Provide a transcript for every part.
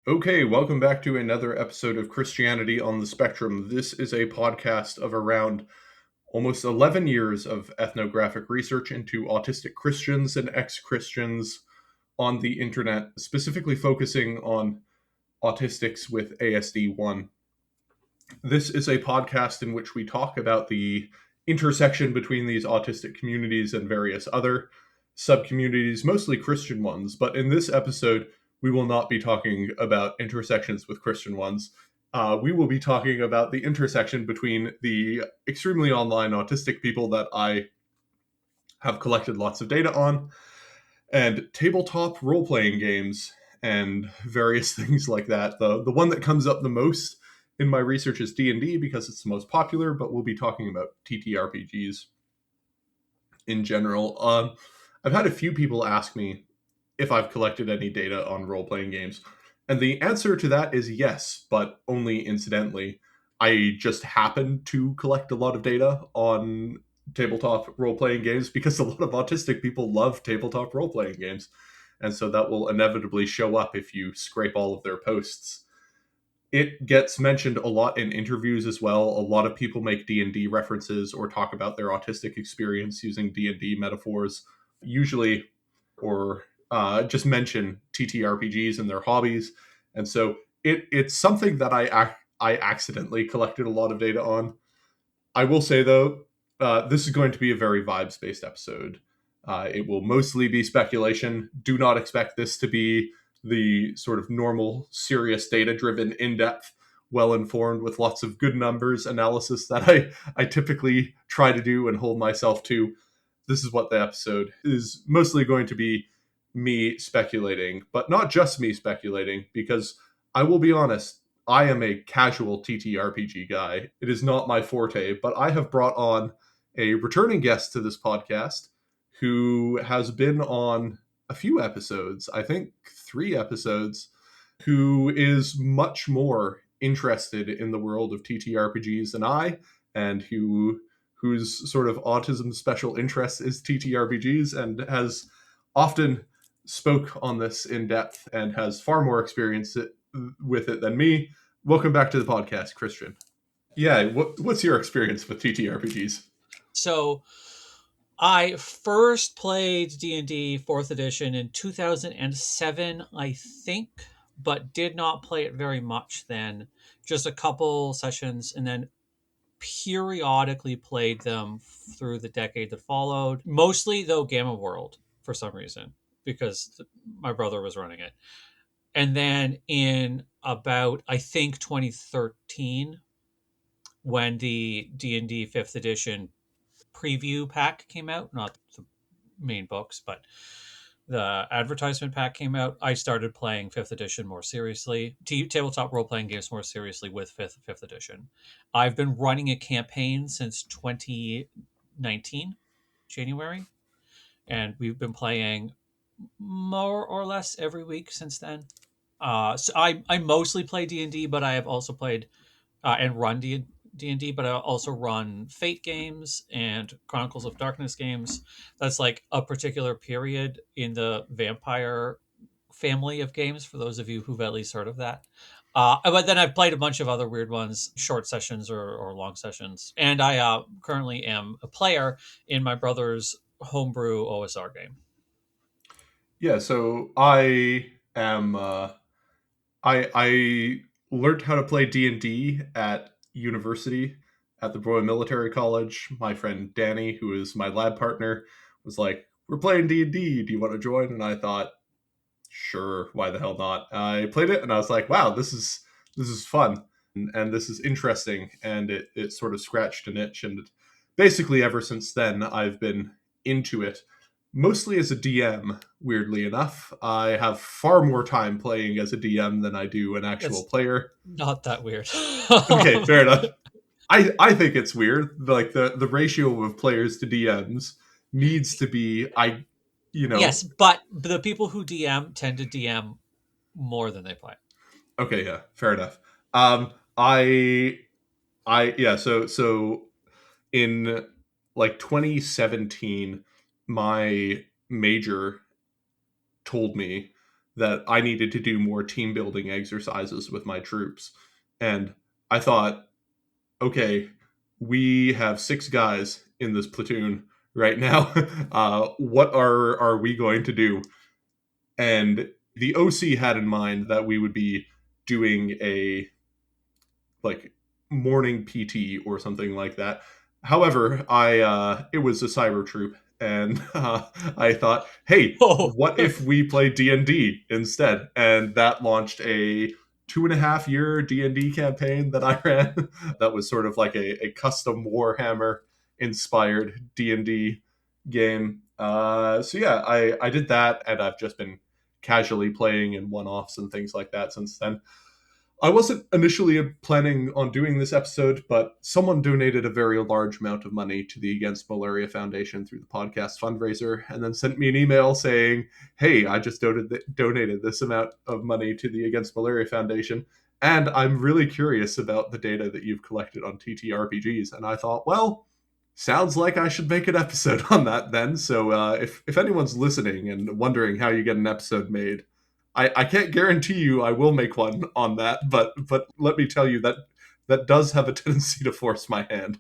Okay, welcome back to another episode of Christianity on the Spectrum. This is a podcast of around almost 11 years of ethnographic research into autistic Christians and ex-Christians on the internet, specifically focusing on autistics with ASD1. This is a podcast in which we talk about the intersection between these autistic communities and various other sub-communities, mostly Christian ones. But in this episode, we will not be talking about intersections with Christian ones. We will be talking about the intersection between the extremely online autistic people that I have collected lots of data on and tabletop role-playing games and various things like that. The one that comes up the most in my research is D&D because it's the most popular, but we'll be talking about TTRPGs in general. I've had a few people ask me if I've collected any data on role-playing games, and the answer to that is yes, but only incidentally. I just happen to collect a lot of data on tabletop role-playing games because a lot of autistic people love tabletop role-playing games, and so that will inevitably show up if you scrape all of their posts. It gets mentioned a lot in interviews as well. A lot of people make D&D references or talk about their autistic experience using D&D metaphors, usually, or just mention TTRPGs and their hobbies. And so it's something that I accidentally collected a lot of data on. I will say, though, this is going to be a very vibes-based episode. It will mostly be speculation. Do not expect this to be the sort of normal, serious, data-driven, in-depth, well-informed, with lots of good numbers analysis that I typically try to do and hold myself to. This is what the episode is mostly going to be: me speculating, but not just me speculating, because I will be honest, I am a casual TTRPG guy. It is not my forte, but I have brought on a returning guest to this podcast who has been on a few episodes, I think 3 episodes, who is much more interested in the world of TTRPGs than I, and whose sort of autism special interest is TTRPGs, and has often spoke on this in depth and has far more experience with it than me. Welcome back to the podcast, Christian. Yeah, what's your experience with TTRPGs? So I first played D&D 4th edition in 2007, I think, but did not play it very much then. Just a couple sessions, and then periodically played them through the decade that followed. Mostly, though, Gamma World for some reason, because my brother was running it. And then in about, I think, 2013, when the D&D 5th edition preview pack came out, not the main books, but the advertisement pack came out, I started playing 5th edition more seriously, tabletop role-playing games more seriously with 5th edition. I've been running a campaign since 2019, January, and we've been playing more or less every week since then. So I mostly play D&D, but I have also played and run D&D, but I also run Fate games and Chronicles of Darkness games. That's like a particular period in the vampire family of games, for those of you who've at least heard of that. But then I've played a bunch of other weird ones, short sessions or long sessions. And I currently am a player in my brother's homebrew OSR game. Yeah, so I am. I learned how to play D&D at university at the Royal Military College. My friend Danny, who is my lab partner, was like, "We're playing D&D. Do you want to join?" And I thought, "Sure, why the hell not?" I played it, and I was like, "Wow, this is fun, and this is interesting." And it sort of scratched an itch, and basically ever since then, I've been into it. Mostly as a DM, weirdly enough. I have far more time playing as a DM than I do an actual That's player. not that weird. Okay, fair enough. I think it's weird. Like the ratio of players to DMs needs to be you know Yes, but the people who DM tend to DM more than they play. okay, yeah, fair enough. I yeah, so in like 2017, my major told me that I needed to do more team building exercises with my troops. And I thought, okay, we have 6 guys in this platoon right now. What are we going to do? And the OC had in mind that we would be doing a like morning PT or something like that. However, I it was a cyber troop, and I thought, hey, Oh, what if we play D&D instead? And that launched a 2.5 year D&D campaign that I ran. That was sort of like a custom Warhammer inspired D&D game. So yeah, I did that, and I've just been casually playing in one-offs and things like that since then. I wasn't initially planning on doing this episode, but someone donated a very large amount of money to the Against Malaria Foundation through the podcast fundraiser, and then sent me an email saying, hey, I just donated this amount of money to the Against Malaria Foundation, and I'm really curious about the data that you've collected on TTRPGs. And I thought, well, sounds like I should make an episode on that then. So if anyone's listening and wondering how you get an episode made, I can't guarantee you I will make one on that, but let me tell you that that does have a tendency to force my hand.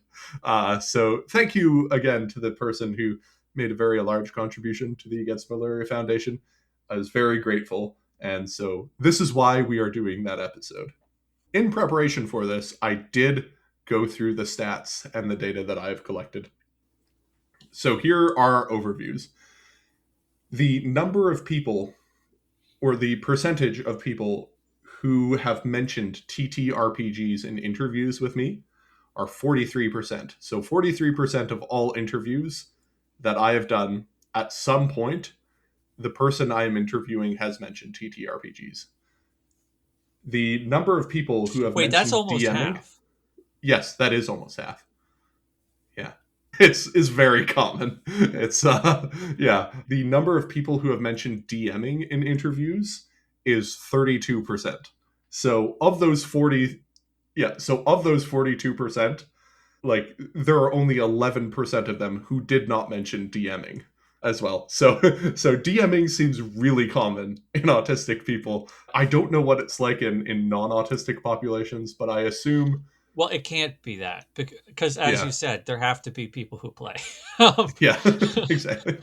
So thank you again to the person who made a very large contribution to the Against Malaria Foundation. I was very grateful, and so this is why we are doing that episode. In preparation for this, I did go through the stats and the data that I've collected. So here are our overviews. The number of people, or the percentage of people who have mentioned TTRPGs in interviews with me, are 43%. So 43% of all interviews that I have done, at some point, the person I am interviewing has mentioned TTRPGs. The number of people who have wait, that's mentioned almost DMing, half. yes, that is almost half. Yeah. It's very common. It's yeah, the number of people who have mentioned DMing in interviews is 32%. So of those 40, yeah, so of those 42%, like there are only 11% of them who did not mention DMing as well. So so DMing seems really common in autistic people. I don't know what it's like in non-autistic populations, but I assume, Well, it can't be that because, as you yeah. said, there have to be people who play. Um, Yeah, exactly.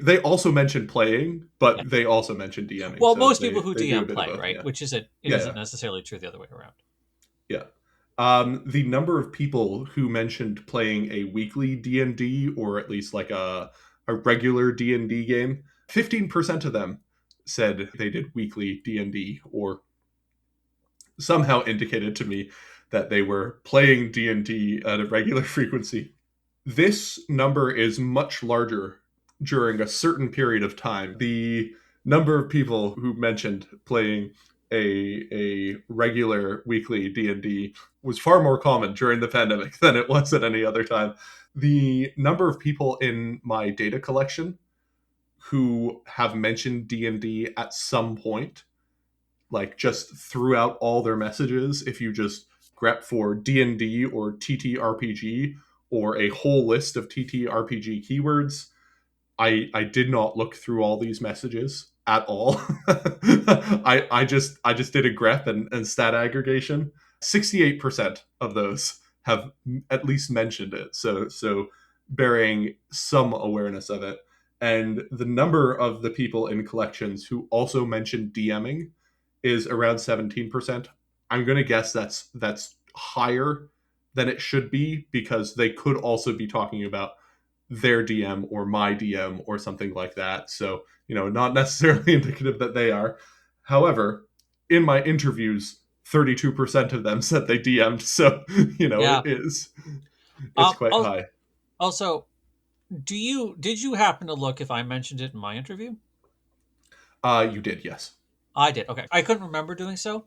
They also mentioned playing, yeah. but they also mentioned DMing, Well, so most people they who they do a DM bit of play, both. right? Yeah, Which isn't it yeah, isn't yeah, necessarily true the other way around. yeah. The number of people who mentioned playing a weekly D&D, or at least like a regular D&D game, 15% of them said they did weekly D&D, or somehow indicated to me that they were playing D&D at a regular frequency. This number is much larger during a certain period of time. The number of people who mentioned playing a regular weekly D&D was far more common during the pandemic than it was at any other time. The number of people in my data collection who have mentioned D&D at some point, like just throughout all their messages, if you just grep for D&D or TTRPG or a whole list of TTRPG keywords, I did not look through all these messages at all. I just did a grep and stat aggregation. 68% of those have at least mentioned it. So bearing some awareness of it. And the number of the people in collections who also mentioned DMing is around 17%. I'm going to guess that's higher than it should be, because they could also be talking about their DM or my DM or something like that. So, not necessarily indicative that they are. However, in my interviews, 32% of them said they DM'd. So, it Yeah. is, it's Um. quite high. Also, did you happen to look if I mentioned it in my interview? You did, yes. I did. Okay. I couldn't remember doing so,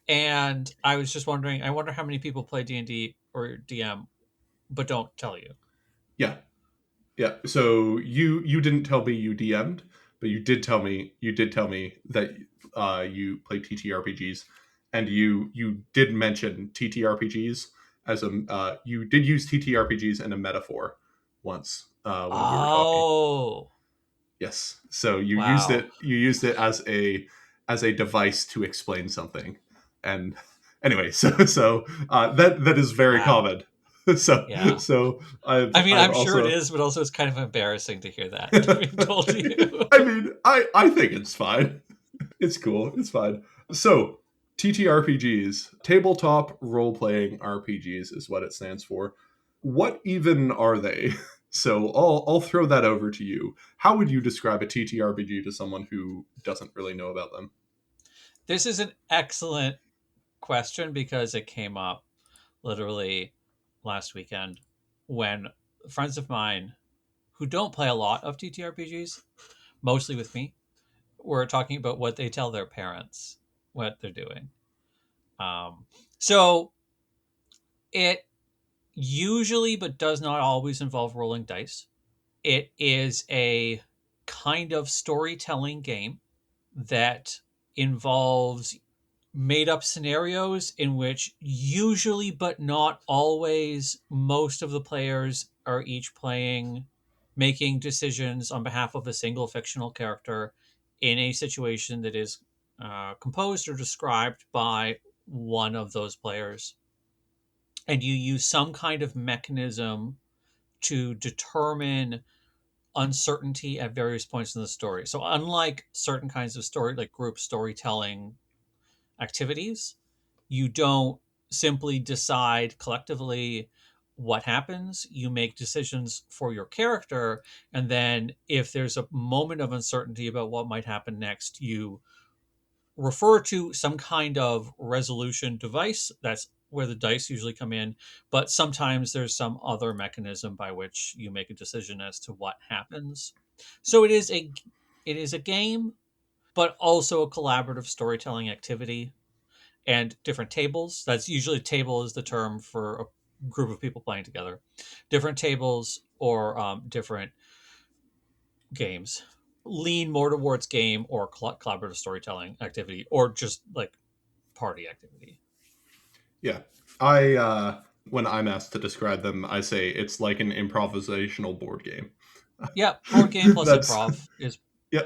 and I was just wondering. I wonder how many people play D&D or DM but don't tell you. Yeah. Yeah. So you didn't tell me you DM'd, but you did tell me that you play TTRPGs, and you did mention TTRPGs as a you did use TTRPGs in a metaphor once when we were talking. Oh. Yes. So Wow. you used it as a device to explain something. And anyway, that is very Wow. common. So Yeah. I mean, I've I'm sure it also is, but also it's kind of embarrassing to hear that being told to you. I mean, I think it's fine. It's cool. It's fine. So, TTRPGs, tabletop role playing RPGs, is what it stands for. What even are they? So, I'll throw that over to you. How would you describe a TTRPG to someone who doesn't really know about them? This is an excellent question because it came up literally last weekend when friends of mine who don't play a lot of TTRPGs, mostly with me, were talking about what they tell their parents what they're doing. Um, so it usually, but does not always involve rolling dice. It is a kind of storytelling game that involves made up scenarios in which usually but not always most of the players are each playing making decisions on behalf of a single fictional character in a situation that is composed or described by one of those players, and you use some kind of mechanism to determine uncertainty at various points in the story. So unlike certain kinds of story like group storytelling activities, you don't simply decide collectively what happens. You make decisions for your character, and then if there's a moment of uncertainty about what might happen next, you refer to some kind of resolution device. That's where the dice usually come in, but sometimes there's some other mechanism by which you make a decision as to what happens. So it is a game, but also a collaborative storytelling activity, and different tables. That's usually table is the term for a group of people playing together. Different tables or different games lean more towards game or collaborative storytelling activity, or just like party activity. Yeah. I when I'm asked to describe them, I say it's like an improvisational board game. Yeah, board game plus That's improv is. yeah.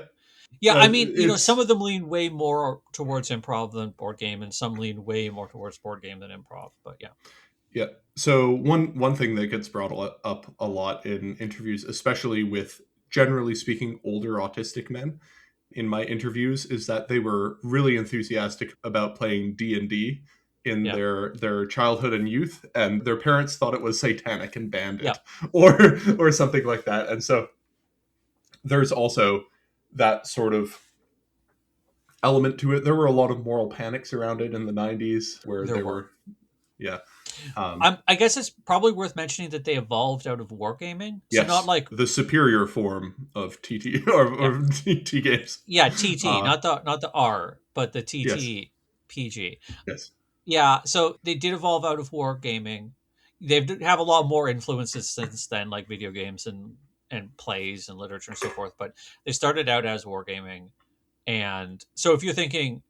Yeah, I mean, some It's of them lean way more towards improv than board game, and some lean way more towards board game than improv. But yeah, Yeah. So one thing that gets brought up a lot in interviews, especially with generally speaking older autistic men, in my interviews, is that they were really enthusiastic about playing D&D in yeah, their childhood and youth, and their parents thought it was satanic and banned yeah. it, or something like that. And so there's also that sort of element to it. There were a lot of moral panics around it in the 90s where There there were. were yeah. Um, I guess it's probably worth mentioning that they evolved out of wargaming. So not Yes, like, the superior form of TT yeah, or TT games. yeah, TT, Uh, not the R, but the yes, TTPG. yes, Yeah, so they did evolve out of wargaming. They have a lot more influences since then, like video games and plays and literature and so forth. But they started out as wargaming, and so if you're thinking,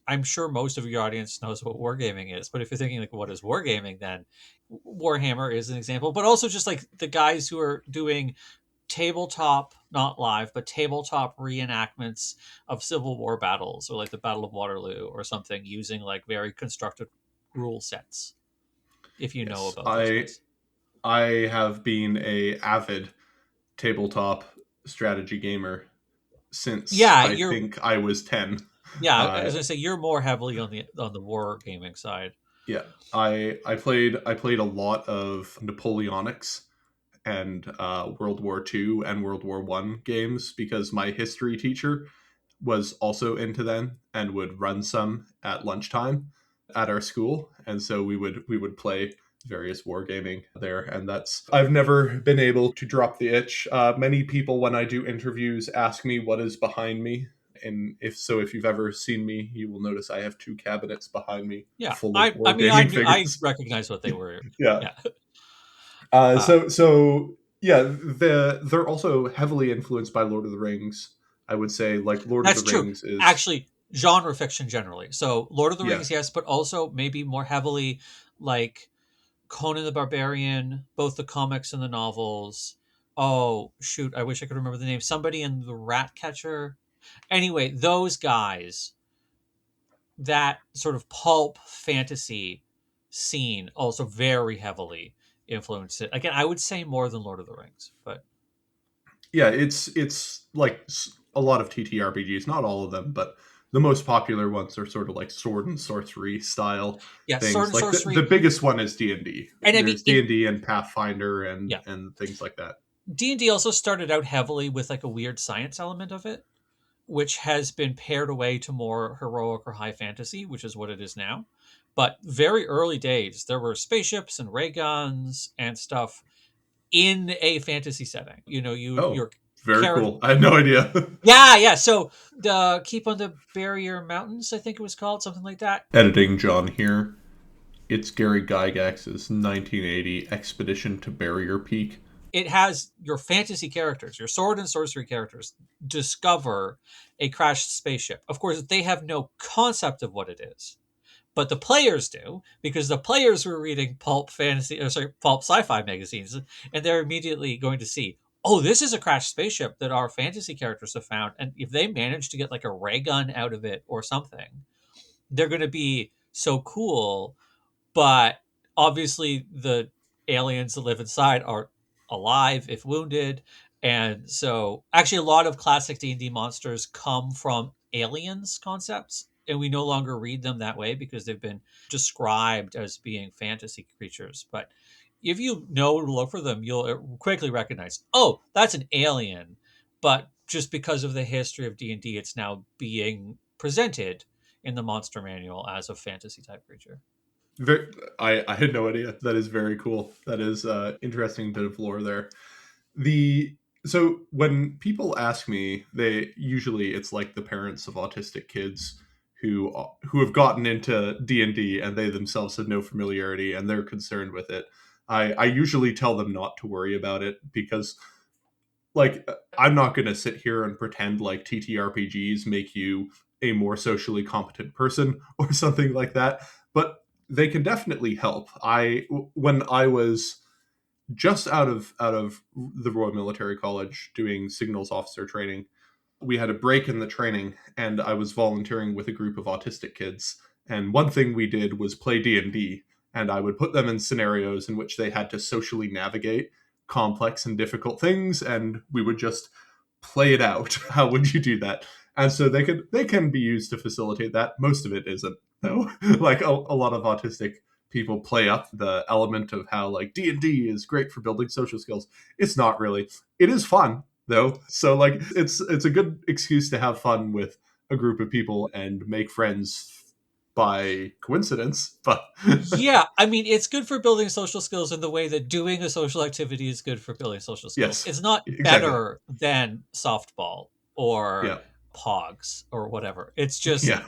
I'm sure most of your audience knows what wargaming is, but if you're thinking like, what is wargaming, then Warhammer is an example. But also just like the guys who are doing tabletop, not live, but tabletop reenactments of Civil War battles or like the Battle of Waterloo or something, using like very constructed rule sets, if you know yes. about those guys. I have been a avid tabletop strategy gamer since Yeah, I you're think I was 10. yeah, I Uh, was gonna say you're more heavily on the war gaming side. yeah, I played a lot of Napoleonics and World War II and World War One games because my history teacher was also into them and would run some at lunchtime at our school, and so we would play various wargaming there, and that's I've never been able to drop the itch. Many people when I do interviews ask me what is behind me, and if you've ever seen me, you will notice I have two cabinets behind me Yeah, full of I mean wargaming I figures. recognize what they were. Yeah. Yeah, uh, So yeah, they're also heavily influenced by Lord of the Rings. I would say like Lord of the that's true. Rings is Actually, genre fiction generally. So Lord of the yeah. Rings, yes, but also maybe more heavily like Conan the Barbarian, both the comics and the novels, Oh shoot, I wish I could remember the name. Somebody in the Rat Catcher. Anyway, those guys, that sort of pulp fantasy scene also very heavily influenced it. Again, I would say more than Lord of the Rings, but Yeah, it's like a lot of TTRPGs, not all of them, but the most popular ones are sort of like sword and sorcery style yeah, sword things. and Like the sorcery. biggest one is D&D. And I mean, There's D&D and Pathfinder yeah, and things like that. D&D also started out heavily with like a weird science element of it, which has been pared away to more heroic or high fantasy, which is what it is now. But very early days, there were spaceships and ray guns and stuff in a fantasy setting. You know, Oh, your very character. cool. I had no idea. Yeah, yeah. So the Keep on the Barrier Mountains, I think it was called something like that. Editing John here. It's Gary Gygax's 1980 Expedition to Barrier Peak. It has your fantasy characters, your sword and sorcery characters, discover a crashed spaceship. Of course, they have no concept of what it is, but the players do because the players were reading pulp fantasy, or sorry, pulp sci-fi magazines, and they're immediately going to see, oh, this is a crashed spaceship that our fantasy characters have found, and if they manage to get like a ray gun out of it or something, they're going to be so cool. But obviously the aliens that live inside are alive if wounded, and so actually a lot of classic D&D monsters come from aliens concepts, and we no longer read them that way because they've been described as being fantasy creatures. But if you know to look for them, you'll quickly recognize, oh, that's an alien. But just because of the history of D&D, it's now being presented in the monster manual as a fantasy type creature. Very, I had no idea. That is very cool. That is interesting bit of lore there. The So when people ask me, they usually it's like the parents of autistic kids who have gotten into D&D and they themselves have no familiarity and they're concerned with it. I usually tell them not to worry about it because like I'm not going to sit here and pretend like TTRPGs make you a more socially competent person or something like that, but they can definitely help. I When I was just out of the Royal Military College doing signals officer training, we had a break in the training and I was volunteering with a group of autistic kids, and one thing we did was play D&D, and I would put them in scenarios in which they had to socially navigate complex and difficult things, and we would just play it out. How would you do that? And so they can be used to facilitate that. Most of it isn't though. Like a lot of autistic people play up the element of how like D&D is great for building social skills. It's not really. It is fun though. So like it's a good excuse to have fun with a group of people and make friends by coincidence. But Yeah, I mean, it's good for building social skills in the way that doing a social activity is good for building social skills. yes, It's not exactly. better than softball or Yeah. pogs or whatever. It's just Yeah.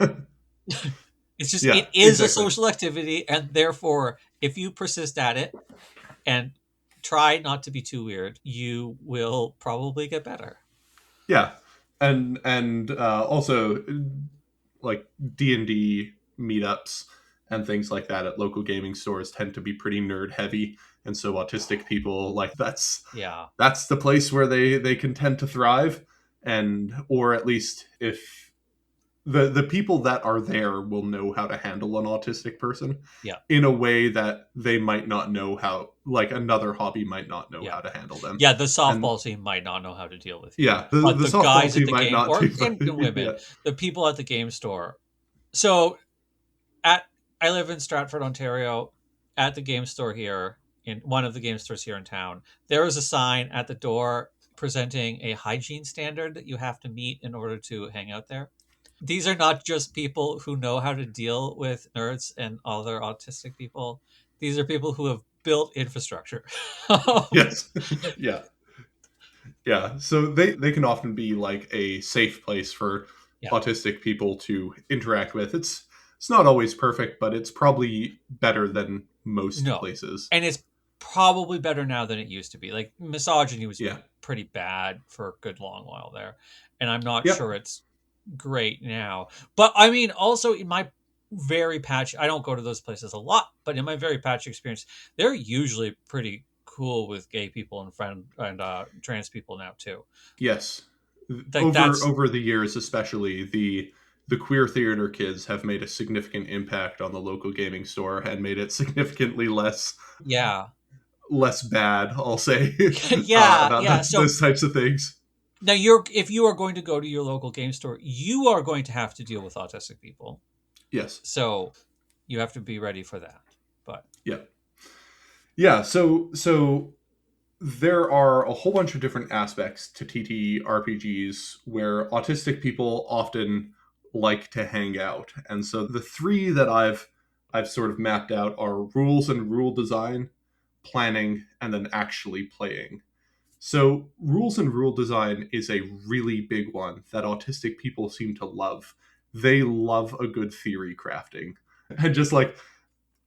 it Yeah, is a exactly. social activity, and therefore if you persist at it and try not to be too weird, you will probably get better. Yeah. And also like D&D meetups and things like that at local gaming stores tend to be pretty nerd heavy, and so autistic people like Yeah. that's the place where they can tend to thrive, and or at least if the people that are there will know how to handle an autistic person Yeah. in a way that they might not know how, like another hobby might not know Yeah. how to handle them. Yeah, the And softball team might not know how to deal with you. yeah, But the the softball guys at team the might game, not or do, but and women, yeah. the people at the game store. So at I live in Stratford, Ontario. At the game store here, in one of the game stores here in town, there is a sign at the door presenting a hygiene standard that you have to meet in order to hang out there. These are not just people who know how to deal with nerds and other autistic people. These are people who have built infrastructure. Yes. Yeah. Yeah. So they can often be like a safe place for Yeah. autistic people to interact with. It's not always perfect, but it's probably better than most No. places. And it's probably better now than it used to be. Like misogyny was Yeah. pretty bad for a good long while there. And I'm not Yep. sure it's great now. But I mean, also in my very patchy, I don't go to those places a lot, but in my very patchy experience, they're usually pretty cool with gay people and trans people now too. Yes. Like that's Over the years, especially the queer theater kids have made a significant impact on the local gaming store and made it significantly yeah. less bad, I'll say, Yeah, about yeah. So those types of things. now if you are going to go to your local game store, you are going to have to deal with autistic people. Yes. So you have to be ready for that. But Yeah. Yeah. So there are a whole bunch of different aspects to TTRPGs where autistic people often like to hang out. And so the three that I've sort of mapped out are rules and rule design, planning, and then actually playing. So rules and rule design is a really big one that autistic people seem to love. They love a good theory crafting. And just like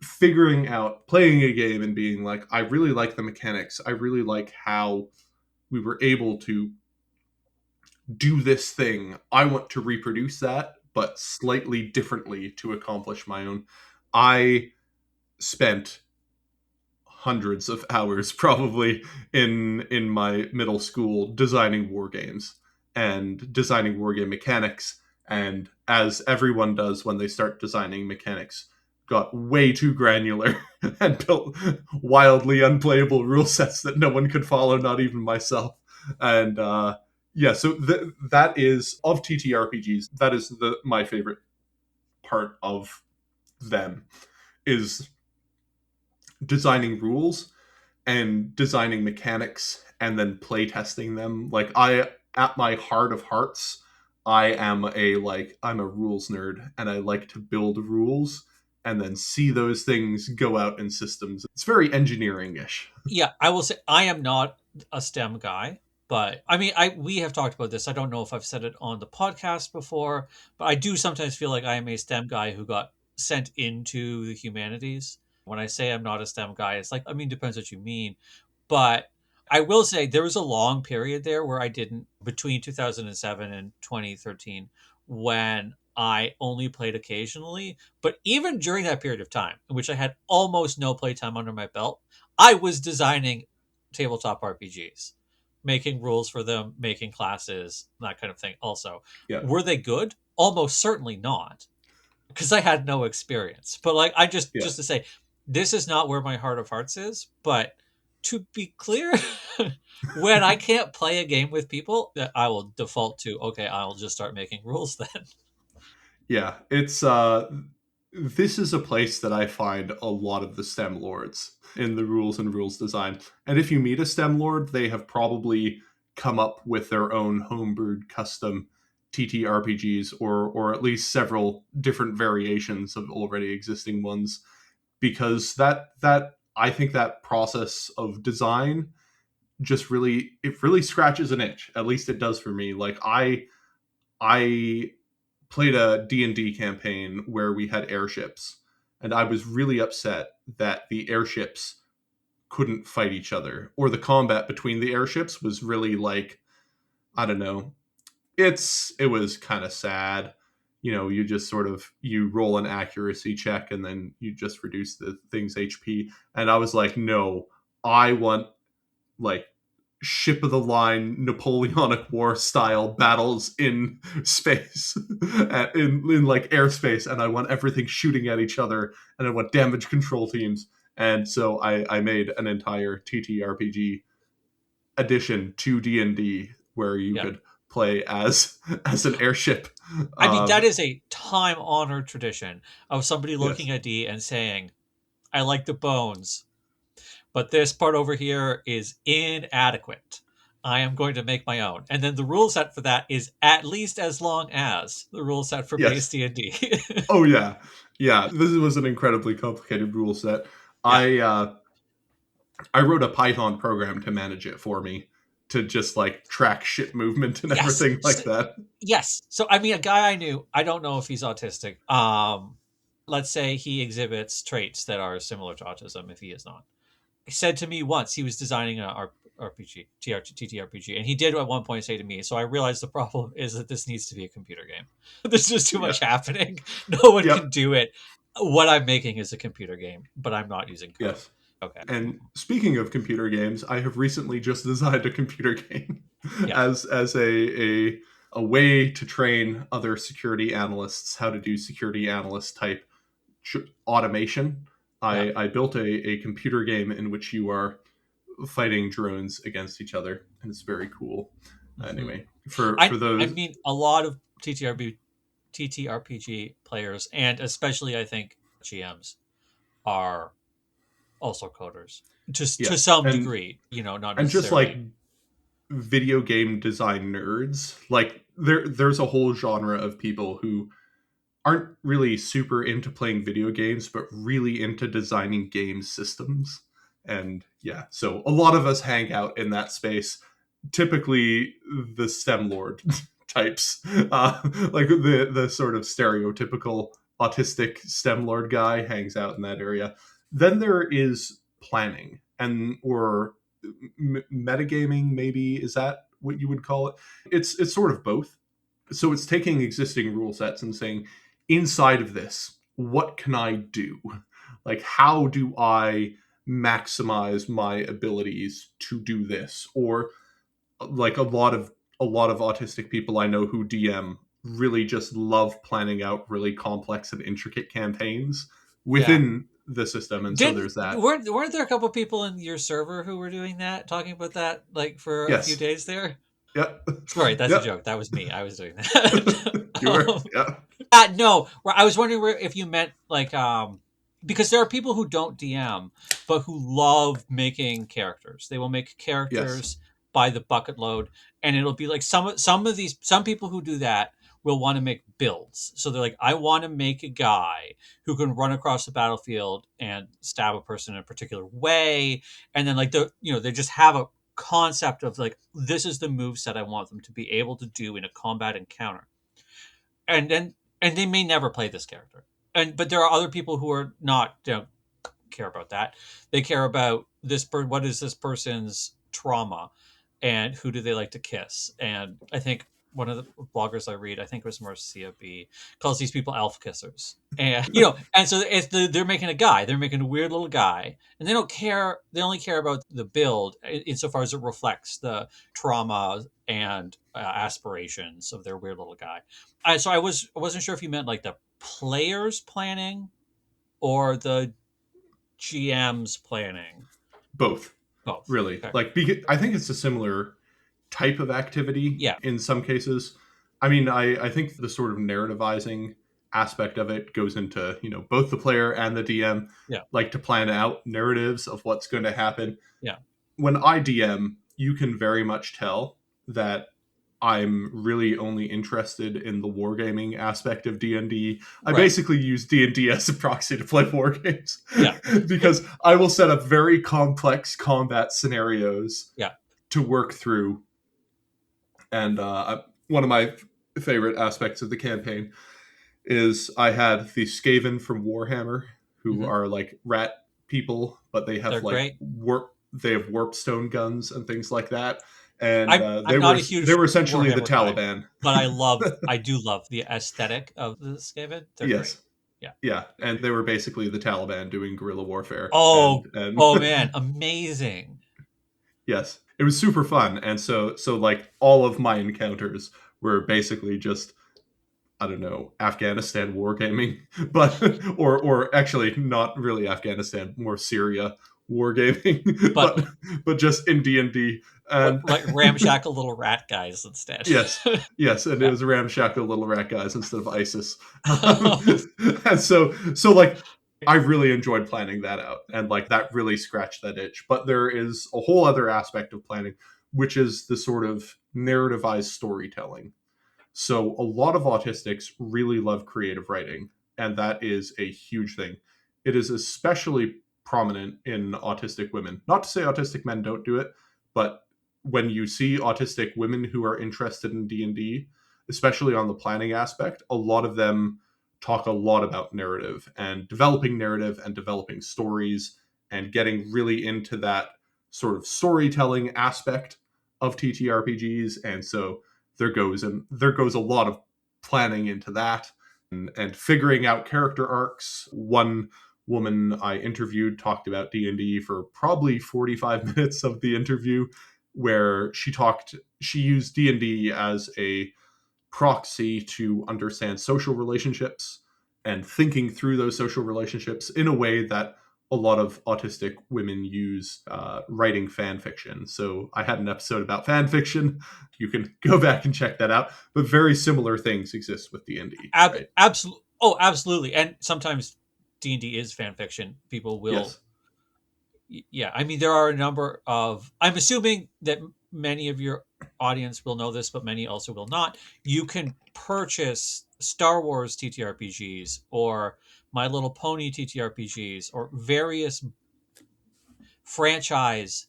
figuring out playing a game and being like, I really like the mechanics, I really like how we were able to do this thing, I want to reproduce that but slightly differently to accomplish my own. I spent hundreds of hours probably in my middle school designing war games and designing war game mechanics, and as everyone does when they start designing mechanics, got way too granular and built wildly unplayable rule sets that no one could follow, not even myself. And yeah, so that is of TTRPGs, that is my favorite part of them, is designing rules and designing mechanics and then play testing them. Like, I, at my heart of hearts, I'm a rules nerd, and I like to build rules and then see those things go out in systems. It's very engineering-ish. yeah, I will say I am not a STEM guy, but I mean, I we have talked about this. I don't know if I've said it on the podcast before, but I do sometimes feel like I am a STEM guy who got sent into the humanities. When I say I'm not a STEM guy, it's like, I mean, depends what you mean, but I will say there was a long period there where I didn't, between 2007 and 2013, when I only played occasionally. But even during that period of time, in which I had almost no playtime under my belt, I was designing tabletop RPGs, making rules for them, making classes, that kind of thing. Also, Yeah, were they good? Almost certainly not, because I had no experience. But like, I yeah, just to say, this is not where my heart of hearts is. But to be clear, when I can't play a game with people, that I will default to, okay, I'll just start making rules then. yeah. It's this is a place that I find a lot of the STEM lords in the rules and rules design. And if you meet a STEM lord, they have probably come up with their own homebrewed custom TTRPGs, or at least several different variations of already existing ones. Because that I think that process of design just really, it really scratches an itch. At least it does for me. Like, I played a D&D campaign where we had airships, and I was really upset that the airships couldn't fight each other, or the combat between the airships was really like, I don't know, it was kind of sad. You know, you just sort of, you roll an accuracy check and then you just reduce the thing's HP. And I was like, no, I want like ship of the line Napoleonic War style battles in space, in like airspace, and I want everything shooting at each other, and I want damage control teams. And so I made an entire TTRPG addition to D&D where you Yeah. could play as an airship. I mean, that Um, is a time honored tradition of somebody looking yes, at D and saying, I like the bones, but this part over here is inadequate. I am going to make my own. And then the rule set for that is at least as long as the rule set for base yes. D&D. Oh yeah, yeah. This was an incredibly complicated rule set. Yeah. I wrote a Python program to manage it for me, to just like track ship movement and Yes. everything like that. Yes. So I mean, a guy I knew, I don't know if he's autistic. Let's say he exhibits traits that are similar to autism if he is not. He said to me once he was designing an RPG, TTRPG, and he did at one point say to me, "So I realized the problem is that this needs to be a computer game. There's just too Yeah. much happening. No one can Yep. do it. What I'm making is a computer game, but I'm not using code." Yes. Okay. And speaking of computer games, I have recently just designed a computer game Yeah. as a way to train other security analysts how to do security analyst type automation. Yeah. I built a computer game in which you are fighting drones against each other, and it's very cool. Hmm. Anyway, for I those, mean, a lot of TTRPG players, and especially I think GMs, are also coders to yes, some degree. Not and just like necessarily. video game design nerds, like there's a whole genre of people who aren't really super into playing video games, but really into designing game systems. And yeah, so a lot of us hang out in that space. Typically, the STEM lord types, like the sort of stereotypical autistic STEM lord guy, hangs out in that area. Then there is planning and or metagaming. Maybe is that what you would call it? It's sort of both. So it's taking existing rule sets and saying, inside of this, what can I do? Like, how do I maximize my abilities to do this? Or like a lot of autistic people I know who DM really just love planning out really complex and intricate campaigns Yeah. within the system, and so Didn't there's that. weren't there a couple people in your server who were doing that, talking about that, like for a few Yes. days there? Yep. Sorry, that's a Yep. joke. That was me. I was doing that. You were. Yeah. No, I was wondering if you meant like because there are people who don't DM but who love making characters. They will make Yes. characters by the bucket load, and it'll be like some people who do that will want to make builds. So they're like, I want to make a guy who can run across the battlefield and stab a person in a particular way, and then like they just have a concept of like, this is the move set I want them to be able to do in a combat encounter, and they may never play this character. But there are other people who are not don't care about that. They care about what is this person's trauma, and who do they like to kiss. And I think one of the bloggers I read, I think it was Marcia B, calls these people elf kissers. And and so they're making a guy. They're making a weird little guy, and they don't care. They only care about the build insofar as it reflects the trauma and aspirations of their weird little guy. So I wasn't sure if you meant like the players planning or the GM's planning. Both, Both. really. Okay. Like, I think it's a similar type of activity Yeah. in some cases. I mean, I think the sort of narrativizing aspect of it goes into, both the player and the DM Yeah. like to plan out narratives of what's going to happen. Yeah. When I DM, you can very much tell that I'm really only interested in the wargaming aspect of D&D. I Right. basically use D&D as a proxy to play war games Yeah. because I will set up very complex combat scenarios Yeah. to work through. And one of my favorite aspects of the campaign is I had the Skaven from Warhammer, who Hmm. are like rat people, but they They're have like great. warp stone guns and things like that. And I'm not a they huge were essentially the Warhammer guy, Taliban. but I do love the aesthetic of the Skaven. They're great. Yes, Yeah. yeah, and they were basically the Taliban doing guerrilla warfare, and Oh, and oh man, amazing. yes, it was super fun. And so like all of my encounters were basically just, I don't know, Afghanistan wargaming, but or actually not really Afghanistan, more Syria wargaming, But but just in D&D. And like ramshackle little rat guys instead. yes, yes, and it Yeah. was ramshackle little rat guys instead of ISIS. And so like I really enjoyed planning that out, and like that really scratched that itch. But there is a whole other aspect of planning, which is the sort of narrativized storytelling. So a lot of autistics really love creative writing, and that is a huge thing. It is especially prominent in autistic women. Not to say autistic men don't do it, but when you see autistic women who are interested in D&D, especially on the planning aspect, a lot of them talk a lot about narrative and developing stories and getting really into that sort of storytelling aspect of TTRPGs. And so there goes a lot of planning into that, and figuring out character arcs. One woman I interviewed talked about D&D for probably 45 minutes of the interview, where she used D&D as a proxy to understand social relationships and thinking through those social relationships in a way that a lot of autistic women use writing fan fiction. So I had an episode about fan fiction. You can go back and check that out. But very similar things exist with D&D, right? Absolutely. Oh, absolutely. And sometimes D&D is fan fiction. People will. Yes. Yeah. I mean, there are a number of. I'm assuming that many of your audience will know this, but many also will not. You can purchase Star Wars TTRPGs or My Little Pony TTRPGs or various franchise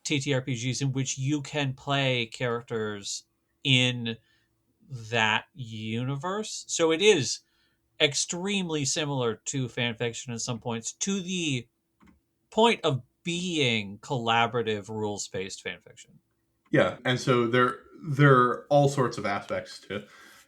TTRPGs in which you can play characters in that universe. So it is extremely similar to fan fiction at some points, to the point of being collaborative rules based fan fiction. Yeah, and so there are all sorts of aspects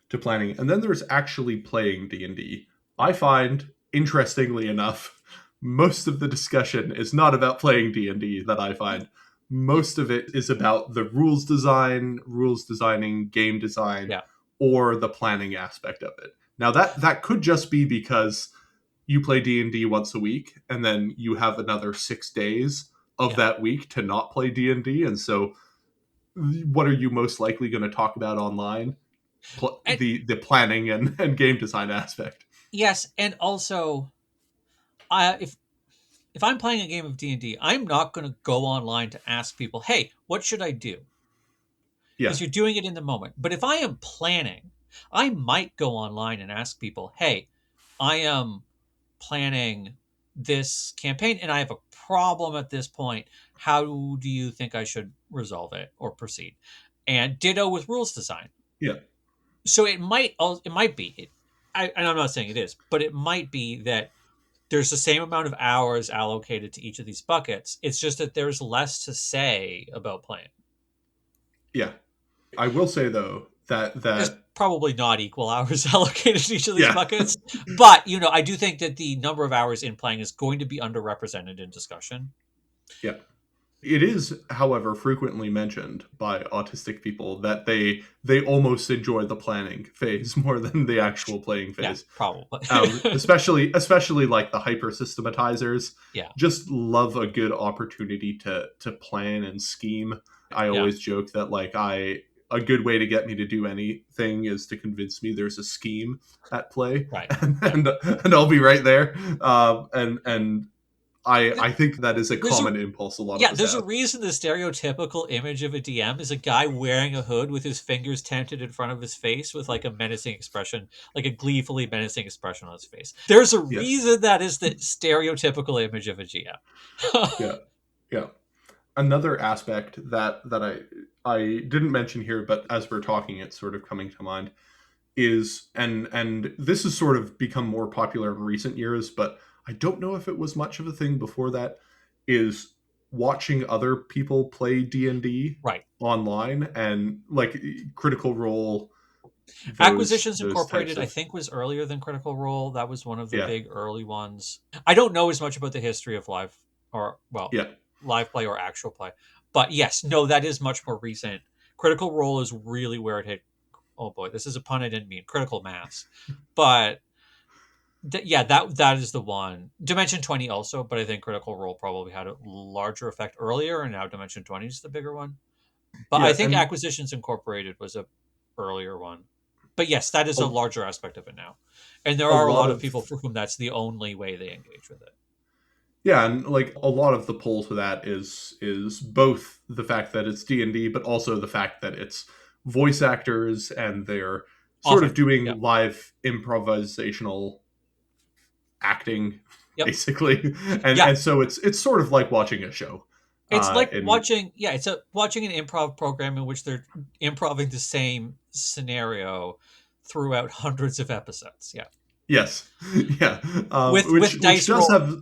to planning, and then there's actually playing D&D. I find, interestingly enough, most of the discussion is not about playing D&D. That I find most of it is about the rules design, rules designing, game design, Yeah, or the planning aspect of it. Now that could just be because you play D&D once a week, and then you have another 6 days of yeah. that week to not play D&D, and so what are you most likely going to talk about online? And The planning and game design aspect. yes, and also, I if I'm playing a game of D&D, I'm not going to go online to ask people, "Hey, what should I do?" Yeah, Because you're doing it in the moment. But if I am planning, I might go online and ask people, "Hey, I am planning this campaign and I have a problem at this point. How do you think I should resolve it or proceed?" And ditto with rules design. yeah, So it might be and I'm not saying it is, but it might be that there's the same amount of hours allocated to each of these buckets. It's just that there's less to say about playing. yeah. I will say though There's that probably not equal hours allocated to each of these yeah, buckets, but I do think that the number of hours in playing is going to be underrepresented in discussion. yeah. It is, however, frequently mentioned by autistic people that they almost enjoy the planning phase more than the actual playing Yeah, phase. probably. Especially like the hyper systematizers Yeah, just love a good opportunity to plan and scheme. I yeah, always joke that like I a good way to get me to do anything is to convince me there's a scheme at play, right. and Yeah. and I'll be right there. And I think that is a There's a common impulse a lot of Yeah, us there's a have. reason the stereotypical image of a DM is a guy wearing a hood with his fingers tented in front of his face with like a menacing expression, like a gleefully menacing expression on his face. There's a Yes. reason that is the stereotypical image of a GM. Yeah. Yeah. Another aspect that I didn't mention here, but as we're talking, it's sort of coming to mind, is and this has sort of become more popular in recent years, but I don't know if it was much of a thing before that, is watching other people play D&D Right. online, and like Critical Role, Acquisitions those types Incorporated, I of think, was earlier than Critical Role. That was one of the yeah, big early ones. I don't know as much about the history of live or, well, yeah, live play or actual play. But yes, no, that is much more recent. Critical Role is really where it hit. Oh boy, this is a pun I didn't mean. Critical mass. But yeah, that is the one. Dimension 20 also, but I think Critical Role probably had a larger effect earlier, and now Dimension 20 is the bigger one. But I yeah, think and Acquisitions Incorporated was a earlier one. But yes, that is a, a larger aspect of it now. And there a are a lot lot of of people for whom that's the only way they engage with it. yeah, and like a lot of the pull to that is both the fact that it's D&D, but also the fact that it's voice actors and they're sort of Often. Yeah. doing live improvisational acting, Yep. basically, Yeah. and so it's sort of like watching a show. It's like And watching it's a watching an improv program in which they're improving the same scenario throughout hundreds of episodes. Yeah. yes, yeah, With which dice does roll. have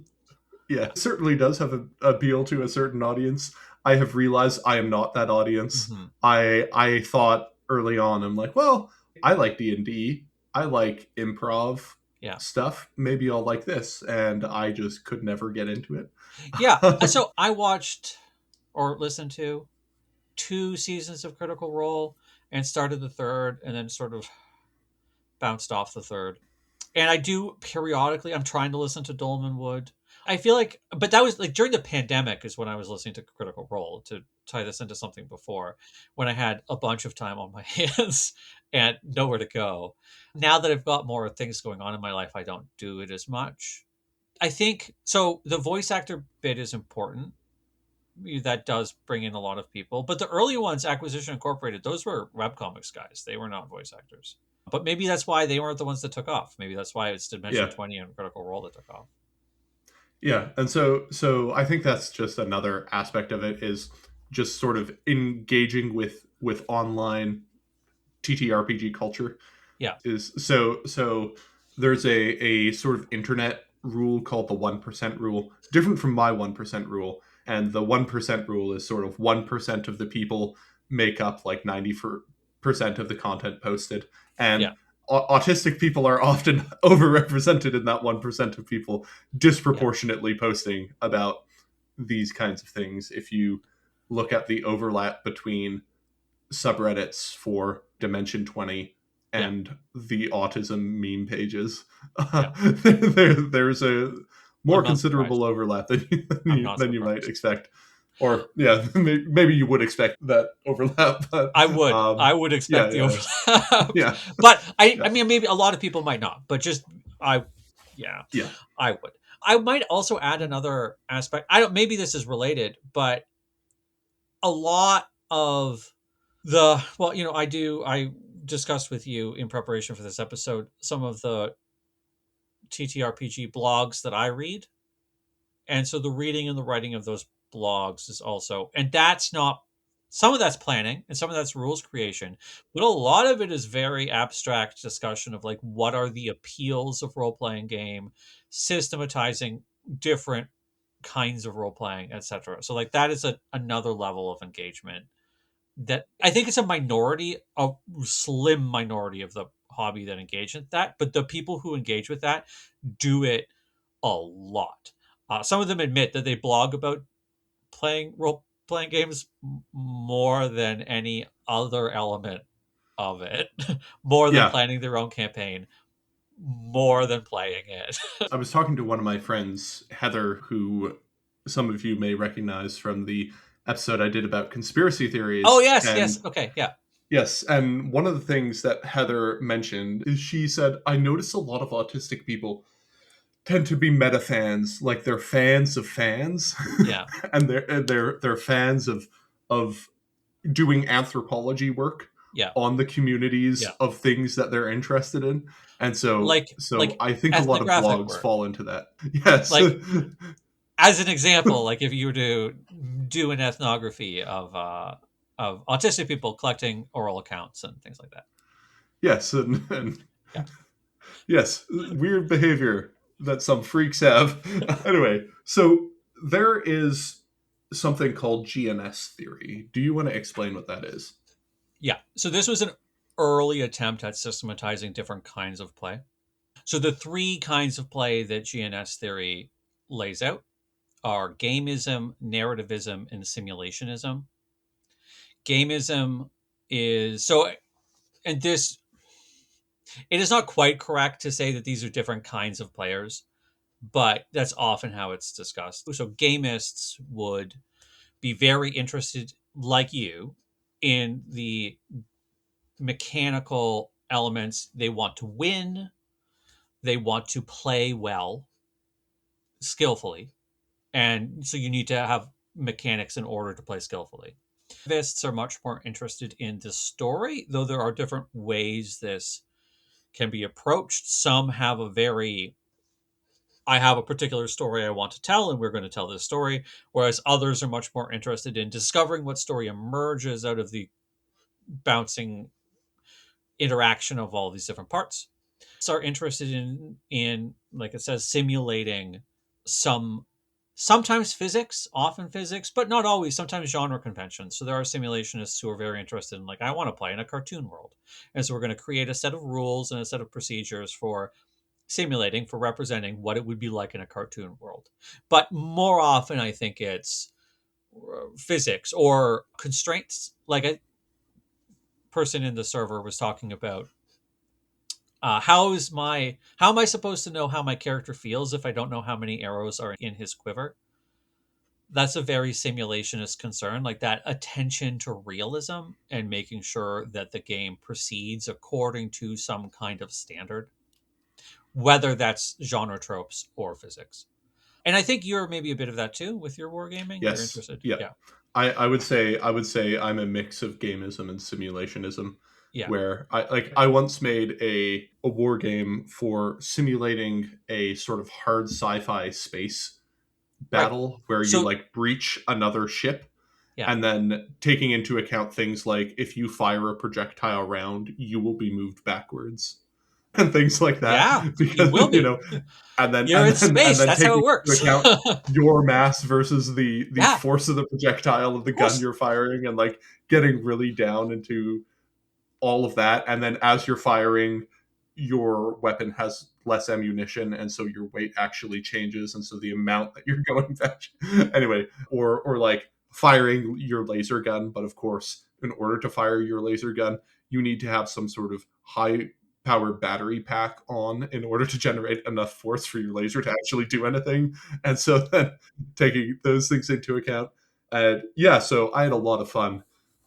yeah, certainly does have a appeal to a certain audience. I have realized I am not that audience. Mhm. I thought early on, I'm like, well, I like D&D. I like improv. Yeah. stuff, maybe I'll like this. And I just could never get into it. Yeah. So I watched or listened to 2 seasons of Critical Role and started the third and then sort of bounced off the third. And I do periodically, I'm trying to listen to Dolman Wood. I feel like, but that was like during the pandemic is when I was listening to Critical Role, to tie this into something before, when I had a bunch of time on my hands and nowhere to go. Now that I've got more things going on in my life, I don't do it as much. I think so. The voice actor bit is important. That does bring in a lot of people. But the early ones, Acquisition Incorporated, those were webcomics guys. They were not voice actors. But maybe that's why they weren't the ones that took off. Maybe that's why it's Dimension Yeah. 20 and Critical Role that took off. Yeah. And so I think that's just another aspect of it, is just sort of engaging with online TTRPG culture. Yeah, Is so there's a sort of internet rule called the 1% rule, different from my 1% rule. And the 1% rule is sort of 1% of the people make up like 90% of the content posted. yeah, And autistic people are often overrepresented in that 1% of people yeah, disproportionately posting about these kinds of things. If you look at the overlap between subreddits for Dimension 20 yeah, and the autism meme pages, yeah. there's a more I'm not surprised. considerable overlap than I'm not than you might surprised. expect. Or, yeah, maybe you would expect that overlap, but I would. I would yeah, expect the yeah, overlap. yeah, But I yeah, mean, maybe a lot of people might not. But just I, yeah, yeah, I would. I might also add another aspect. I don't. Maybe this is related, but a lot of I discussed with you in preparation for this episode some of the TTRPG blogs that I read, and so the reading and the writing of those blogs is also, and that's not, some of that's planning and some of that's rules creation, but a lot of it is very abstract discussion of like what are the appeals of role-playing game, systematizing different kinds of role-playing, etc. So like that is another level of engagement that I think it's a minority, a slim minority of the hobby that engage with that, but the people who engage with that do it a lot. Some of them admit that they blog about playing role playing games more than any other element of it, more than yeah. planning their own campaign, more than playing it. I was talking to one of my friends, Heather, who some of you may recognize from the episode I did about conspiracy Oh theories. yes, yes, And okay, yeah, yes, and one of the things that Heather mentioned is, she said, I notice a lot of autistic people tend to be meta fans, like they're fans of fans, yeah, and they're fans of doing anthropology work yeah, on the communities yeah, of things that they're interested in. And so like I think a lot of ethnographic blogs work. fall into that. Yes. Like as an example, like if you were to do an ethnography of autistic people collecting oral accounts and things like that. Yes, and Yeah. yes, weird behavior that some freaks have. Anyway, so there is something called GNS theory. Do you want to explain what that is? Yeah. So this was an early attempt at systematizing different kinds of play. So the three kinds of play that GNS theory lays out are gameism, narrativism, and simulationism. Gameism is so, and this, it is not quite correct to say that these are different kinds of players, but that's often how it's discussed. So gamists would be very interested, like you, in the mechanical elements. They want to win, they want to play well, skillfully. And so you need to have mechanics in order to play skillfully. Vists are much more interested in the story, though there are different ways this can be approached. Some have a very, I have a particular story I want to tell, and we're going to tell this story. Whereas others are much more interested in discovering what story emerges out of the bouncing interaction of all these different parts. Are interested in like it says, simulating some, sometimes physics, often physics, but not always, sometimes genre conventions. So there are simulationists who are very interested in, like, I want to play in a cartoon world, and so we're going to create a set of rules and a set of procedures for simulating, for representing what it would be like in a cartoon world. But more often, I think it's physics or constraints. Like a person in the server was talking about how am I supposed to know how my character feels if I don't know how many arrows are in his quiver? That's a very simulationist concern, like that attention to realism and making sure that the game proceeds according to some kind of standard, whether that's genre tropes or physics. And I think you're maybe a bit of that too with your wargaming. You're Yes. interested. Yeah. Yeah. I would say I'm a mix of gamism and simulationism, Yeah. where I once made a war game for simulating a sort of hard sci-fi space Right. battle where you So, like breach another ship, yeah. and then taking into account things like if you fire a projectile round, you will be moved backwards and things like that, Yeah. You because will be. and then You're and in then and space. then That's how taking it into works. account your mass versus the Yeah. force of the projectile of the Of gun course. you're firing, and like getting really down into all of that. And then as you're firing, your weapon has less ammunition, and so your weight actually changes, and so the amount that you're going back anyway, or like firing your laser gun. But of course, in order to fire your laser gun, you need to have some sort of high powered battery pack on in order to generate enough force for your laser to actually do anything. And so then taking those things into account, and yeah, so I had a lot of fun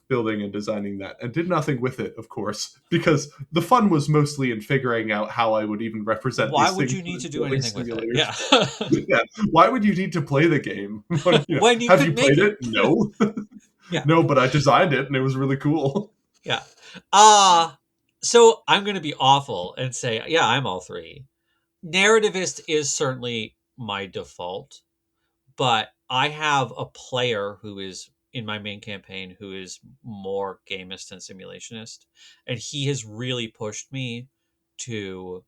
building and designing that, and did nothing with it, of course, because the fun was mostly in figuring out how I would even represent Why these would things you need in to do building anything with it? simulators. Yeah. Yeah, why would you need to play the game? When, When you have you could make played it. it? No. Yeah. No, but I designed it and it was really cool. Yeah. Uh so I'm going to be awful and say, yeah, I'm all three. Narrativist is certainly my default, but I have a player who is in my main campaign who is more gamist and simulationist, and he has really pushed me to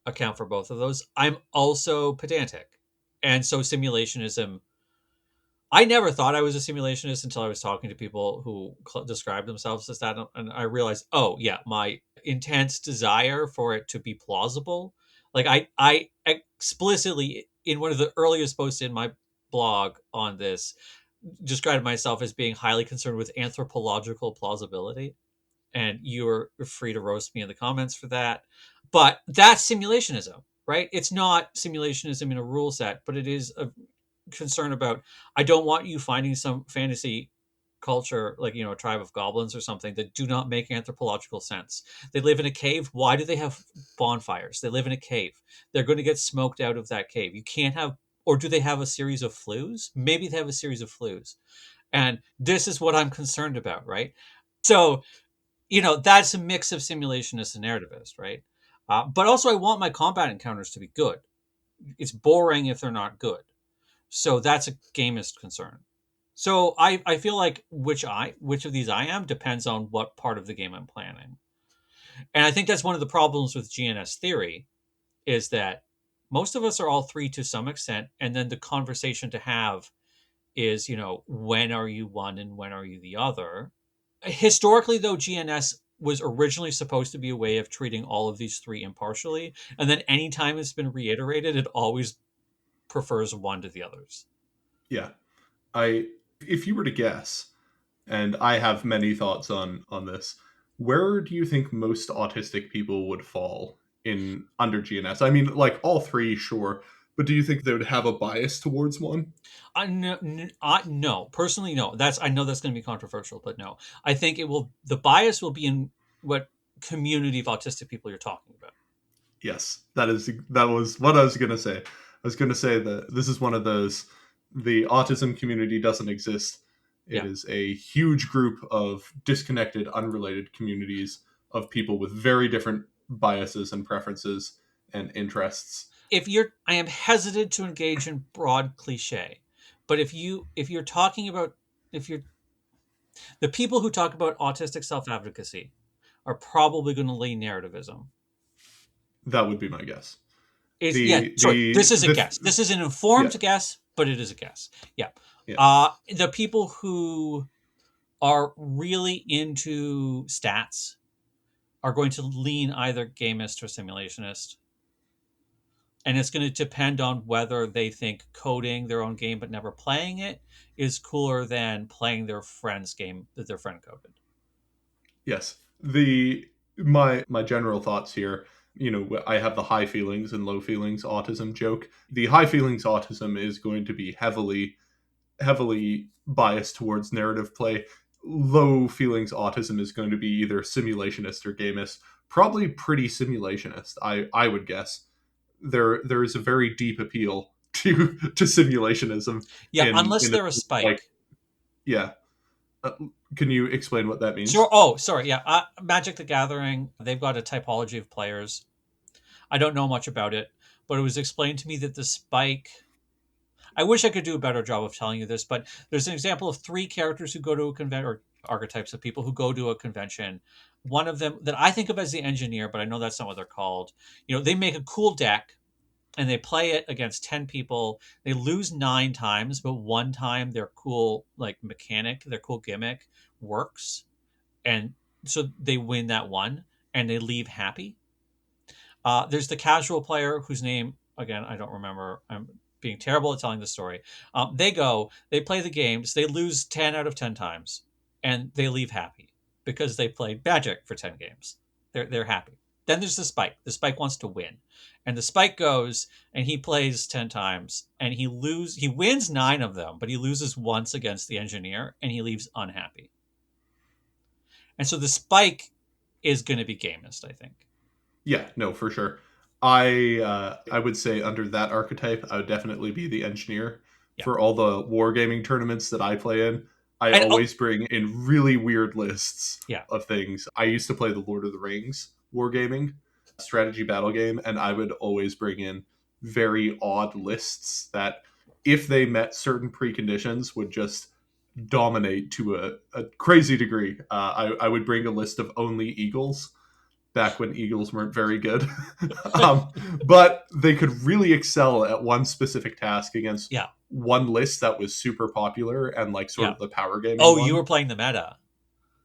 account for both of those. I'm also pedantic. And so simulationism, I never thought I was a simulationist until I was talking to people who describe themselves as that, and I realized, oh yeah, my intense desire for it to be plausible. Like I explicitly in one of the earliest posts in my blog on this described myself as being highly concerned with anthropological plausibility, and you're free to roast me in the comments for that. But that's simulationism, right? It's not simulationism in a rule set, but it is a concern about, I don't want you finding some fantasy culture like, a tribe of goblins or something that do not make anthropological sense. They live in a cave. Why do they have bonfires? They live in a cave. They're going to get smoked out of that cave. You can't have, or do they have a series of flues? Maybe they have a series of flues. And this is what I'm concerned about, right? So, that's a mix of simulationist and narrativist, right? But also, I want my combat encounters to be good. It's boring if they're not good. So that's a gamist concern. So I feel like which of these I am depends on what part of the game I'm planning. And I think that's one of the problems with GNS theory is that most of us are all three to some extent, and then the conversation to have is, when are you one and when are you the other? Historically, though, GNS was originally supposed to be a way of treating all of these three impartially, and then anytime it's been reiterated, it always prefers one to the others. Yeah. I If you were to guess, and I have many thoughts on this, where do you think most autistic people would fall in under GNS? I mean, like all three, sure, but do you think they would have a bias towards one? No, personally, no. I know that's going to be controversial, but no. I think it will. The bias will be in what community of autistic people you're talking about. Yes, that was what I was gonna say. I was gonna say that this is one of those. The autism community doesn't exist. It Yeah. is a huge group of disconnected, unrelated communities of people with very different biases and preferences and interests. I am hesitant to engage in broad cliche, but if you're talking about, if you're the people who talk about autistic self advocacy are probably going to lean narrativism. That would be my guess. Yeah, sorry. This is a The guess. This is an informed Yeah, guess, but it is a guess. Yeah. yeah, The people who are really into stats are going to lean either gamist or simulationist. And it's going to depend on whether they think coding their own game but never playing it is cooler than playing their friend's game that their friend coded. Yes. My general thoughts here, I have the high feelings and low feelings autism joke. The high feelings autism is going to be heavily biased towards narrative play. Low feelings autism is going to be either simulationist or gamist. Probably pretty simulationist, I would guess. There is a very deep appeal to simulationism Yeah, in unless a, they're a like, spike. yeah. Can you explain what that Sure. means? Oh, sorry. Yeah, Magic the Gathering. They've got a typology of players. I don't know much about it, but it was explained to me that the spike. I wish I could do a better job of telling you this, but there's an example of three characters who go to a convention, or archetypes of people who go to a convention. One of them that I think of as the engineer, but I know that's not what they're called. They make a cool deck and they play it against 10 people. They lose 9 times, but one time their cool like mechanic, their cool gimmick works. And so they win that one and they leave happy. There's the casual player whose name, again, I don't remember. I'm being terrible at telling the story. They play the games, they lose 10 out of 10 times, and they leave happy because they played Magic for 10 games. They're happy. Then there's the Spike. The Spike wants to win. And the Spike goes and he plays 10 times and he wins 9 of them, but he loses once against the engineer and he leaves unhappy. And so the Spike is going to be gamist, I think. Yeah, no, for sure. I would say under that archetype, I would definitely be the engineer. Yeah. For all the wargaming tournaments that I play in, I And always bring in really weird lists yeah. of things. I used to play the Lord of the Rings wargaming strategy battle game, and I would always bring in very odd lists that, if they met certain preconditions, would just dominate to a crazy degree. I would bring a list of only eagles back when eagles weren't very good. um, but they could really excel at one specific task against Yeah. one list that was super popular and like sort Yeah. of the power gaming Oh, you one. were playing the meta.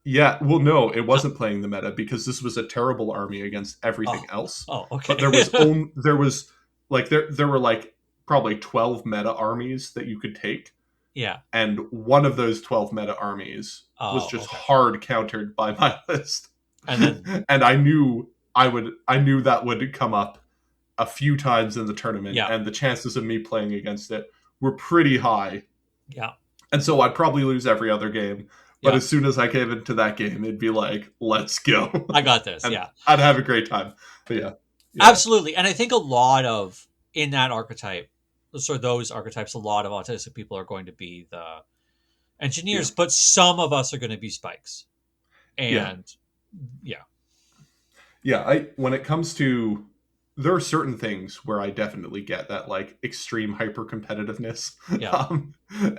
Yeah, well, no, it Huh. wasn't playing the meta because this was a terrible army against everything Oh. else. Oh, But okay. there were like probably 12 meta armies that you could take, Yeah. and one of those 12 meta armies was Oh, just okay. hard countered by my list. And then And I knew that would come up a few times in the tournament, yeah. and the chances of me playing against it were pretty high. Yeah. And so I'd probably lose every other game. But Yeah. as soon as I came into that game, it'd be like, let's go. I got this. And Yeah. I'd have a great time. But yeah. Yeah. Absolutely. And I think a lot of in that archetype, so those archetypes, a lot of autistic people are going to be the Yeah. engineers, but some of us are going to be spikes. Yeah. And yeah. Yeah. I when it comes to there are certain things where I definitely get that like extreme hyper competitiveness. Yeah.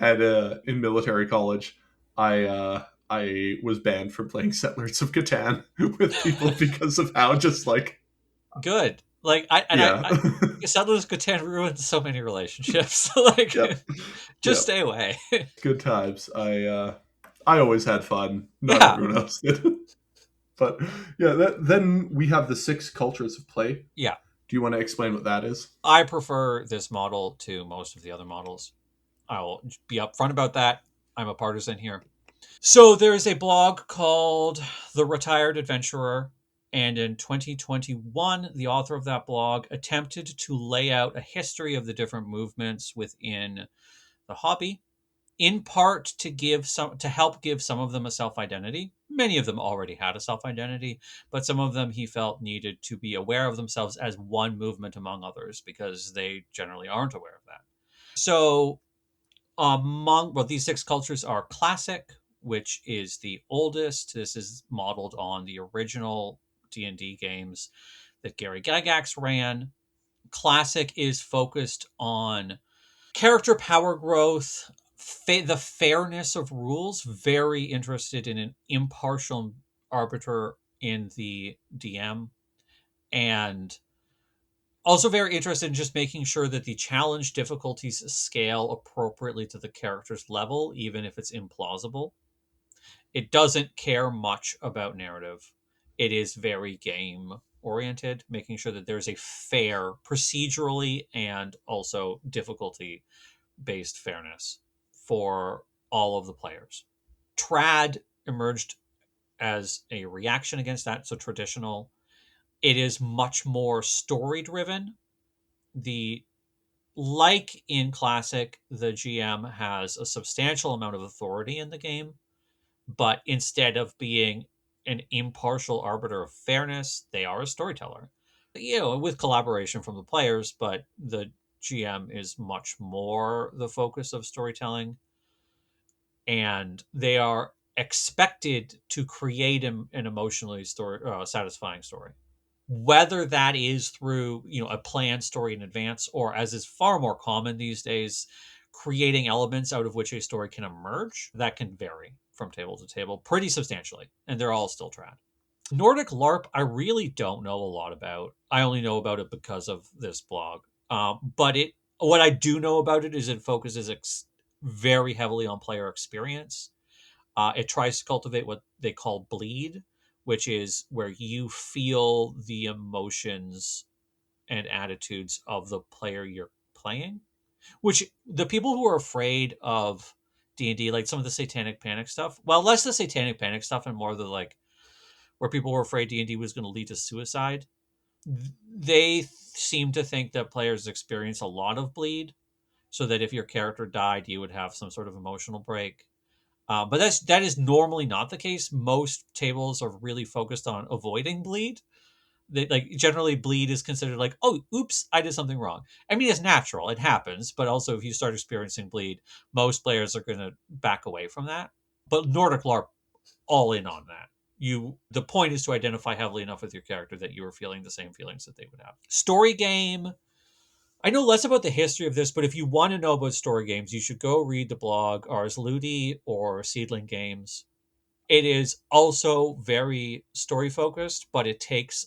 And in military college, I was banned from playing Settlers of Catan with people because of how just like Good. Like yeah. I Settlers of Catan ruined so many relationships. Like Yep. just Yep. stay away. Good times. I always had fun. Not Yeah. everyone else did. But yeah, then we have the 6 cultures of play. Yeah. Do you want to explain what that is? I prefer this model to most of the other models. I will be upfront about that. I'm a partisan here. So there's a blog called The Retired Adventurer. And in 2021, the author of that blog attempted to lay out a history of the different movements within the hobby, in part to help give some of them a self-identity. Many of them already had a self-identity, but some of them he felt needed to be aware of themselves as one movement among others because they generally aren't aware of that. So these 6 cultures are classic, which is the oldest. This is modeled on the original D&D games that Gary Gygax ran. Classic is focused on character power growth, the fairness of rules, very interested in an impartial arbiter in the DM, and also very interested in just making sure that the challenge difficulties scale appropriately to the character's level, even if it's implausible. It doesn't care much about narrative. It is very game. oriented, making sure that there's a fair, procedurally and also difficulty based fairness for all of the players. Trad emerged as a reaction against that. So traditional, it is much more story driven. The Like in classic, the GM has a substantial amount of authority in the game, but instead of being an impartial arbiter of fairness, they are a storyteller. With collaboration from the players, but the GM is much more the focus of storytelling, and they are expected to create an emotionally satisfying story. Whether that is through a planned story in advance, or, as is far more common these days, creating elements out of which a story can emerge, that can vary from table to table pretty substantially, and they're all still trad. Nordic LARP, I really don't know a lot about. I only know about it because of this blog. But what I do know about it is it focuses very heavily on player experience. It tries to cultivate what they call bleed, which is where you feel the emotions and attitudes of the player you're playing. Which, the people who are afraid of D&D, like some of the Satanic Panic stuff, well, less the Satanic Panic stuff and more the like where people were afraid D&D was going to lead to suicide, they seem to think that players experience a lot of bleed, so that if your character died, you would have some sort of emotional break. But that is normally not the case. Most tables are really focused on avoiding bleed. Like, generally, bleed is considered like, oh, oops, I did something wrong. I mean, it's natural, it happens, but also if you start experiencing bleed, most players are going to back away from that. But Nordic LARP, all in on that. The point is to identify heavily enough with your character that you are feeling the same feelings that they would have. Story game, I know less about the history of this, but if you want to know about story games, you should go read the blog Ars Ludi or Seedling Games. It is also very story focused, but it takes,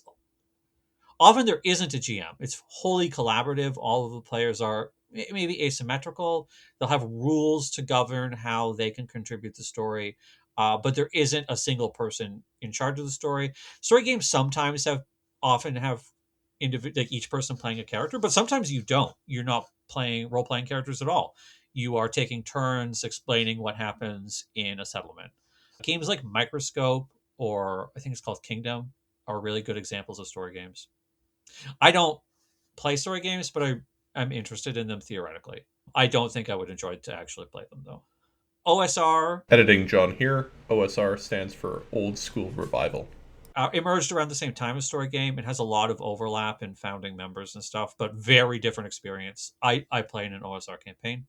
often there isn't a GM. It's wholly collaborative. All of the players are maybe asymmetrical. They'll have rules to govern how they can contribute to the story, but there isn't a single person in charge of the story. Story games sometimes often have like each person playing a character, but sometimes you don't. You're not playing role playing characters at all. You are taking turns explaining what happens in a settlement. Games like Microscope, or I think it's called Kingdom, are really good examples of story games. I don't play story games, but I'm interested in them theoretically. I don't think I would enjoy to actually play them though. OSR Editing John here. OSR stands for Old School Revival. emerged around the same time as story game. It has a lot of overlap in founding members and stuff, but very different experience. I play in an OSR campaign.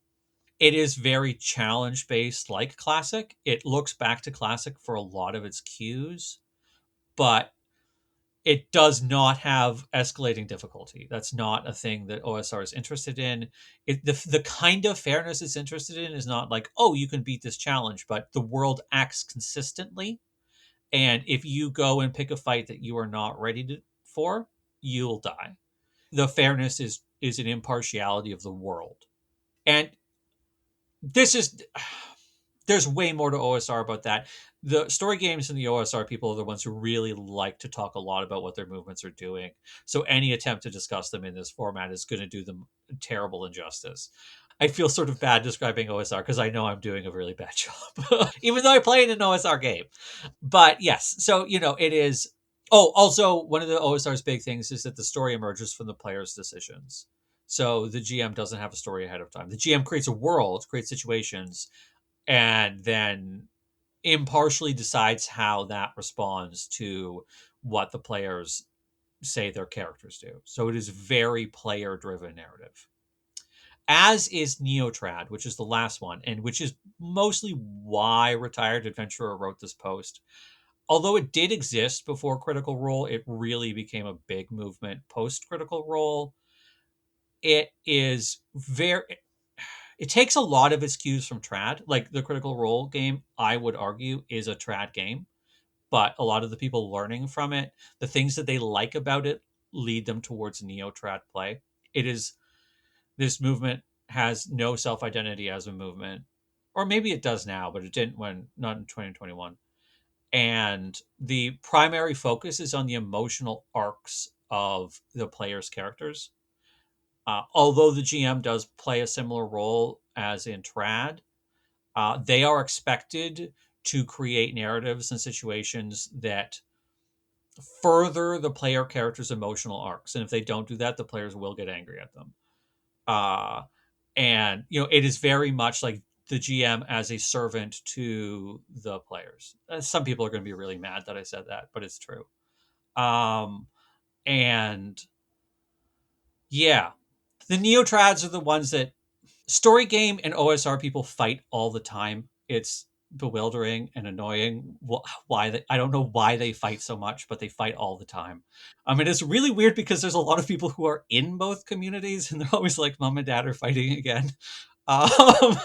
It is very challenge based, like classic. It looks back to classic for a lot of its cues, but it does not have escalating difficulty. That's not a thing that OSR is interested in. The kind of fairness it's interested in is not like, oh, you can beat this challenge, but the world acts consistently. And if you go and pick a fight that you are not ready for, you'll die. The fairness is an impartiality of the world. And this is there's way more to OSR about that. The story games and the OSR people are the ones who really like to talk a lot about what their movements are doing. So any attempt to discuss them in this format is going to do them terrible injustice. I feel sort of bad describing OSR because I know I'm doing a really bad job, even though I play in an OSR game. But yes, so it is. Oh, also, one of the OSR's big things is that the story emerges from the player's decisions. So the GM doesn't have a story ahead of time. The GM creates a world, creates situations, and then impartially decides how that responds to what the players say their characters do. So it is very player driven narrative. As is Neotrad, which is the last one, and which is mostly why Retired Adventurer wrote this post. Although it did exist before Critical Role, it really became a big movement post Critical Role. It is very it takes a lot of its cues from trad. Like the Critical Role game, I would argue, is a trad game, but a lot of the people learning from it, the things that they like about it, lead them towards neo trad play. It is This movement has no self identity as a movement, or maybe it does now, but it didn't when not in 2021. and the primary focus is on the emotional arcs of the players' characters. Although the GM does play a similar role as in Trad, they are expected to create narratives and situations that further the player character's emotional arcs. And if they don't do that, the players will get angry at them. Uh, and, it is very much like the GM as a servant to the players. Some people are going to be really mad that I said that, but it's true. And yeah, the Neotrads are the ones that story game and OSR people fight all the time. It's bewildering and annoying. I don't know why they fight so much, but they fight all the time. I mean, it's really weird because there's a lot of people who are in both communities, and they're always like, "Mom and Dad are fighting again." Um,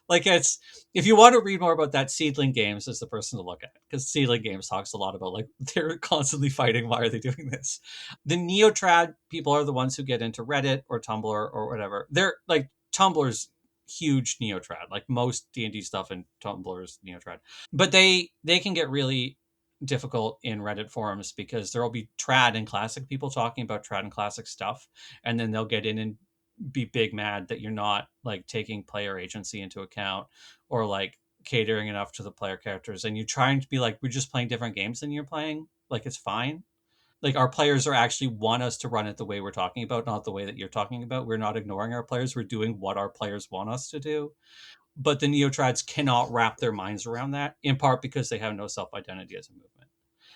like it's if you want to read more about that, Seedling Games is the person to look at because Seedling Games talks a lot about like they're constantly fighting. Why are they doing this? The Neotrad people are the ones who get into Reddit or Tumblr or whatever. They're like Tumblr's huge Neotrad. Like most D&D stuff in Tumblr's Neotrad. But they can get really difficult in Reddit forums because there'll be trad and classic people talking about trad and classic stuff, and then they'll get in and be big mad that you're not like taking player agency into account or like catering enough to the player characters, and you're trying to be like, we're just playing different games than you're playing, like it's fine. Like our players are actually want us to run it the way we're talking about, not the way that you're talking about. We're not ignoring our players, we're doing what our players want us to do. But the Neotrads cannot wrap their minds around that, in part because they have no self-identity as a movement.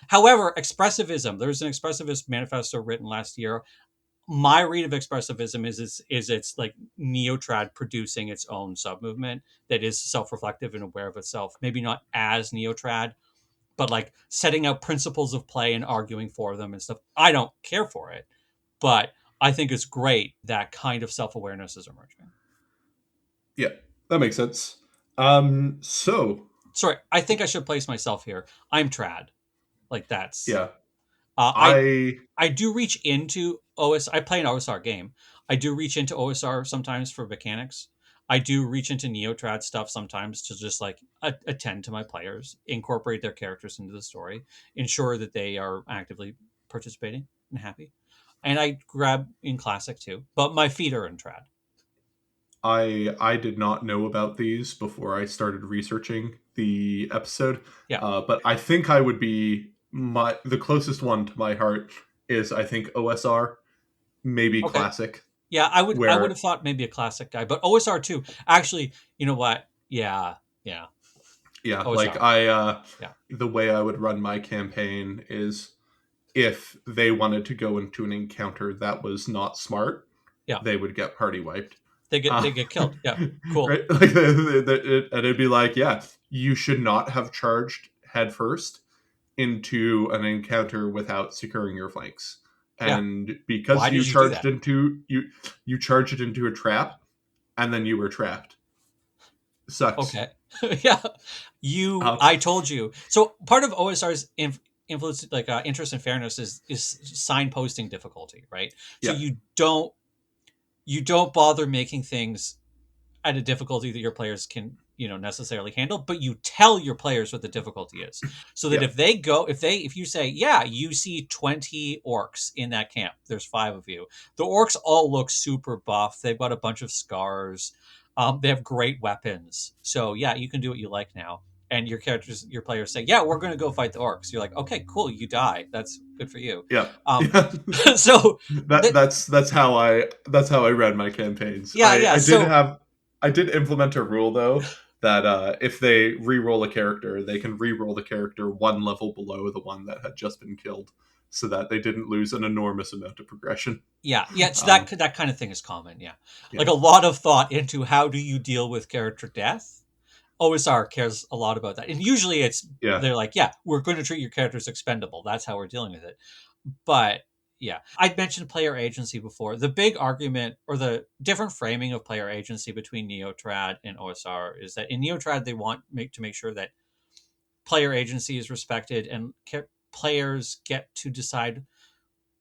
However, expressivism, there's an expressivist manifesto written last year. My read of expressivism is it's like Neotrad producing its own sub-movement that is self-reflective and aware of itself. Maybe not as Neotrad, but like setting out principles of play and arguing for them and stuff. I don't care for it, but I think it's great that kind of self-awareness is emerging. Yeah, that makes sense. So Sorry, I think I should place myself here. I'm trad. Like that's yeah, uh, I I I do reach into OS. I play an OSR game. I do reach into OSR sometimes for mechanics. I do reach into Neotrad stuff sometimes to just like attend to my players, incorporate their characters into the story, ensure that they are actively participating and happy. And I grab in classic too, but my feet are in trad. I did not know about these before I started researching the episode, Yeah. but I think I would be the closest one to my heart is I think OSR, maybe Okay. classic, Yeah, I would where have thought maybe a classic guy, but OSR too. Actually, you know what? Yeah, yeah, yeah, like OSR. Yeah, the way I would run my campaign is if they wanted to go into an encounter that was not smart, yeah. they would get party wiped. They get Uh, they get killed. Yeah, cool. right? Like, and it'd be like, yeah, you should not have charged headfirst into an encounter without securing your flanks. Yeah. And Why because did you you do charged that? into you charged it into a trap, and then you were trapped. Sucks. Okay. Yeah. You. Uh, I told you. So part of OSR's influence, like interest in fairness, is signposting difficulty, right? So yeah, you don't bother making things at a difficulty that your players can necessarily handle, but you tell your players what the difficulty is, so that yeah, if you say, yeah, you see 20 orcs in that camp, there's 5 of you, the orcs all look super buff, they've got a bunch of scars, they have great weapons, so yeah, you can do what you like now. And your players say, yeah, we're going to go fight the orcs. You're like, okay, cool, you die, that's good for you. yeah, um yeah. so that that that's how I read my campaigns. yeah, yeah, so I did implement a rule though that if they re-roll a character, they can re-roll the character one level below the one that had just been killed, so that they didn't lose an enormous amount of progression. yeah, yeah. So Um, that kind of thing is common. Yeah, like yeah, a lot of thought into how do you deal with character death. OSR cares a lot about that, and usually yeah, they're like, yeah, we're going to treat your characters expendable. That's how we're dealing with it. But yeah, I'd mentioned player agency before. The big argument or the different framing of player agency between Neotrad and OSR is that in Neotrad they want to make sure that player agency is respected and players get to decide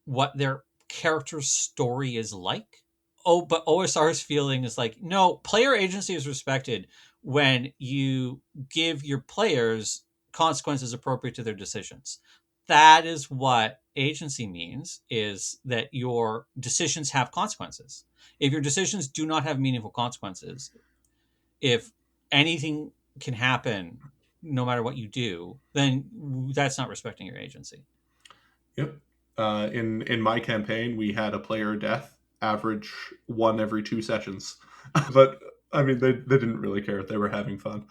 what their character's story is like. Oh, but OSR's feeling is like, no, player agency is respected when you give your players consequences appropriate to their decisions. That is what agency means, is that your decisions have consequences. If your decisions do not have meaningful consequences, if anything can happen no matter what you do, then that's not respecting your agency. Yep. In my campaign, we had a player death, average one every 2 sessions, but I mean they didn't really care. They were having fun,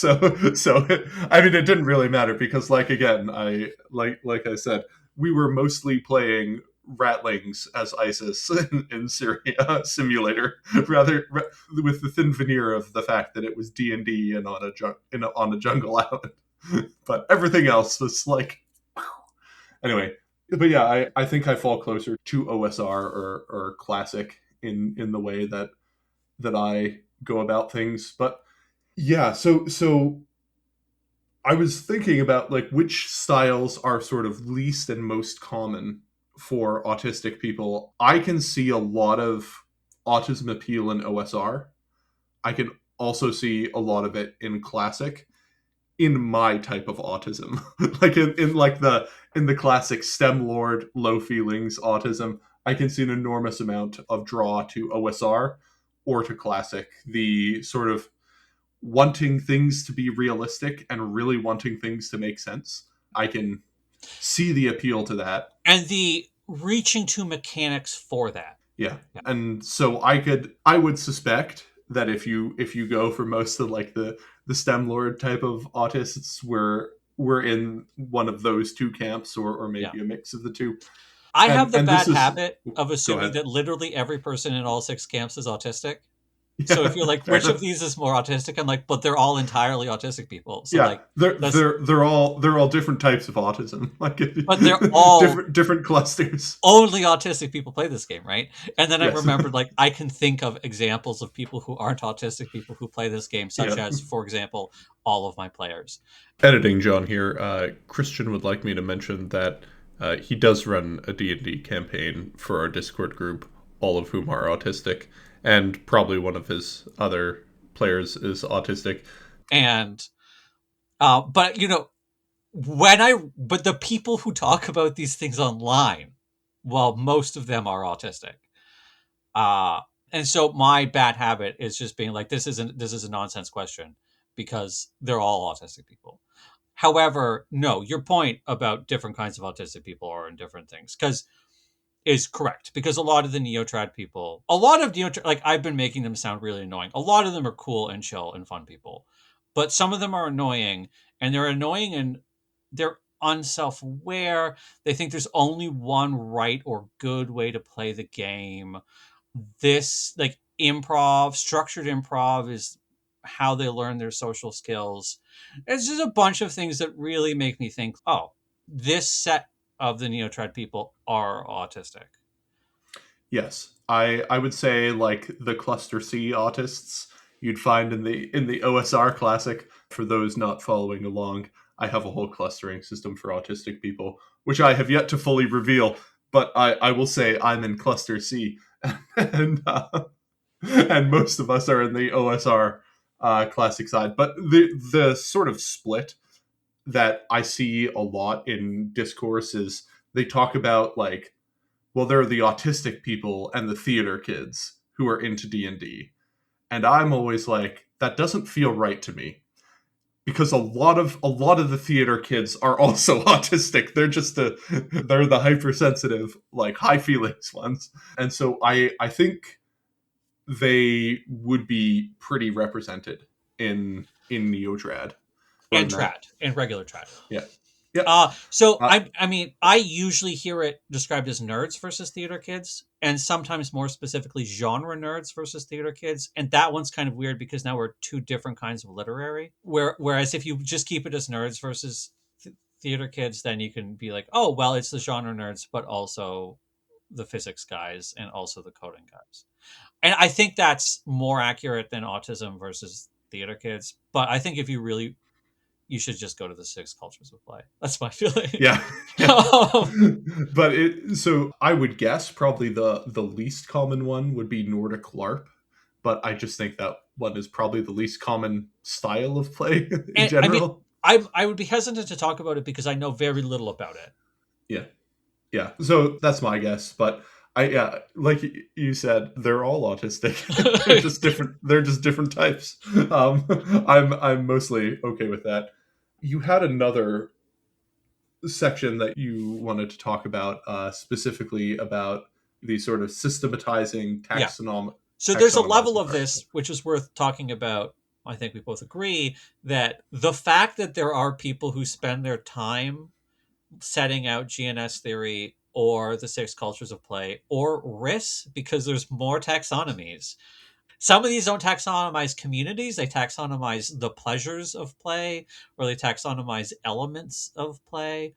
I mean it didn't really matter because like again like I said, we were mostly playing ratlings as ISIS in Syria simulator, rather with the thin veneer of the fact that it was D&D and on a jungle island, but everything else was like anyway. But yeah, I think I fall closer to OSR or classic in the way that I go about things. But yeah, so I was thinking about like which styles are sort of least and most common for autistic people. I can see a lot of autism appeal in OSR. I can also see a lot of it in classic, in my type of autism. Like in like the classic STEM lord low feelings autism, I can see an enormous amount of draw to OSR or to classic, the sort of wanting things to be realistic and really wanting things to make sense. I can see the appeal to that. And the reaching to mechanics for that. Yeah. Yeah. And so I would suspect that if you go for most of like the STEM lord type of autists, we're in one of those two camps, or Yeah. maybe a mix of the two. I have And the this bad is habit of go assuming ahead. that literally every person in all six camps is autistic. So if Yeah, you're like, fair which of enough. these is more autistic? I'm like, but they're all entirely autistic people. So Yeah, like they're that's they're they're all different types of autism, like but they're all different clusters. only autistic people play this game, right? And then I Yes. remembered like I can think of examples of people who aren't autistic people who play this game, such Yeah. as, for example, all of my players. Editing John here. Christian would like me to mention that he does run a D&D campaign for our Discord group, all of whom are autistic, and probably one of his other players is autistic. And but but the people who talk about these things online, well, most of them are autistic. Uh and so my bad habit is just being like, this is a nonsense question because they're all autistic people. However, no, your point about different kinds of autistic people are in different things because is correct, because a lot of the neotrad people, a lot of neotrad, like I've been making them sound really annoying. A lot of them are cool and chill and fun people, but some of them are annoying, and they're annoying and they're unself-aware. They think there's only one right or good way to play the game. This like improv, structured improv is how they learn their social skills. It's just a bunch of things that really make me think, oh, this set of the neotrad people are autistic. Yes, I would say like the cluster C autists you'd find in the OSR classic. For those not following along, I have a whole clustering system for autistic people, which I have yet to fully reveal. But I will say I'm in cluster C, and most of us are in the OSR classic side. But the sort of split that I see a lot in discourse is they talk about like, well, there are the autistic people and the theater kids who are into D&D. And I'm always like, that doesn't feel right to me, because a lot of the theater kids are also autistic. They're the hypersensitive, like high feelings ones. And so I think they would be pretty represented in Neotrad or And in that. trad and regular trad. Yeah. Yeah. So Uh, I mean, I usually hear it described as nerds versus theater kids, and sometimes more specifically genre nerds versus theater kids. And that one's kind of weird because now we're two different kinds of literary. Whereas if you just keep it as nerds versus theater kids, then you can be like, oh, well, it's the genre nerds, but also the physics guys and also the coding guys. And I think that's more accurate than autism versus theater kids. But I think if you really, you should just go to the six cultures of play. That's my feeling. yeah. Yeah. um, But so I would guess probably the least common one would be Nordic LARP, but I just think that one is probably the least common style of play in and I mean, general. I would be hesitant to talk about it because I know very little about Yeah. Yeah. So that's my guess, but yeah, like you said, they're all autistic. they're it. just different. They're just different types. Um, I'm mostly okay with that. You had another section that you wanted to talk about, specifically about the sort of systematizing Yeah. So there's a level taxonomizing. of this which is worth talking about. I think we both agree that the fact that there are people who spend their time setting out GNS theory or the six cultures of play or RIS, because there's more taxonomies. Some of these don't taxonomize communities, they taxonomize the pleasures of play, or they taxonomize elements of play.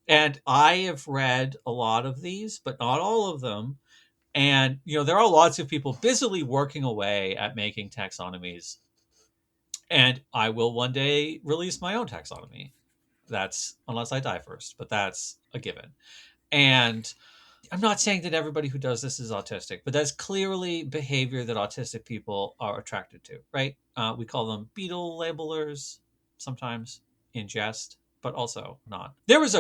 And I have read a lot of these, but not all of them. And there are lots of people busily working away at making taxonomies. And I will one day release my own taxonomy. That's unless I die first, but that's a given. And I'm not saying that everybody who does this is autistic, but that's clearly behavior that autistic people are attracted to, right? We call them beetle labelers sometimes in jest, but also not. There was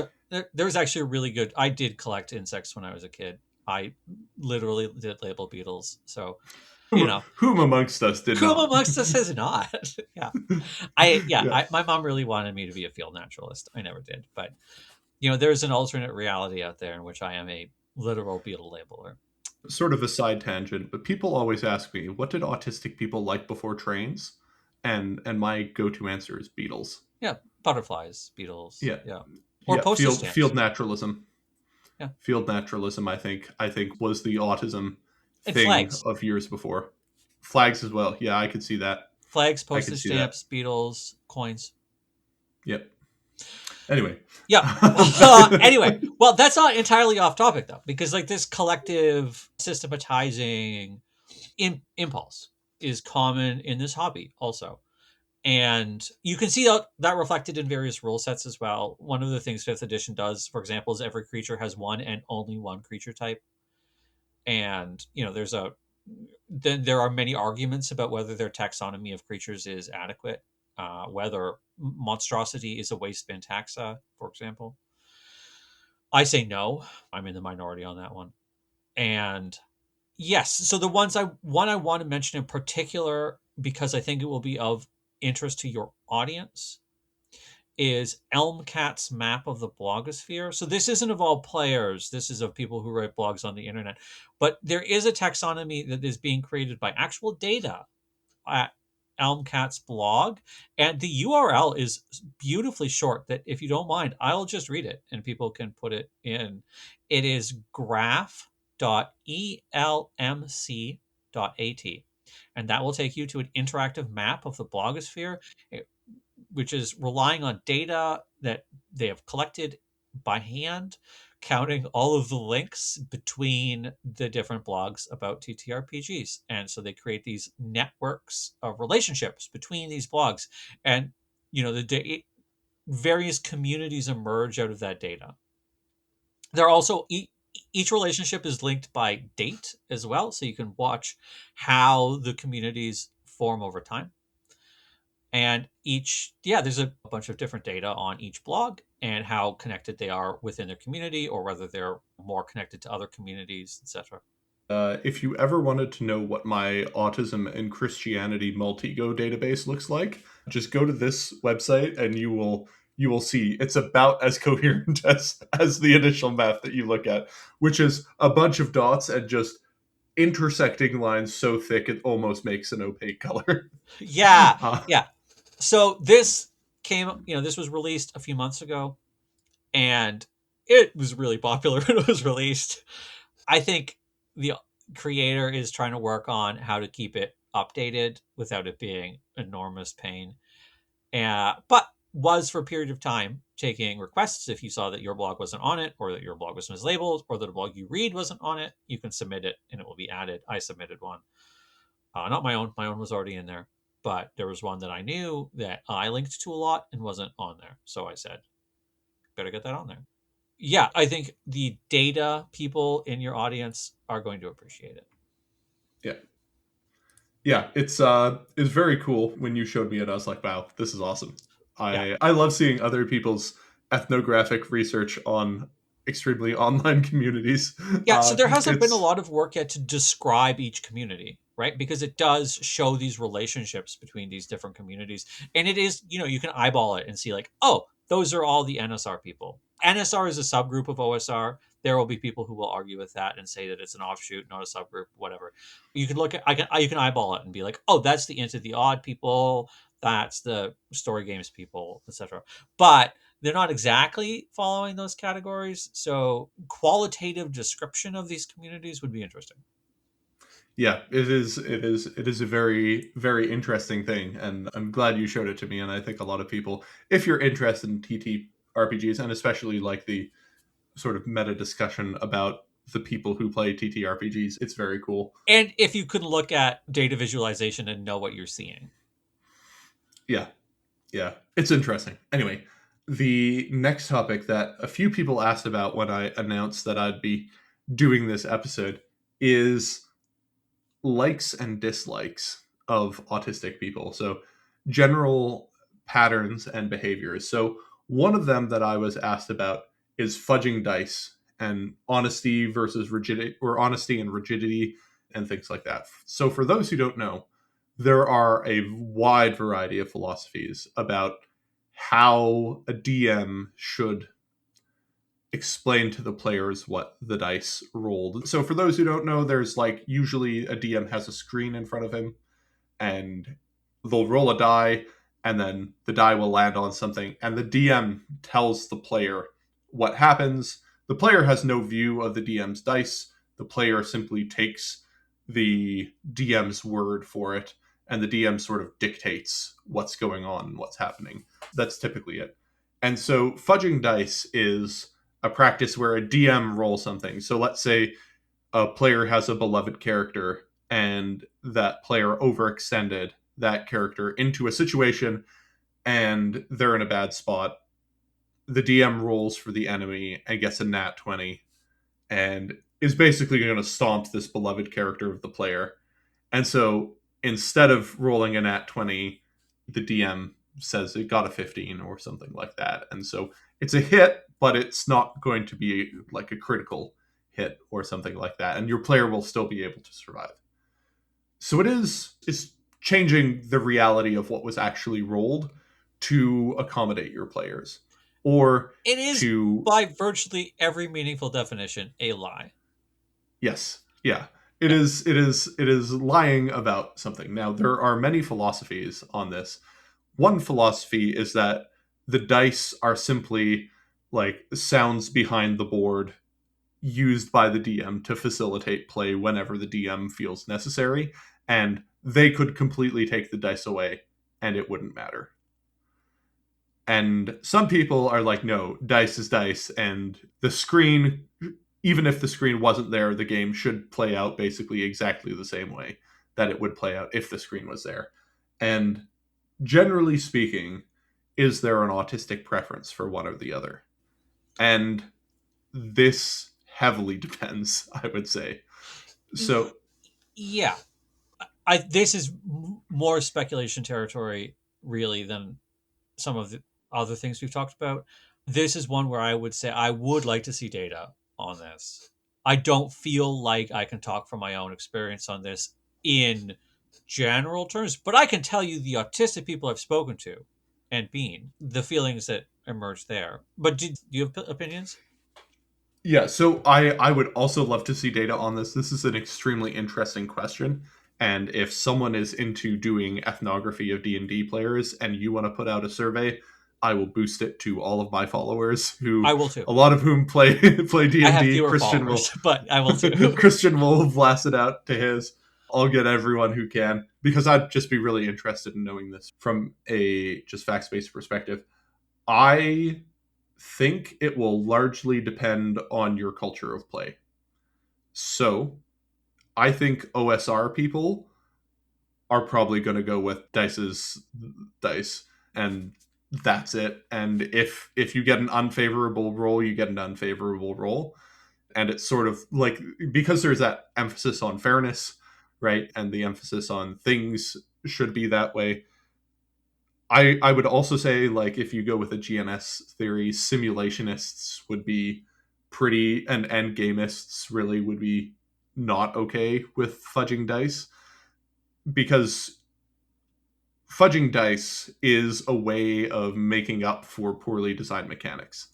actually a really good. I did collect insects when I was a kid. I literally did label beetles. So you know, Whom amongst us did who not? amongst us has not? Yeah, Yeah. my mom really wanted me to be a field naturalist. I never did, but there's an alternate reality out there in which I am a literal beetle labeler. Sort of a side tangent, but people always ask me, what did autistic people like before trains? And my go-to answer is beetles. Yeah, butterflies, beetles, Yeah. yeah, or Yeah, postage field stamps. naturalism. Yeah, Field naturalism, I think was the autism and thing flags, of years before. Flags as well. Yeah, I could see that. flags, I could postage see that. stamps, beetles, coins. Yep. Anyway. Yeah. Anyway, well, that's not entirely off topic though, because like this collective systematizing impulse is common in this hobby also. And you can see that reflected in various rule sets as well. One of the things fifth edition does, for example, is every creature has one and only one creature type. And then there are many arguments about whether their taxonomy of creatures is adequate, whether monstrosity is a waste bin taxa, for example. I say no. I'm in the minority on that one. And yes, so the one I want to mention in particular, because I think it will be of interest to your audience, is Elmcat's map of the blogosphere. So this isn't of all players. This is of people who write blogs on the internet. But there is a taxonomy that is being created by actual data at Elmcat's blog. And the URL is beautifully short that if you don't mind, I'll just read it and people can put it in. It is graph.elmc.at. And that will take you to an interactive map of the blogosphere, which is relying on data that they have collected by hand, counting all of the links between the different blogs about TTRPGs. And so they create these networks of relationships between these blogs. And, various communities emerge out of that data. There are also each relationship is linked by date as well. So you can watch how the communities form over time. And there's a bunch of different data on each blog and how connected they are within their community or whether they're more connected to other communities, etc. If you ever wanted to know what my autism and Christianity multi-go database looks like, just go to this website and you will see it's about as coherent as the initial map that you look at, which is a bunch of dots and just intersecting lines so thick it almost makes an opaque color. Yeah, uh, yeah. So this was released a few months ago, and it was really popular when it was released. I think the creator is trying to work on how to keep it updated without it being enormous pain. But was for a period of time taking requests. If you saw that your blog wasn't on it, or that your blog was mislabeled, or that a blog you read wasn't on it, you can submit it and it will be added. I submitted one, not my own. My own was already in there, but there was one that I knew that I linked to a lot and wasn't on there. So I said, better get that on there. Yeah, I think the data people in your audience are going to appreciate it. yeah, yeah, it's very cool. When you showed me it, I was like, wow, this is awesome. Yeah. I love seeing other people's ethnographic research on extremely online communities. Yeah, so there hasn't been a It's lot of work yet to describe each community, right? Because it does show these relationships between these different communities. And it is, you can eyeball it and see, like, oh, those are all the NSR people. NSR is a subgroup of OSR. There will be people who will argue with that and say that it's an offshoot, not a subgroup, whatever. You can look at, you can eyeball it and be like, oh, that's the Into the Odd people, that's the story games people, etc. But they're not exactly following those categories. So qualitative description of these communities would be interesting. yeah, it is a very very interesting thing, and I'm glad you showed it to me. And I think a lot of people, if you're interested in TTRPGs, and especially like the sort of meta discussion about the people who play TTRPGs, it's very cool. And if you could look at data visualization and know what you're seeing. Yeah, yeah, it's interesting. Anyway, the next topic that a few people asked about when I announced that I'd be doing this episode is likes and dislikes of autistic people. So, general patterns and behaviors. So, one of them that I was asked about is fudging dice and honesty versus rigidity, or honesty and rigidity, and things like that. So, for those who don't know, there are a wide variety of philosophies about how a DM should explain to the players what the dice rolled. So for those who don't know, there's like usually a DM has a screen in front of him, and they'll roll a die, and then the die will land on something, and the DM tells the player what happens. The player has no view of the DM's dice. The player simply takes the DM's word for it, and the DM sort of dictates what's going on and what's happening. That's typically it. And so fudging dice is a practice where a DM rolls something. So let's say a player has a beloved character, and that player overextended that character into a situation, and they're in a bad spot. The DM rolls for the enemy and gets a nat 20, and is basically going to stomp this beloved character of the player. And so instead of rolling a nat 20, the DM says it got a 15 or something like that. And so it's a hit, but it's not going to be like a critical hit or something like that. And your player will still be able to survive. So is changing the reality of what was actually rolled to accommodate your players, or It is, to by virtually every meaningful definition, a lie. yes, yeah. It Yeah. is it is lying about something. Now there are many philosophies on this. One philosophy is that the dice are simply like sounds behind the board used by the DM to facilitate play whenever the DM feels necessary, and they could completely take the dice away and it wouldn't matter. And some people are like, no, dice is dice, and the screen, even if the screen wasn't there, the game should play out basically exactly the same way that it would play out if the screen was there. And generally speaking, is there an autistic preference for one or the other? And this heavily depends, I would say. So, Yeah. This is more speculation territory, really, than some of the other things we've talked about. This is one where I would say I would like to see data on this. I don't feel like I can talk from my own experience on this in general terms, but I can tell you the autistic people I've spoken to and been, the feelings that emerge there. But do you have opinions? yeah, so I would also love to see data on this. This is an extremely interesting question. And if someone is into doing ethnography of D&D players and you want to put out a survey, I will boost it to all of my followers, I who will too. a lot of whom play play I have D&D. fewer Christian followers, will but I will too. Christian will blast it out to his. I'll get everyone who can, because I'd just be really interested in knowing this from a just facts-based perspective. I think it will largely depend on your culture of play. So I think OSR people are probably going to go with dice's dice, and that's it. And if you get an unfavorable roll, you get an unfavorable roll, and it's sort of like, because there's that emphasis on fairness, right, and the emphasis on things should be that way. I would also say, like, if you go with a GNS theory, simulationists would be pretty, and gamists really would be not okay with fudging dice, because fudging dice is a way of making up for poorly designed mechanics,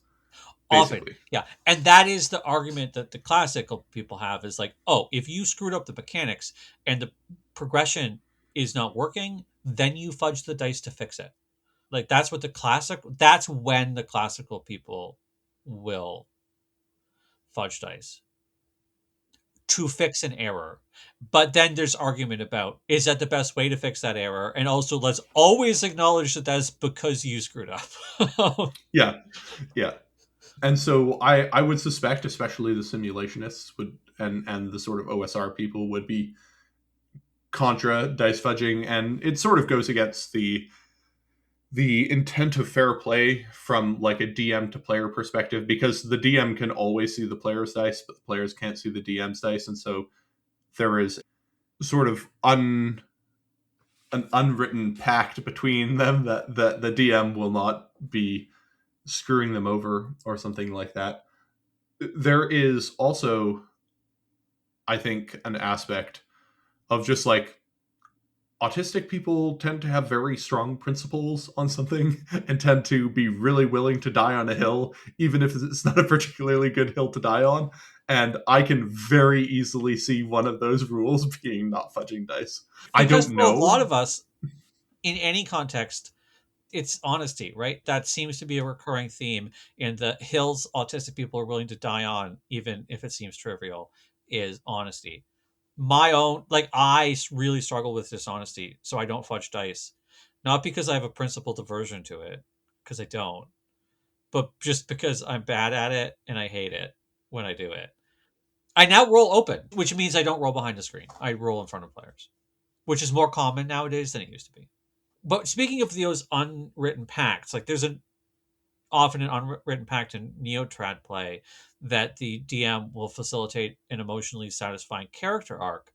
Often, basically. yeah. And that is the argument that the classical people have, is like, oh, if you screwed up the mechanics and the progression is not working, then you fudge the dice to fix it. Like that's when the classical people will fudge dice to fix an error. But then there's argument about, is that the best way to fix that error? And also, let's always acknowledge that that's because you screwed up. Yeah, yeah. And so I would suspect, especially the simulationists would, and the sort of OSR people would be contra dice fudging, and it sort of goes against the intent of fair play from like a DM to player perspective, because the DM can always see the player's dice, but the players can't see the DM's dice, and so there is sort of an unwritten pact between them that the DM will not be screwing them over or something like that. There is also, I think, an aspect of just like autistic people tend to have very strong principles on something and tend to be really willing to die on a hill, even if it's not a particularly good hill to die on. And I can very easily see one of those rules being not fudging dice. I Because don't for a lot know. of us, in any context, it's honesty, right? That seems to be a recurring theme in the hills autistic people are willing to die on, even if it seems trivial, is honesty. My own, like, really struggle with dishonesty, so I don't fudge dice. Not because I have a principled aversion to it, because I don't, but just because I'm bad at it and I hate it when I do it. I now roll open, which means I don't roll behind the screen. I roll in front of players, which is more common nowadays than it used to be. But speaking of those unwritten pacts, like there's often an unwritten pact in Neotrad play that the DM will facilitate an emotionally satisfying character arc.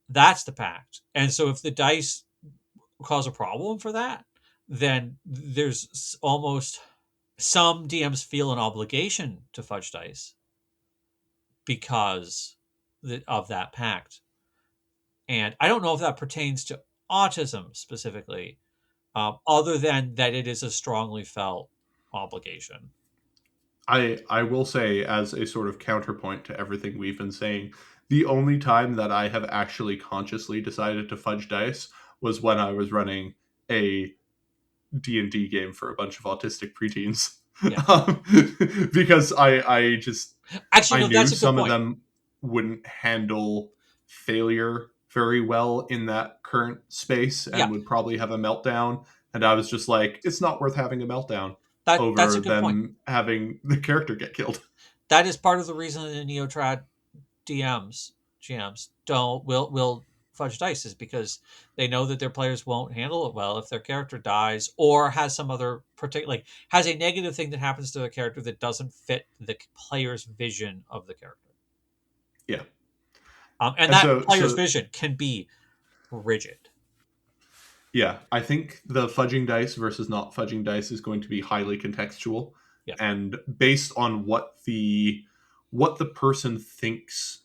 That's the pact. And so if the dice cause a problem for that, then there's almost, some DMs feel an obligation to fudge dice because of that pact. And I don't know if that pertains to autism specifically, other than that it is a strongly felt obligation. I will say, as a sort of counterpoint to everything we've been saying, the only time that I have actually consciously decided to fudge dice was when I was running a D&D game for a bunch of autistic preteens. Yeah. Because I just Actually, I no, knew that's a good some of point. them wouldn't handle failure very well in that current space Yeah, and would probably have a meltdown, and I was just like, it's not worth having a meltdown that's over a good point. them having the character get killed. That is part of the reason the Neotrad GMs don't will fudge dice, is because they know that their players won't handle it well if their character dies or has some other particular, like, has a negative thing that happens to the character that doesn't fit the player's vision of the character. Yeah. And And that so player's vision can be rigid. yeah, I think the fudging dice versus not fudging dice is going to be highly contextual Yeah, and based on what the person thinks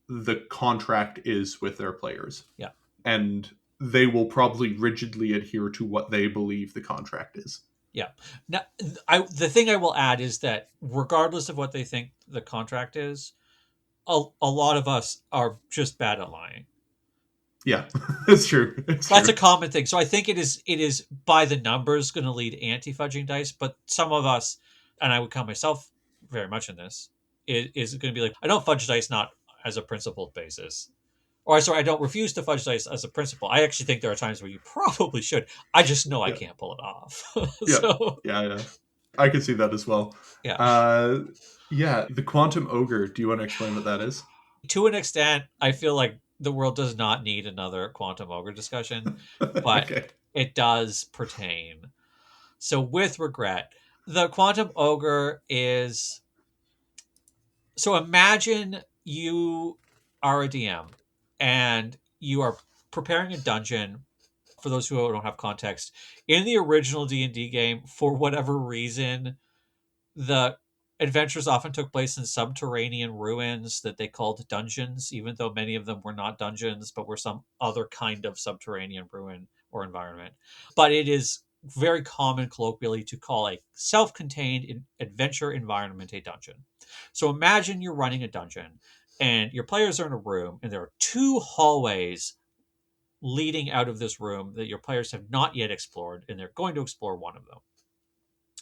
the contract is with their players. yeah, And they will probably rigidly adhere to what they believe the contract is. yeah. Now, the thing I will add is that regardless of what they think the contract is, a lot of us are just bad at lying. Yeah, it's true. It's That's a true. common thing. So I think it is by the numbers going to lead anti-fudging dice, but some of us, and I would count myself very much in this, is going to be like, I don't fudge dice not as a principled basis. Or sorry, I don't refuse to fudge dice as a principle. I actually think there are times where you probably should. I just know I Yeah. can't pull it off. Yeah. So Yeah. Yeah. I can see that as well. yeah. Uh, yeah. The quantum ogre. Do you want to explain what that is? To an extent, I feel like the world does not need another quantum ogre discussion, but Okay. it does pertain. So, with regret, the quantum ogre is, so imagine you are a DM and you are preparing a dungeon for those who don't have context, in the original D&D game, for whatever reason, the adventures often took place in subterranean ruins that they called dungeons, even though many of them were not dungeons, but were some other kind of subterranean ruin or environment. But it is very common colloquially to call a self-contained adventure environment a dungeon. So imagine you're running a dungeon and your players are in a room and there are two hallways leading out of this room that your players have not yet explored, and they're going to explore one of them.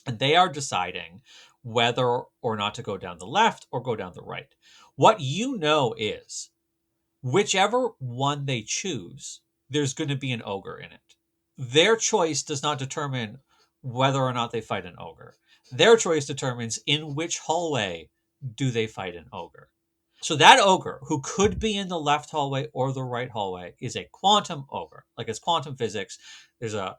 And they are deciding whether or not to go down the left or go down the right. What you know is whichever one they choose, there's going to be an ogre in it. Their choice does not determine whether or not they fight an ogre. Their choice determines in which hallway do they fight an ogre. So that ogre, who could be in the left hallway or the right hallway, is a quantum ogre. Like it's quantum physics. There's a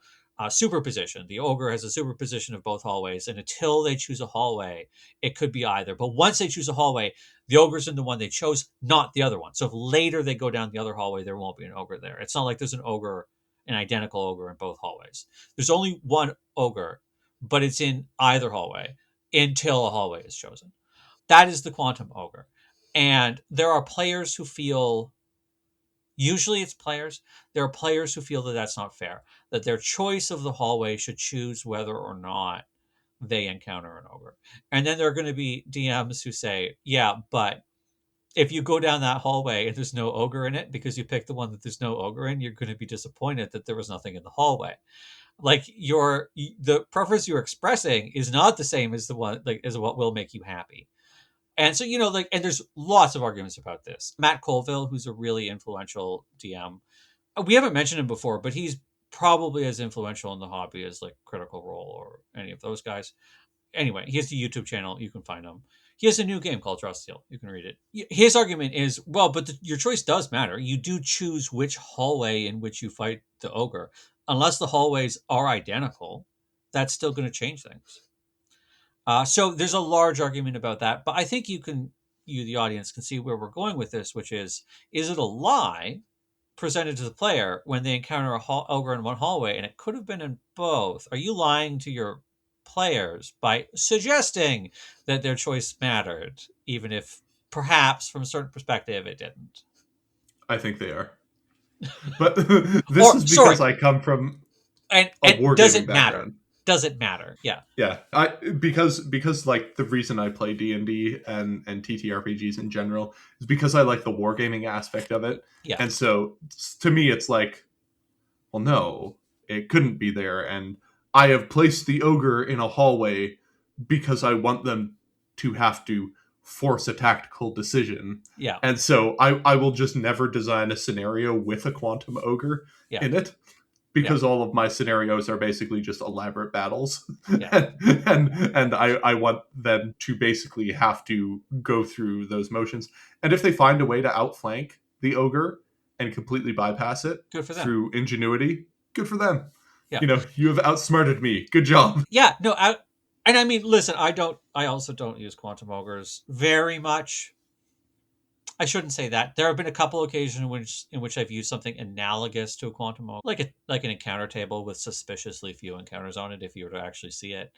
superposition. The ogre has a superposition of both hallways, and until they choose a hallway, it could be either. But once they choose a hallway, the ogre's in the one they chose, not the other one. So if later they go down the other hallway, there won't be an ogre there. It's not like there's an identical ogre in both hallways. There's only one ogre, but it's in either hallway until a hallway is chosen. That is the quantum ogre. And there are players who feel, usually it's players, there are players who feel that that's not fair, that their choice of the hallway should choose whether or not they encounter an ogre. And then there are going to be DMs who say, yeah, but if you go down that hallway and there's no ogre in it because you picked the one that there's no ogre in, you're going to be disappointed that there was nothing in the hallway. Like the preference you're expressing is not the same as the one, like, as what will make you happy. And so, like, and there's lots of arguments about this. Matt Colville, who's a really influential DM, we haven't mentioned him before, but he's probably as influential in the hobby as like Critical Role or any of those guys. Anyway, he has the YouTube channel. You can find him. He has a new game called Trust Steel. You can read it. His argument is, well, but your choice does matter. You do choose which hallway in which you fight the ogre. Unless the hallways are identical, that's still going to change things. So there's a large argument about that, but I think you, the audience, can see where we're going with this, which is it a lie presented to the player when they encounter a ogre in one hallway, and it could have been in both? Are you lying to your players by suggesting that their choice mattered, even if perhaps from a certain perspective it didn't? I think they are. But this Or is sorry, because I come from a and does wargaming it matter? background. Does it matter? Yeah, Yeah, I because like the reason I play D&D and TTRPGs in general is because I like the wargaming aspect of it. yeah, And so to me it's like, well, no, it couldn't be there, and I have placed the ogre in a hallway because I want them to have to force a tactical decision. yeah, And so I will just never design a scenario with a quantum ogre yeah, in it, yeah, because all of my scenarios are basically just elaborate battles. yeah, And I want them to basically have to go through those motions. And if they find a way to outflank the ogre and completely bypass it good for them. through ingenuity, good for them. Yeah. You have outsmarted me. Good job. Yeah, no, and I mean, listen, I also don't use quantum ogres very much. I shouldn't say that. There have been a couple occasions in which I've used something analogous to a quantum ogre, like an encounter table with suspiciously few encounters on it, if you were to actually see it.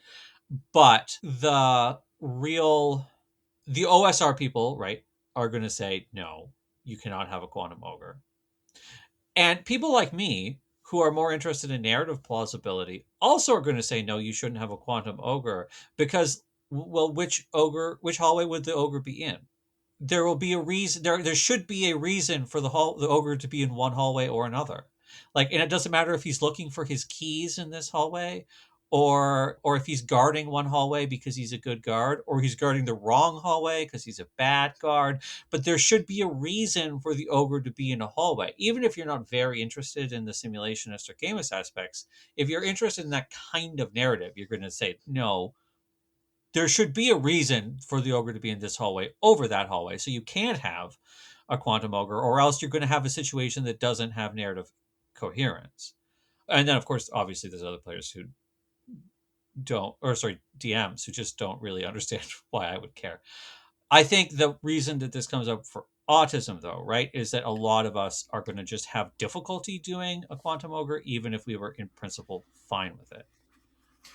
But the OSR people, right, are going to say no, you cannot have a quantum ogre. And people like me, who are more interested in narrative plausibility, also are going to say, no, you shouldn't have a quantum ogre because, well, which hallway would the ogre be in? There will be a reason. There should be a reason for the ogre to be in one hallway or another. Like, and it doesn't matter if he's looking for his keys in this hallway, or if he's guarding one hallway because he's a good guard, or he's guarding the wrong hallway because he's a bad guard. But there should be a reason for the ogre to be in a hallway, even if you're not very interested in the simulationist or gamist aspects. If you're interested in that kind of narrative, you're going to say no, there should be a reason for the ogre to be in this hallway over that hallway. So you can't have a quantum ogre, or else you're going to have a situation that doesn't have narrative coherence. And then, of course, obviously, there's other players who don't, or sorry, DMs who just don't really understand why I would care. I think the reason that this comes up for autism, though, right, is that a lot of us are going to just have difficulty doing a quantum ogre, even if we were in principle fine with it.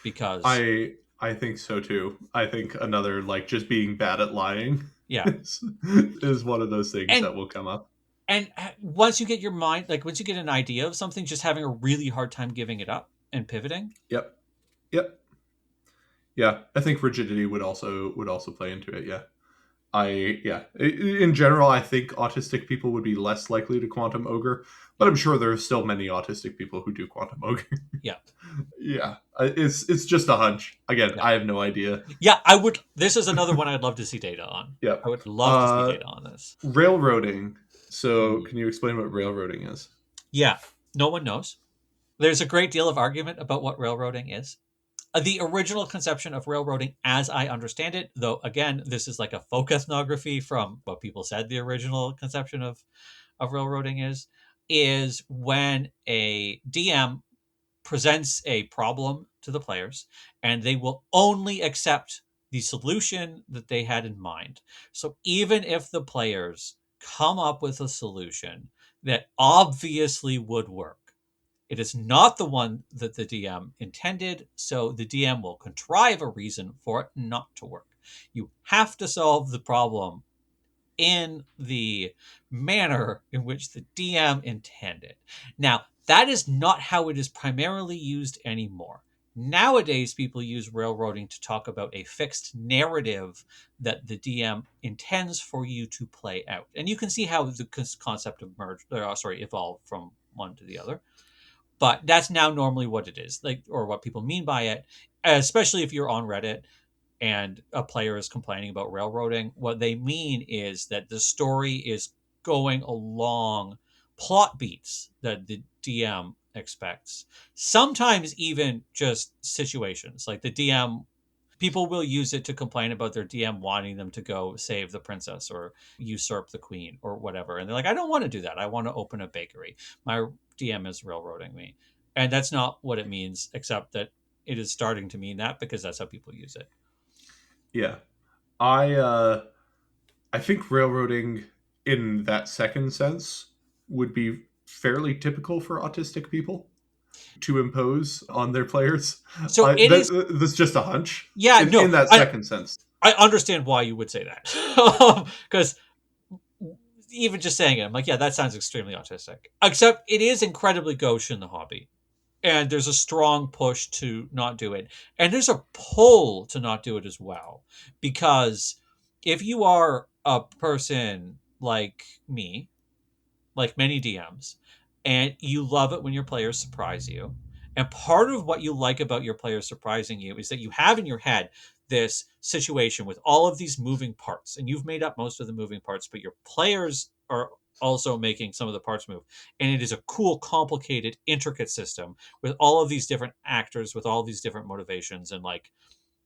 Because, I think so too. I think another, like, just being bad at lying yeah. is one of those things And that will come up. once you get your mind, like once you get an idea of something, just having a really hard time giving it up and pivoting. Yep. Yep. Yeah, I think rigidity would also play into it. Yeah. In general, I think autistic people would be less likely to quantum ogre, but Yeah. I'm sure there are still many autistic people who do quantum ogre. Yeah. Yeah, it's just a hunch. Again, Yeah. I have no idea. Yeah. I would. This is another one I'd love to see data on. I Yep. would love to see data on this. Railroading. So, Mm. can you explain what railroading is? Yeah. No one knows. There's a great deal of argument about what railroading is. The original conception of railroading, as I understand it, though, again, this is like a folk ethnography from what people said the original conception of railroading is when a DM presents a problem to the players and they will only accept the solution that they had in mind. So even if the players come up with a solution that obviously would work, it is not the one that the DM intended, so the DM will contrive a reason for it not to work. You have to solve the problem in the manner in which the DM intended. Now, that is not how it is primarily used anymore. Nowadays, people use railroading to talk about a fixed narrative that the DM intends for you to play out. And you can see how the concept evolved from one to the other. But that's now normally what it is, like, or what people mean by it, especially if you're on Reddit and a player is complaining about railroading. What they mean is that the story is going along plot beats that the DM expects. Sometimes even just situations like the DM, people will use it to complain about their DM wanting them to go save the princess or usurp the queen or whatever. And they're like, I don't want to do that. I want to open a bakery. My DM is railroading me. And that's not what it means, except that it is starting to mean that because that's how people use it. Yeah, I uh, I think railroading in that second sense would be fairly typical for autistic people to impose on their players. So it is, That's just a hunch yeah, no, in that second sense. I understand why you would say that. Because even just saying it, I'm like, yeah, that sounds extremely autistic. Except it is incredibly gauche in the hobby. And there's a strong push to not do it. And there's a pull to not do it as well. Because if you are a person like me, like many DMs, and you love it when your players surprise you. And part of what you like about your players surprising you is that you have in your head this situation with all of these moving parts, and you've made up most of the moving parts, but your players are also making some of the parts move. And it is a cool, complicated, intricate system with all of these different actors, with all these different motivations and like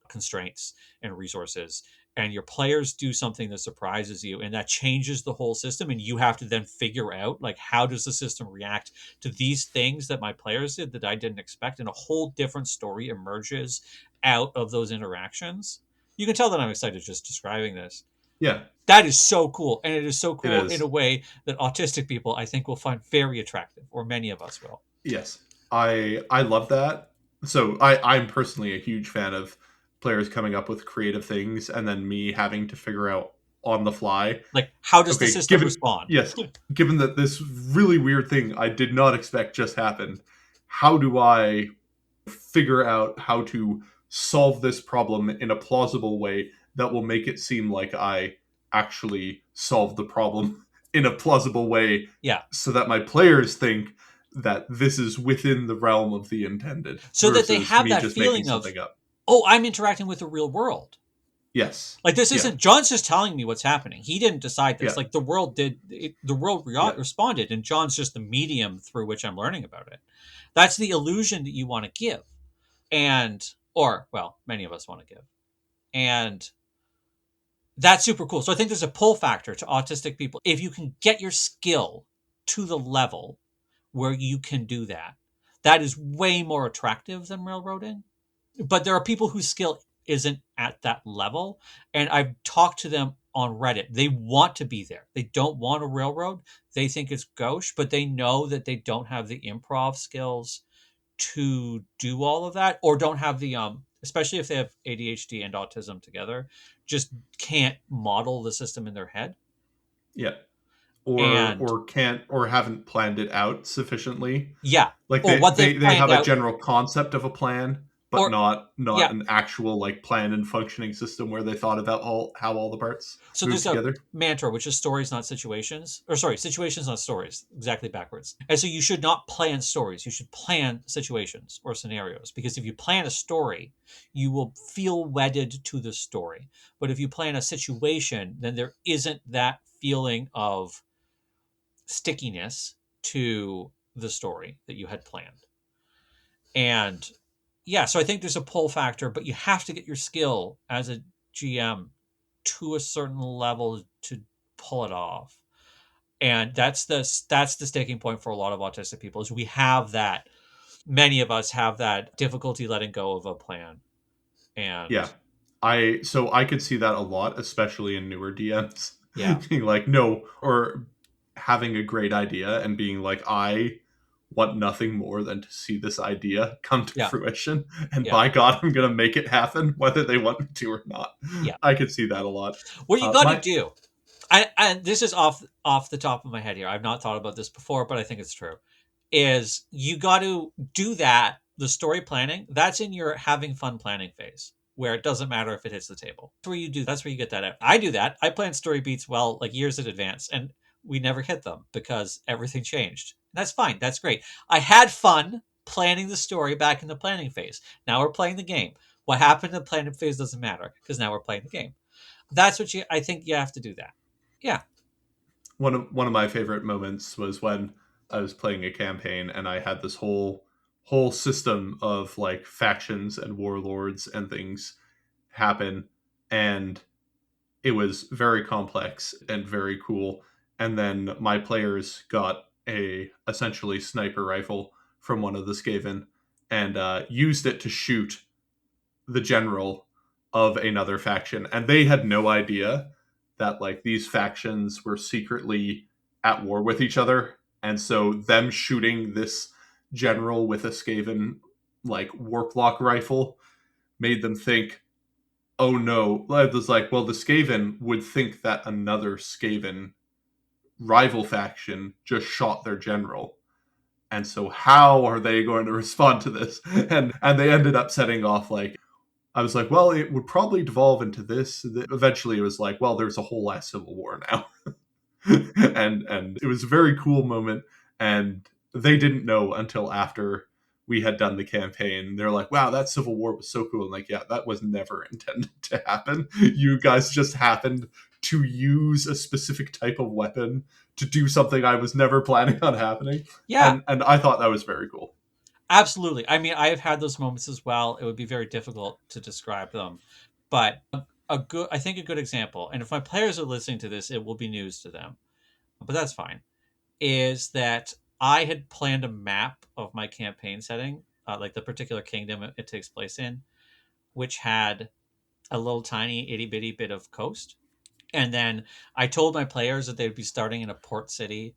constraints and resources, and your players do something that surprises you and that changes the whole system, and you have to then figure out like, how does the system react to these things that my players did that I didn't expect, and a whole different story emerges out of those interactions. You can tell that I'm excited just describing this. Yeah, That is so cool, and it is so it cool in a is. way that autistic people, I think, will find very attractive, or many of us will. Yes, I love that. So I'm personally a huge fan of players coming up with creative things and then me having to figure out on the fly. Like, how does the Okay, system respond? given that this really weird thing I did not expect just happened, how do I figure out how to solve this problem in a plausible way that will make it seem like I actually solved the problem in a plausible way Yeah, so that my players think that this is within the realm of the intended so that they versus have me that just making feeling of, something up. oh, I'm interacting with the real world. Yes. Like, this Yeah. isn't John's just telling me what's happening. He didn't decide this. Yeah. Like, the world did. The world Yeah. responded, and John's just the medium through which I'm learning about it. That's the illusion that you want to give, and or well, many of us want to give, and that's super cool. So I think there's a pull factor to autistic people if you can get your skill to the level where you can do that. That is way more attractive than railroading. But there are people whose skill isn't at that level, and I've talked to them on Reddit. They want to be there. They don't want a railroad. They think it's gauche, but they know that they don't have the improv skills to do all of that, or don't have the especially if they have ADHD and autism together, just can't model the system in their head. Yeah. And Or can't or haven't planned it out sufficiently. yeah, Like or what they've they planned have a out, general concept of a plan, but or not yeah. an actual like planned and functioning system where they thought about all how all the parts So move there's a together. mantra, which is stories, not situations. Or sorry, situations, not stories. Exactly backwards. And so you should not plan stories. You should plan situations or scenarios. Because if you plan a story, you will feel wedded to the story. But if you plan a situation, then there isn't that feeling of stickiness to the story that you had planned. And yeah, so I think there's a pull factor, but you have to get your skill as a GM to a certain level to pull it off. And that's the sticking point for a lot of autistic people is we have that. Many of us have that difficulty letting go of a plan. And Yeah. I could see that a lot, especially in newer DMs. yeah, Being like, no, or having a great idea and being like, I want nothing more than to see this idea come to yeah, fruition. And yeah, by God, I'm gonna make it happen, whether they want me to or not. yeah. I could see that a lot. What you got to My do, and this is off the top of my head here. I've not thought about this before, but I think it's true. Is you got to do that. The story planning that's in your having fun planning phase, where it doesn't matter if it hits the table. That's where you do. That's where you get that out. I do that. I plan story beats well, like years in advance, and we never hit them because everything changed. That's fine. That's great. I had fun planning the story back in the planning phase. Now we're playing the game. What happened in the planning phase doesn't matter because now we're playing the game. That's what you. I think you have to do that. Yeah. one of my favorite moments was when I was playing a campaign and I had this whole system of like factions and warlords and things happen, and it was very complex and very cool. And then my players got a essentially sniper rifle from one of the Skaven and used it to shoot the general of another faction, and they had no idea that like these factions were secretly at war with each other, and so them shooting this general with a Skaven like warplock rifle made them think, oh no. It was like, well, the Skaven would think that another Skaven rival faction just shot their general, and so how are they going to respond to this? And they ended up setting off like, I was like, well, it would probably devolve into this. Eventually, it was like, well, there's a whole ass civil war now, and it was a very cool moment. And they didn't know until after we had done the campaign. They're like, wow, that civil war was so cool. And like, yeah, that was never intended to happen. You guys just happened to use a specific type of weapon to do something I was never planning on happening. Yeah. And I thought that was very cool. Absolutely. I mean, I have had those moments as well. It would be very difficult to describe them, but a good, I think a good example, and if my players are listening to this, it will be news to them, but that's fine. Is that I had planned a map of my campaign setting, like the particular kingdom it takes place in, which had a little tiny itty bitty bit of coast. And then I told my players that they'd be starting in a port city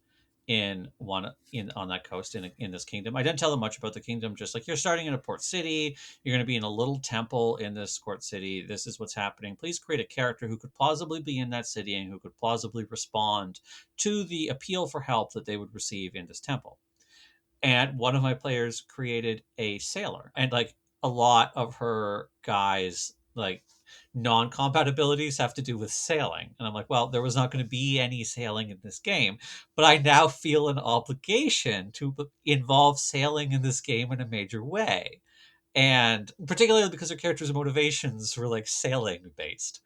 in one in on that coast in this kingdom. I didn't tell them much about the kingdom, just like you're starting in a port city, you're going to be in a little temple in this port city. This is what's happening. Please create a character who could plausibly be in that city and who could plausibly respond to the appeal for help that they would receive in this temple. And one of my players created a sailor, and like a lot of her guys like non-combat abilities have to do with sailing, and I'm like, well, there was not going to be any sailing in this game, but I now feel an obligation to involve sailing in this game in a major way, and particularly because her character's motivations were like sailing based.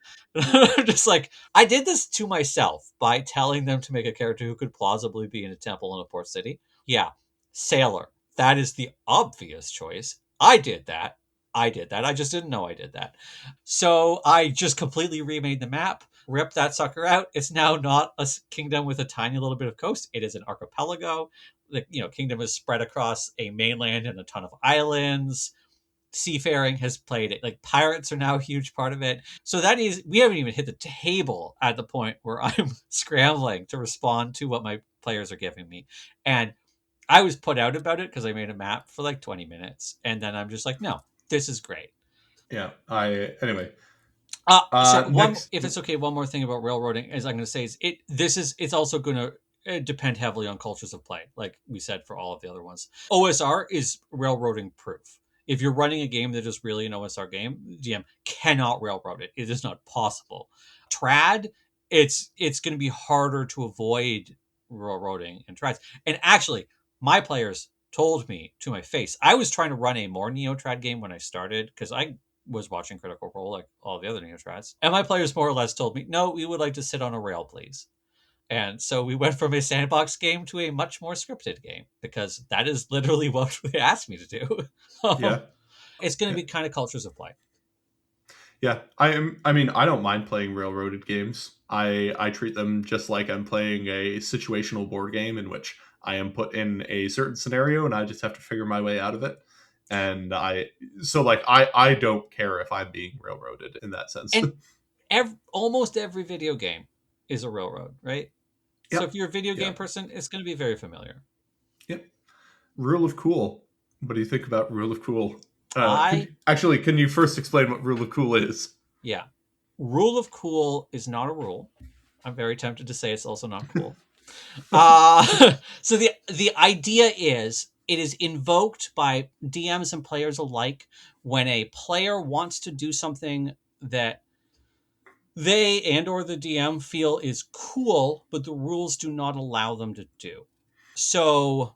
Just like I did this to myself by telling them to make a character who could plausibly be in a temple in a port city. Yeah, sailor. That is the obvious choice. I did that. I did that. I just didn't know I did that. So I just completely remade the map, ripped that sucker out. It's now not a kingdom with a tiny little bit of coast. It is an archipelago. The kingdom is spread across a mainland and a ton of islands. seafaring has played it. Like pirates are now a huge part of it. So that is, we haven't even hit the table at the point where I'm scrambling to respond to what my players are giving me. And I was put out about it because I made a map for like 20 minutes. And then I'm just like, no, this is great. Yeah. I anyway. So one, Next. if it's okay, one more thing about railroading, as I'm going to say, is it's also going to depend heavily on cultures of play, like we said for all of the other ones. OSR is railroading proof. If you're running a game that is really an OSR game, GM cannot railroad it. It is not possible. Trad, it's going to be harder to avoid railroading and trads. And actually, my players told me to my face, I was trying to run a more neo trad game when I started because I was watching Critical Role like all the other Neotrats. And my players more or less told me, no, we would like to sit on a rail, please. And so we went from a sandbox game to a much more scripted game because that is literally what they asked me to do. Yeah. It's going to Yeah. be kind of cultures of play. Yeah. I mean, I don't mind playing railroaded games. I treat them just like I'm playing a situational board game in which I am put in a certain scenario and I just have to figure my way out of it. And I don't care if I'm being railroaded in that sense. And almost every video game is a railroad, right? So if Yep. you're a video game Yeah. person, it's going to be very familiar. Yep. Rule of cool. What do you think about rule of cool? I, Can you first explain what rule of cool is? yeah. Rule of cool is not a rule. I'm very tempted to say it's also not cool. So the idea is it is invoked by DMs and players alike when a player wants to do something that they and or the DM feel is cool, but the rules do not allow them to do. So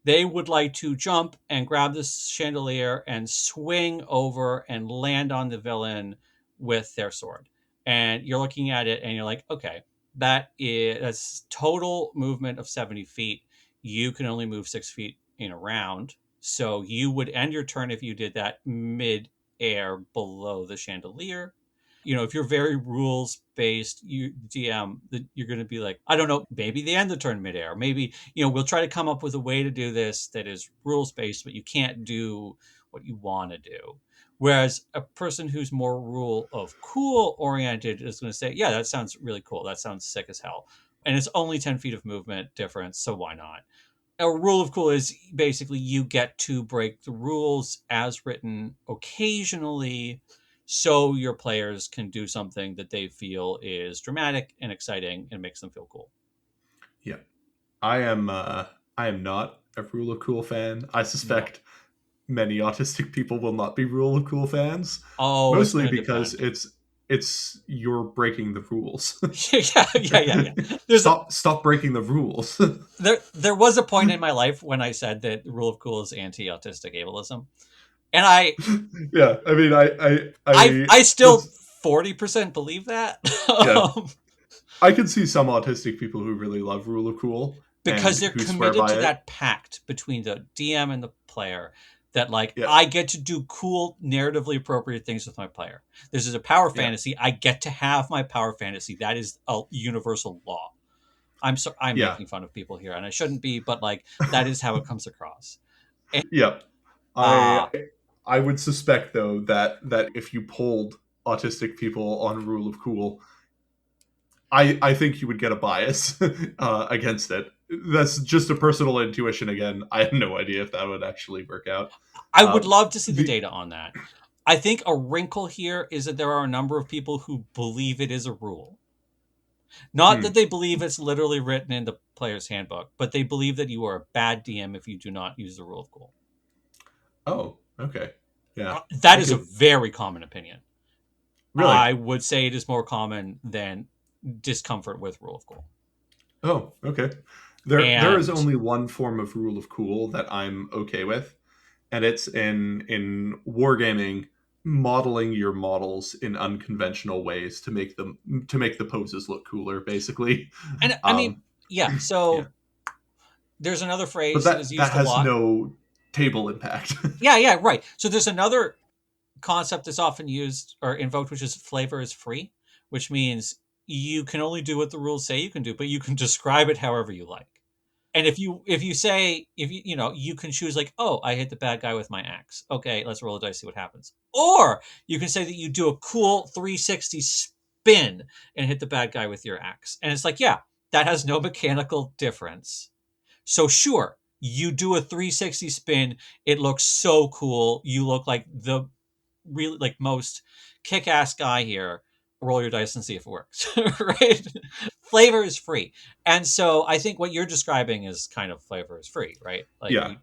they would like to jump and grab this chandelier and swing over and land on the villain with their sword. And you're looking at it and you're like, okay, that's total movement of 70 feet. You can only move 6 feet in a round. So you would end your turn if you did that mid air below the chandelier. If you're very rules based, you DM, you're going to be like, I don't know, maybe they end the turn midair. Maybe, we'll try to come up with a way to do this that is rules based, but you can't do what you want to do. Whereas a person who's more rule of cool oriented is going to say, yeah, that sounds really cool. That sounds sick as hell. And it's only 10 feet of movement difference. So why not? A rule of cool is basically you get to break the rules as written occasionally so your players can do something that they feel is dramatic and exciting and makes them feel cool. Yeah. I am not a rule of cool fan. I No. suspect many autistic people will not be rule of cool fans, Oh, it's mostly going to because depend. it's you're breaking the rules. Yeah. Stop breaking the rules. There was a point in my life when I said that the rule of cool is anti-autistic ableism. And I Yeah, I mean, I I I still that's 40% believe that. yeah. I can see some autistic people who really love rule of cool Because and they're who swear committed by to it. that pact between the DM and the player that like Yeah, I get to do cool narratively appropriate things with my player. This is a power yeah, fantasy. I get to have my power fantasy. That is a universal law. I'm yeah, making fun of people here and I shouldn't be, but like that is how it comes across. And, yeah. I uh I would suspect though that if you polled autistic people on rule of cool, I think you would get a bias against it. That's just a personal intuition. Again, I have no idea if that would actually work out. I would Um, love to see the the data on that. I think a wrinkle here is that there are a number of people who believe it is a rule. Not that hmm. they believe it's literally written in the player's handbook, but they believe that you are a bad DM if you do not use the rule of cool. Oh, okay, yeah, That I is a could very common opinion. really. I would say it is more common than discomfort with rule of cool. Oh, okay. There is And only one form of rule of cool that I'm okay with, and it's in wargaming, modeling your models in unconventional ways to make the poses look cooler, basically. and I mean, Um, yeah. yeah, So there's another but phrase that is that used a has lot. no table impact. Yeah, right. So there's another concept that's often used or invoked, which is flavor is free, which means you can only do what the rules say you can do, but you can describe it however you like. And if you say if you know you can choose like, oh, I hit the bad guy with my axe. Okay, let's roll a dice, see what happens. Or you can say that you do a cool 360 spin and hit the bad guy with your axe. And it's like, yeah, that has no mechanical difference. So sure, you do a 360 spin. It looks so cool. You look like the really like most kick-ass guy here. Roll your dice and see if it works. Right? Flavor is free. And so I think what you're describing is kind of flavor is free, right? Like Yeah,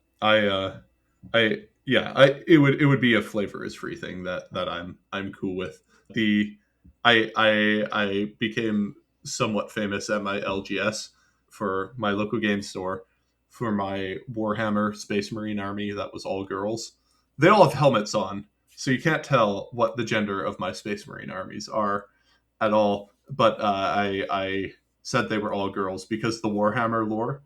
you it would be a flavor is free thing that I'm cool with. The I became somewhat famous at my LGS for my local game store for my Warhammer Space Marine army that was all girls. They all have helmets on, so you can't tell what the gender of my Space Marine armies are at all. But I said they were all girls because the Warhammer lore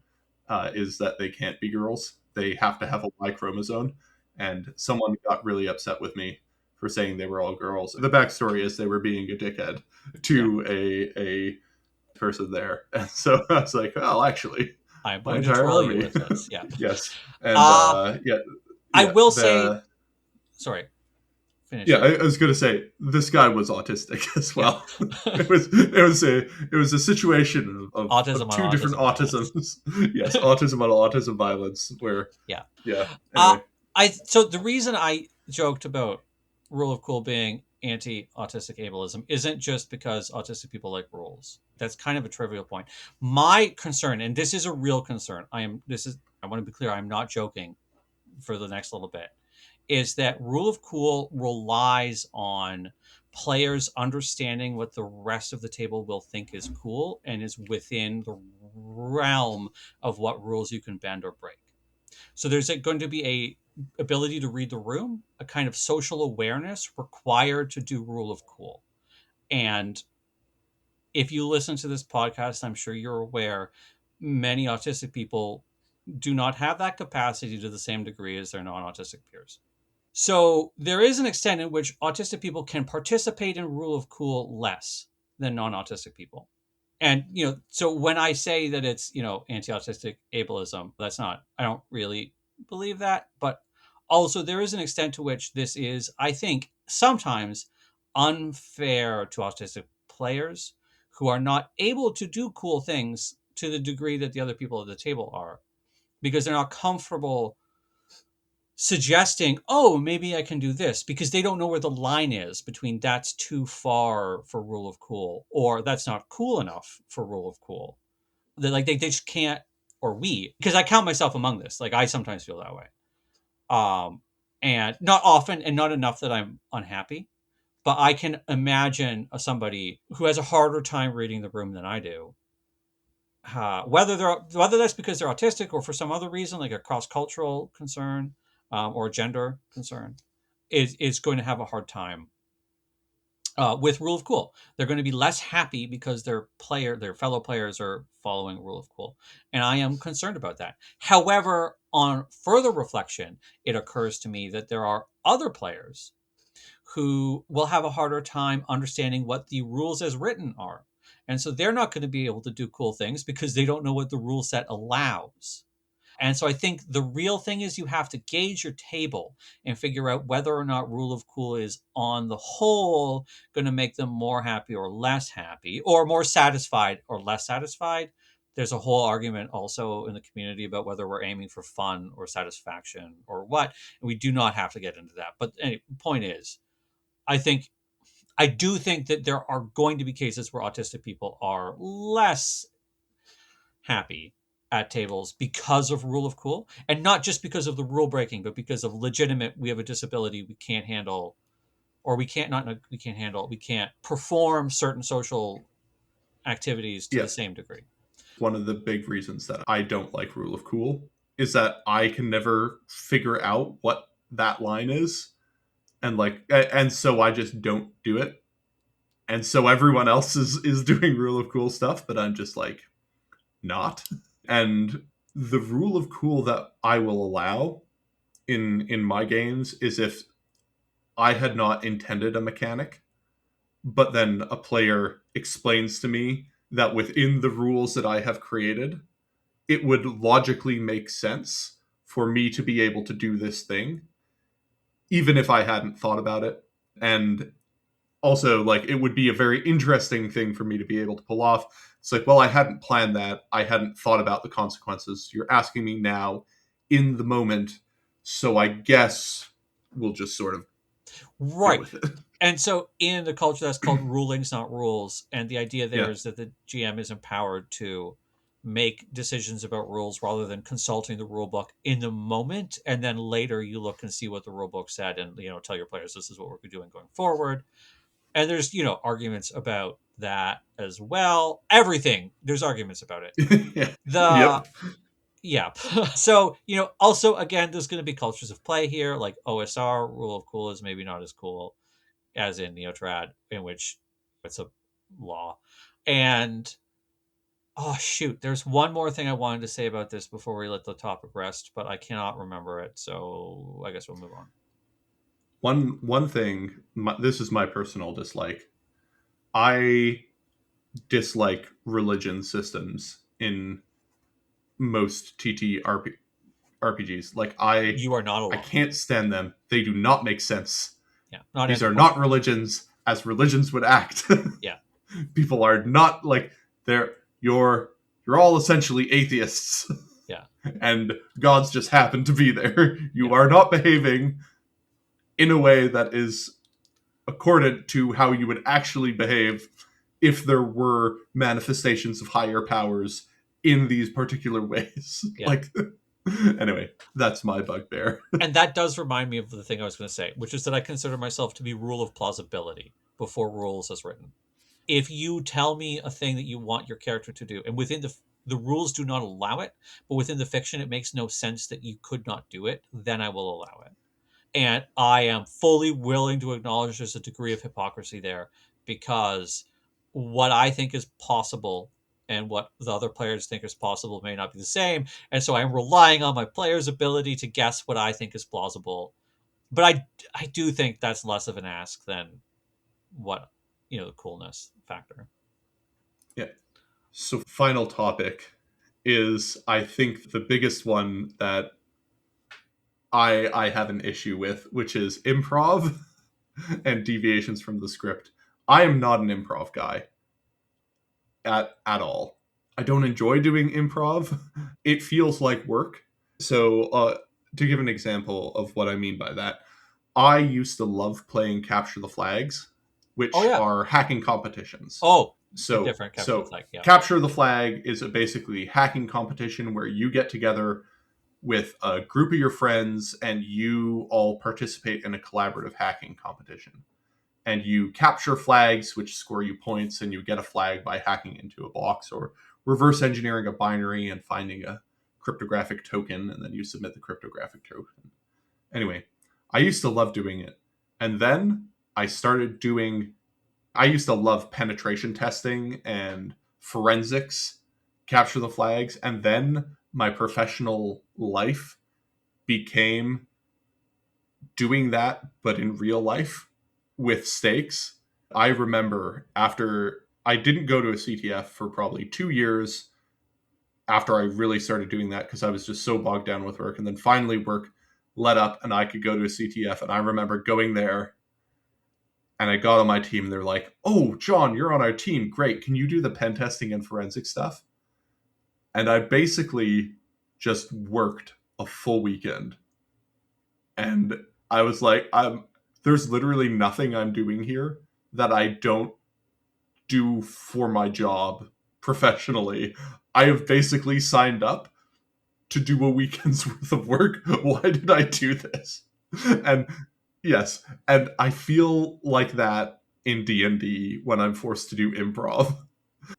is that they can't be girls. They have to have a Y chromosome. And someone got really upset with me for saying they were all girls. The backstory is they were being a dickhead yeah, to a person there. And so I was like, well, actually, I'm my going to entire troll you army. with this. Yeah. Yes. And Uh yeah, I yeah. will say The sorry, finish yeah, it. I was going to say this guy was autistic as Yeah. well. It was a situation of Autism two on different autism violence. autisms. Yes, autism on autism violence. Where Yeah. yeah. Uh, Anyway, so the reason I joked about rule of cool being anti-autistic ableism isn't just because autistic people like rules. That's kind of a trivial point. My concern, and this is a real concern, I want to be clear, I'm not joking for the next little bit, is that rule of cool relies on players understanding what the rest of the table will think is cool and is within the realm of what rules you can bend or break. So there's going to be a ability to read the room, a kind of social awareness required to do rule of cool. And if you listen to this podcast, I'm sure you're aware many autistic people do not have that capacity to the same degree as their non-autistic peers. So there is an extent in which autistic people can participate in rule of cool less than non-autistic people. And so when I say that it's anti-autistic ableism, I don't really believe that. But also there is an extent to which this is, I think, sometimes unfair to autistic players who are not able to do cool things to the degree that the other people at the table are, because they're not comfortable suggesting, oh, maybe I can do this, because they don't know where the line is between that's too far for rule of cool or that's not cool enough for rule of cool. They just can't, or we, because I count myself among this. Like I sometimes feel that way. And not often and not enough that I'm unhappy, but I can imagine somebody who has a harder time reading the room than I do. Whether that's because they're autistic or for some other reason, like a cross cultural concern, or a gender concern, is going to have a hard time with rule of cool. They're going to be less happy because their fellow players are following rule of cool, and I am concerned about that. However, on further reflection, it occurs to me that there are other players who will have a harder time understanding what the rules as written are. And so they're not going to be able to do cool things because they don't know what the rule set allows. And so I think the real thing is you have to gauge your table and figure out whether or not rule of cool is on the whole going to make them more happy or less happy, or more satisfied or less satisfied. There's a whole argument also in the community about whether we're aiming for fun or satisfaction or what. And we do not have to get into that. But anyway, the point is, I think I do think that there are going to be cases where autistic people are less happy at tables because of rule of cool, and not just because of the rule breaking, but because of legitimate, we have a disability, we can't handle, or we can't not we can't handle, we can't perform certain social activities to yeah. the same degree. One of the big reasons that I don't like rule of cool is that I can never figure out what that line is, and so I just don't do it. And so everyone else is doing rule of cool stuff, but I'm just like not. And the rule of cool that I will allow in my games is if I had not intended a mechanic, but then a player explains to me that within the rules that I have created, it would logically make sense for me to be able to do this thing, even if I hadn't thought about it. And also, like, it would be a very interesting thing for me to be able to pull off. It's like, well, I hadn't planned that. I hadn't thought about the consequences. You're asking me now in the moment. So I guess we'll just sort of go Right. with it. And so in the culture, that's called rulings, not rules. And the idea there Yeah. is that the GM is empowered to make decisions about rules rather than consulting the rule book in the moment. And then later you look and see what the rule book said and, tell your players this is what we're doing going forward. And there's, arguments about that as well. Everything, there's arguments about it. Yeah. The Yep. Yeah. So, also, again, there's going to be cultures of play here, like OSR, rule of cool is maybe not as cool as in Neotrad, in which it's a law. And oh shoot, there's one more thing I wanted to say about this before we let the topic rest, but I cannot remember it, so I guess we'll move on. One thing, this is my personal dislike. I dislike religion systems in most TTRPGs. Like You are not I alone. can't stand them. They do not make sense. Yeah, not These are anymore. not religions as religions would act. Yeah, People are not like they're you're all essentially atheists. yeah, And gods just happen to be there. yeah, You are not behaving in a way that is accordant to how you would actually behave if there were manifestations of higher powers in these particular ways. yeah. Like, anyway, that's my bugbear. And that does remind me of the thing I was going to say, which is that I consider myself to be rule of plausibility before rules as written. If you tell me a thing that you want your character to do, and within the rules do not allow it, but within the fiction it makes no sense that you could not do it, then I will allow it. And I am fully willing to acknowledge there's a degree of hypocrisy there, because what I think is possible and what the other players think is possible may not be the same. And so I'm relying on my players' ability to guess what I think is plausible. But I do think that's less of an ask than what, the coolness factor. Yeah. So, final topic is, I think, the biggest one that I have an issue with, which is improv and deviations from the script. I am not an improv guy at all. I don't enjoy doing improv. It feels like work. So, to give an example of what I mean by that, I used to love playing Capture the Flags, Oh which yeah. are hacking competitions. Oh, a So, different capture the so flag. Yeah. Capture the Flag is a basically hacking competition where you get together with a group of your friends and you all participate in a collaborative hacking competition. And you capture flags, which score you points, and you get a flag by hacking into a box or reverse engineering a binary and finding a cryptographic token, and then you submit the cryptographic token. Anyway, I used to love doing it. And then I started doing, I used to love penetration testing and forensics, capture the flags. And then my professional life became doing that, but in real life with stakes. I remember after I didn't go to a CTF for probably 2 years after I really started doing that because I was just so bogged down with work. And then finally, work let up and I could go to a CTF. And I remember going there and I got on my team. And they're like, "Oh, John, you're on our team. Great. Can you do the pen testing and forensic stuff?" And I basically just worked a full weekend. And I was like, there's literally nothing I'm doing here that I don't do for my job professionally. I have basically signed up to do a weekend's worth of work. Why did I do this? And yes, and I feel like that in D&D when I'm forced to do improv.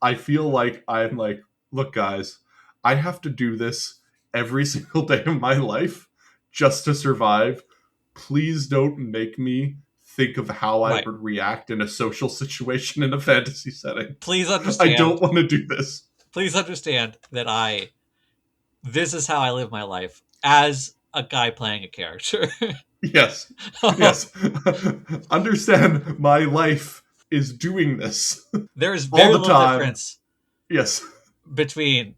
I feel like I'm like, look guys, I have to do this every single day of my life just to survive. Please don't make me think of how I Right. would react in a social situation in a fantasy setting. Please I understand. don't want to do this. Please understand that this is how I live my life as a guy playing a character. Yes. Yes. Understand my life is doing this There is all very the little time. difference Yes. between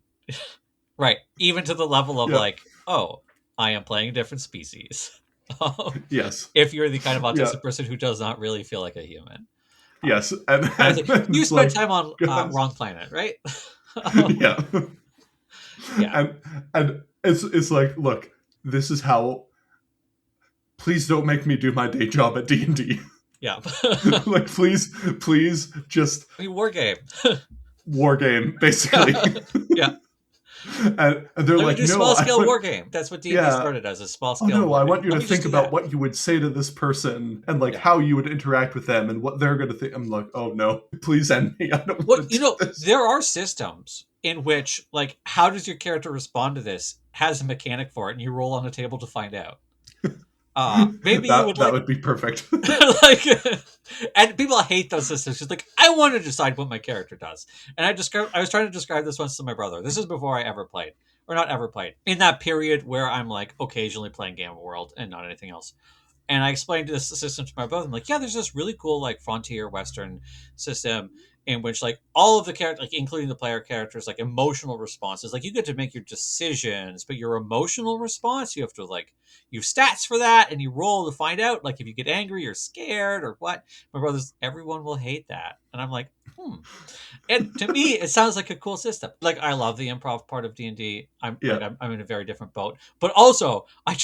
Right. Even to the level of Yeah. like, oh, I am playing a different species. Yes. If you're the kind of Yeah. autistic person who does not really feel like a human. Uh, Yes. And, and it's and like, then you it's spent like, time on God. wrong planet, right? Um, Yeah. yeah. and and it's like, look, this is how. Please don't make me do my day job at D&D. Yeah. Like, please, just I mean, war game. war game, basically. Yeah. And they're Let me like, do no, small I scale war want, game. That's what D&D yeah, started as, a small oh scale no, war I game. want you Let to me just think do about that. what you would say to this person and like Yeah. how you would interact with them and what they're going to think. I'm like, oh no, please end me. I don't Well, want to do this. there are systems in which, like, how does your character respond to this has a mechanic for it, and you roll on the table to find out. Maybe you would That like would be perfect. like, and people hate those systems. She's like, I want to decide what my character does, and I was trying to describe this once to my brother. This is before I ever played, or not ever played, in that period where I'm like occasionally playing Game of World and not anything else. And I explained this system to my brother. I'm like, yeah, there's this really cool like frontier Western system in which like all of the characters, like including the player characters, like emotional responses, like you get to make your decisions, but your emotional response, you have to like you have stats for that, and you roll to find out like if you get angry or scared or what. My brother's everyone will hate that, and I'm like, hmm. And to me, it sounds like a cool system. Like I love the improv part of D&D. Yeah, I'm in a very different boat. But also, I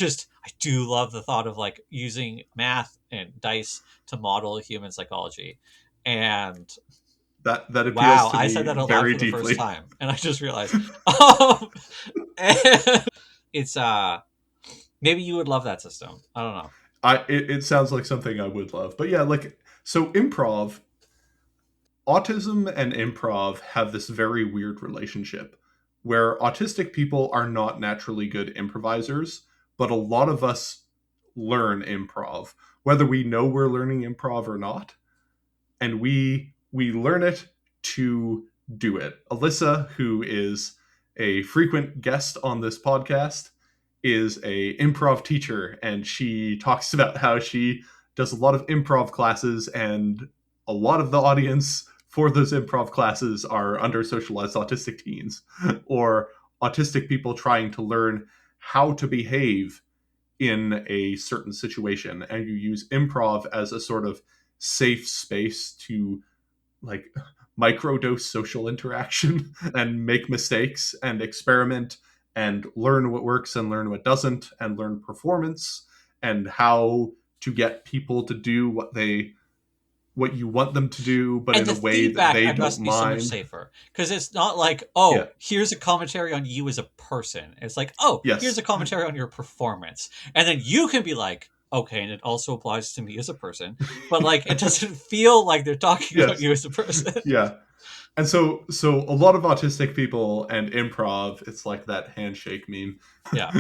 do love the thought of like using math and dice to model human psychology. And that appeals wow, to I said me that aloud very for the first deeply. time, and I just realized, um, it's maybe you would love that system. I don't know. It sounds like something I would love. But yeah, like, so improv, autism and improv have this very weird relationship where autistic people are not naturally good improvisers, but a lot of us learn improv, whether we know we're learning improv or not, and we learn it to do it. Alyssa, who is a frequent guest on this podcast, is a improv teacher, and she talks about how she does a lot of improv classes, and a lot of the audience for those improv classes are under socialized autistic teens or autistic people trying to learn how to behave in a certain situation, and you use improv as a sort of safe space to like microdose social interaction and make mistakes and experiment and learn what works and learn what doesn't and learn performance and how to get people to do what you want them to do but And in the a way that feedback they don't must be so much mind. safer because it's not like, Yeah. oh, here's a commentary on you as a person. It's like, oh, here's Yes. a commentary on your performance, and then you can be like, okay, and it also applies to me as a person, but like it doesn't feel like they're talking about Yes. you as a person. Yeah. And so a lot of autistic people and improv, it's like that handshake meme Yeah,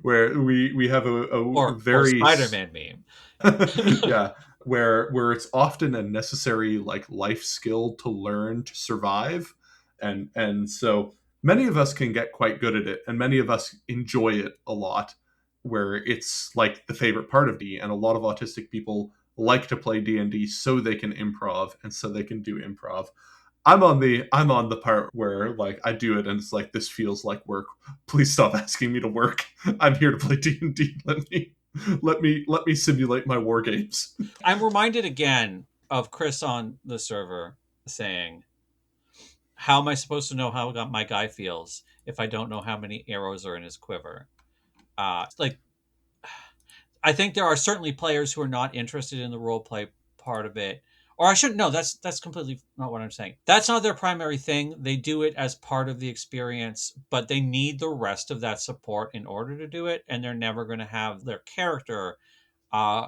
where we have a or very Spider-Man meme. yeah, where it's often a necessary like life skill to learn to survive, and so many of us can get quite good at it, and many of us enjoy it a lot, where it's like the favorite part of D, and a lot of autistic people like to play D&D so they can improv and so they can do improv. I'm on the part where like I do it and it's like this feels like work. Please stop asking me to work. I'm here to play D&D. Let me simulate my war games. I'm reminded again of Chris on the server saying, "How am I supposed to know how my guy feels if I don't know how many arrows are in his quiver?" Like I think there are certainly players who are not interested in the role play part of it. Or I shouldn't. No, that's completely not what I'm saying. That's not their primary thing. They do it as part of the experience, but they need the rest of that support in order to do it. And they're never going to have their character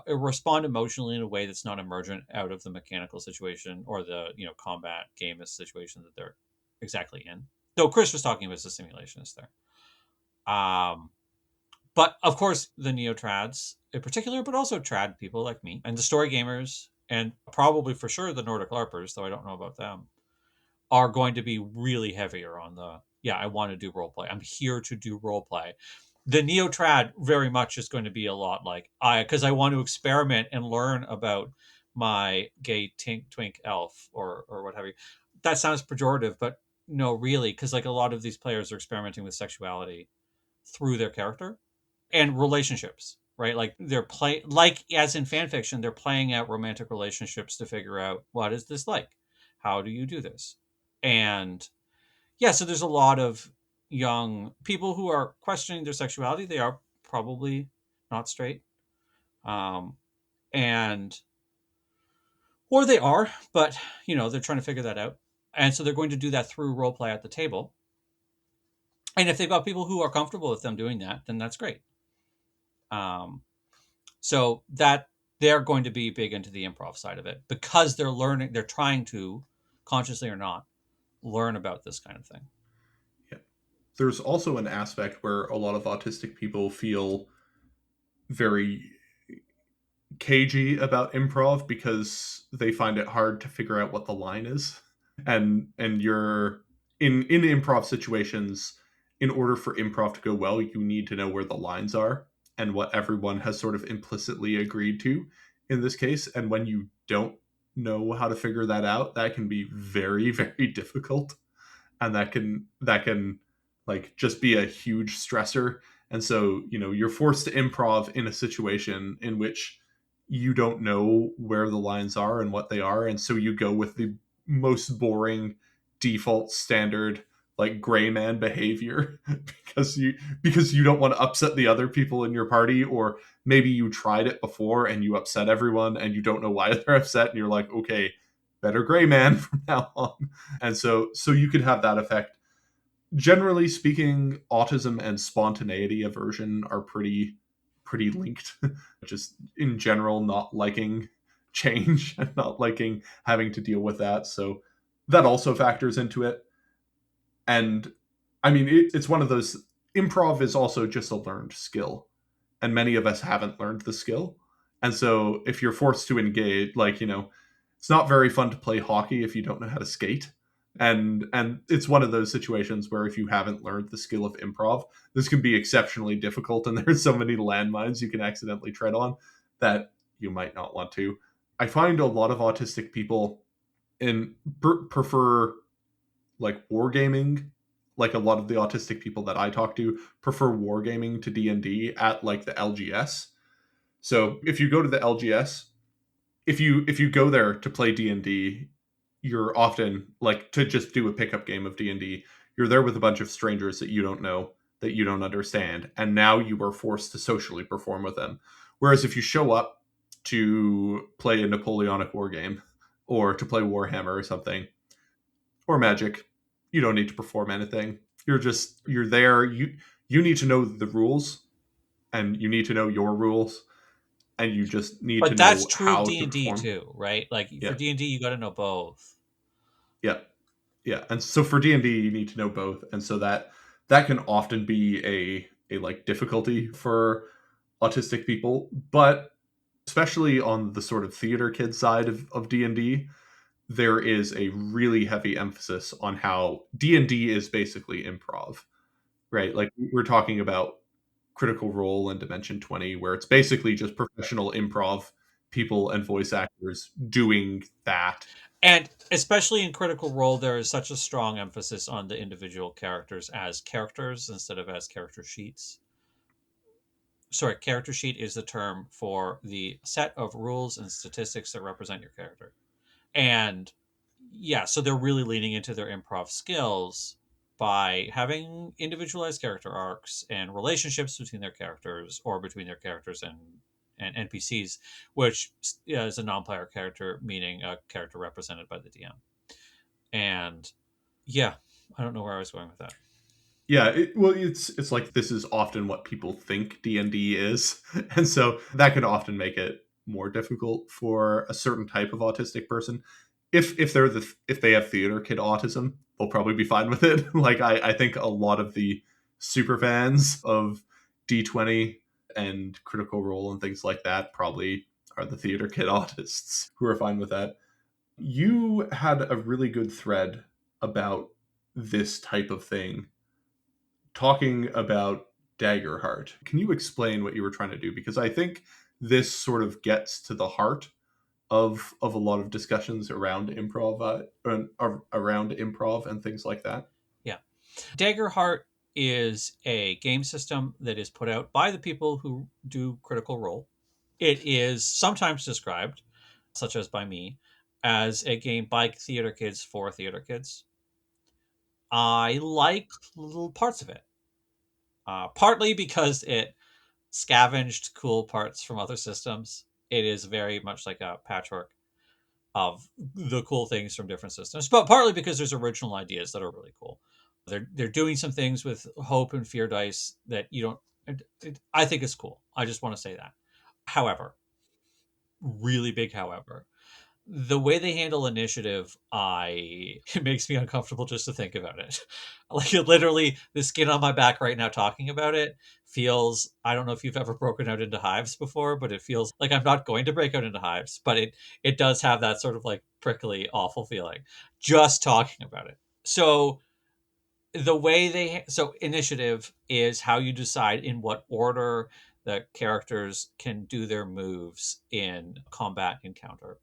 respond emotionally in a way that's not emergent out of the mechanical situation or the combat game situation that they're exactly in. Though Chris was talking about the simulationist there. But of course, the neo-trads in particular, but also trad people like me and the story gamers, and probably for sure the Nordic LARPers, though I don't know about them, are going to be really heavier on the, yeah, I want to do roleplay. I'm here to do roleplay. The neo-trad very much is going to be a lot like, because I want to experiment and learn about my gay twink elf or what have you. That sounds pejorative, but know really, because like a lot of these players are experimenting with sexuality through their character and relationships, right? Like they're play like as in fan fiction, they're playing out romantic relationships to figure out what is this like, how do you do this, and yeah, so there's a lot of young people who are questioning their sexuality. They are probably not straight, um, and or they are, but they're trying to figure that out, and so they're going to do that through role play at the table. And if they've got people who are comfortable with them doing that, then that's great. Um, so that they're going to be big into the improv side of it because they're learning, they're trying to, consciously or not, learn about this kind of thing. Yeah. There's also an aspect where a lot of autistic people feel very cagey about improv because they find it hard to figure out what the line is. And you're in improv situations, in order for improv to go well, you need to know where the lines are and what everyone has sort of implicitly agreed to in this case. And when you don't know how to figure that out, that can be very, very difficult, and that can like just be a huge stressor. And so you're forced to improv in a situation in which you don't know where the lines are and what they are, and so you go with the most boring default standard like gray man behavior because you don't want to upset the other people in your party, or maybe you tried it before and you upset everyone and you don't know why they're upset, and you're like, okay, better gray man from now on. And so you could have that effect. Generally speaking, autism and spontaneity aversion are pretty linked. Just in general, not liking change and not liking having to deal with that. So that also factors into it. And I mean, it's one of those. Improv is also just a learned skill, and many of us haven't learned the skill. And so if you're forced to engage, like, it's not very fun to play hockey if you don't know how to skate. And it's one of those situations where if you haven't learned the skill of improv, this can be exceptionally difficult, and there's so many landmines you can accidentally tread on that you might not want to. I find a lot of autistic people in prefer like wargaming. Like a lot of the autistic people that I talk to prefer wargaming to D&D at like the LGS. So if you go to the LGS, if you go there to play D&D, you're often like to just do a pickup game of D&D. You're there with a bunch of strangers that you don't know, that you don't understand, and now you are forced to socially perform with them. Whereas if you show up to play a Napoleonic war game or to play Warhammer or something, or Magic, you don't need to perform anything. You're there. You need to know the rules, and you need to know your rules, and you just need to But that's know true of how to D&D perform. too, right? Like for Yeah, D&D you got to know both. yeah, yeah. And so for D&D, you need to know both, and so that can often be a like difficulty for autistic people, but especially on the sort of theater kid side of D&D, there is a really heavy emphasis on how D&D is basically improv, right? Like we're talking about Critical Role and Dimension 20, where it's basically just professional improv people and voice actors doing that. And especially in Critical Role, there is such a strong emphasis on the individual characters as characters instead of as character sheets. Sorry, character sheet is the term for the set of rules and statistics that represent your character. And yeah, so they're really leaning into their improv skills by having individualized character arcs and relationships between their characters or between their characters and NPCs, which is a non-player character, meaning a character represented by the DM. And yeah, I don't know where I was going with that. Yeah, well, it's like this is often what people think D&D is, and so that can often make it more difficult for a certain type of autistic person. If they have theater kid autism, they'll probably be fine with it. Like I think a lot of the super fans of D20 and Critical Role and things like that probably are the theater kid autists who are fine with that. You had a really good thread about this type of thing, talking about Daggerheart. Can you explain what you were trying to do? Because I think this sort of gets to the heart of a lot of discussions around around improv and things like that. Yeah. Daggerheart is a game system that is put out by the people who do Critical Role. It is sometimes described, such as by me, as a game by theater kids for theater kids. I like little parts of it, partly because it scavenged cool parts from other systems. It is very much like a patchwork of the cool things from different systems, but partly because there's original ideas that are really cool. They're doing some things with hope and fear dice that you don't. I think is cool. I just want to say that. However, really big however, the way they handle initiative, I it makes me uncomfortable just to think about it. Like literally, the skin on my back right now talking about it feels. I don't know if you've ever broken out into hives before, but it feels like I'm not going to break out into hives. But it does have that sort of like prickly, awful feeling just talking about it. So the way so initiative is how you decide in what order the characters can do their moves in combat encounter,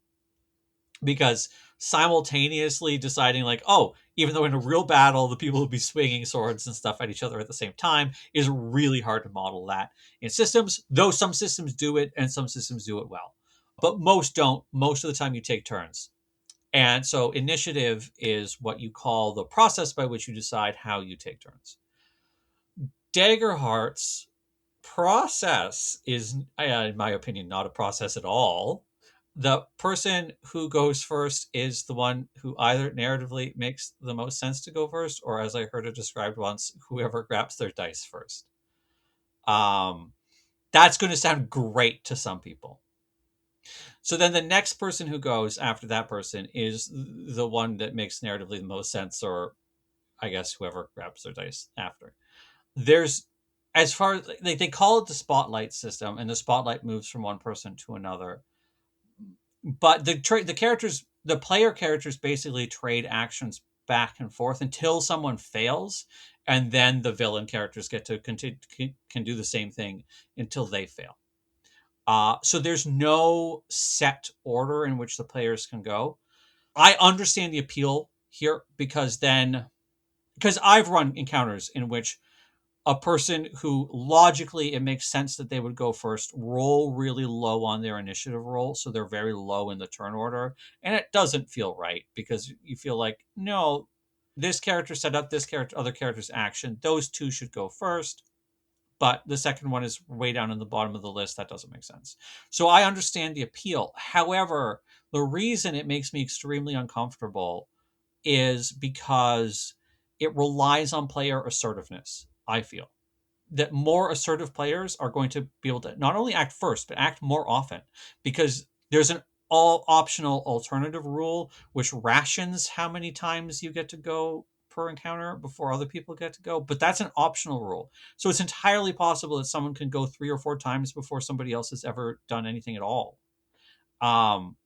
because simultaneously deciding like, oh, even though in a real battle the people will be swinging swords and stuff at each other at the same time, is really hard to model that in systems, though some systems do it and some systems do it well, but most don't. Most of the time you take turns, and so initiative is what you call the process by which you decide how you take turns. Daggerheart's process is, in my opinion, not a process at all. The person who goes first is the one who either narratively makes the most sense to go first, or as I heard it described once, whoever grabs their dice first. Um, that's going to sound great to some people. So then the next person who goes after that person is the one that makes narratively the most sense, or I guess whoever grabs their dice after. There's, as far as they call it the spotlight system, and the spotlight moves from one person to another, but the characters, the player characters, basically trade actions back and forth until someone fails, and then the villain characters get to continue, can do the same thing until they fail. So there's no set order in which the players can go. I understand the appeal here, because I've run encounters in which a person who logically it makes sense that they would go first roll really low on their initiative roll, so they're very low in the turn order, and it doesn't feel right because you feel like, no, this character set up this character, other character's action, those two should go first, but the second one is way down in the bottom of the list. That doesn't make sense. So I understand the appeal. However, the reason it makes me extremely uncomfortable is because it relies on player assertiveness. I feel that more assertive players are going to be able to not only act first, but act more often, because there's an all optional alternative rule which rations how many times you get to go per encounter before other people get to go. But that's an optional rule. So it's entirely possible that someone can go 3 or 4 times before somebody else has ever done anything at all. Um,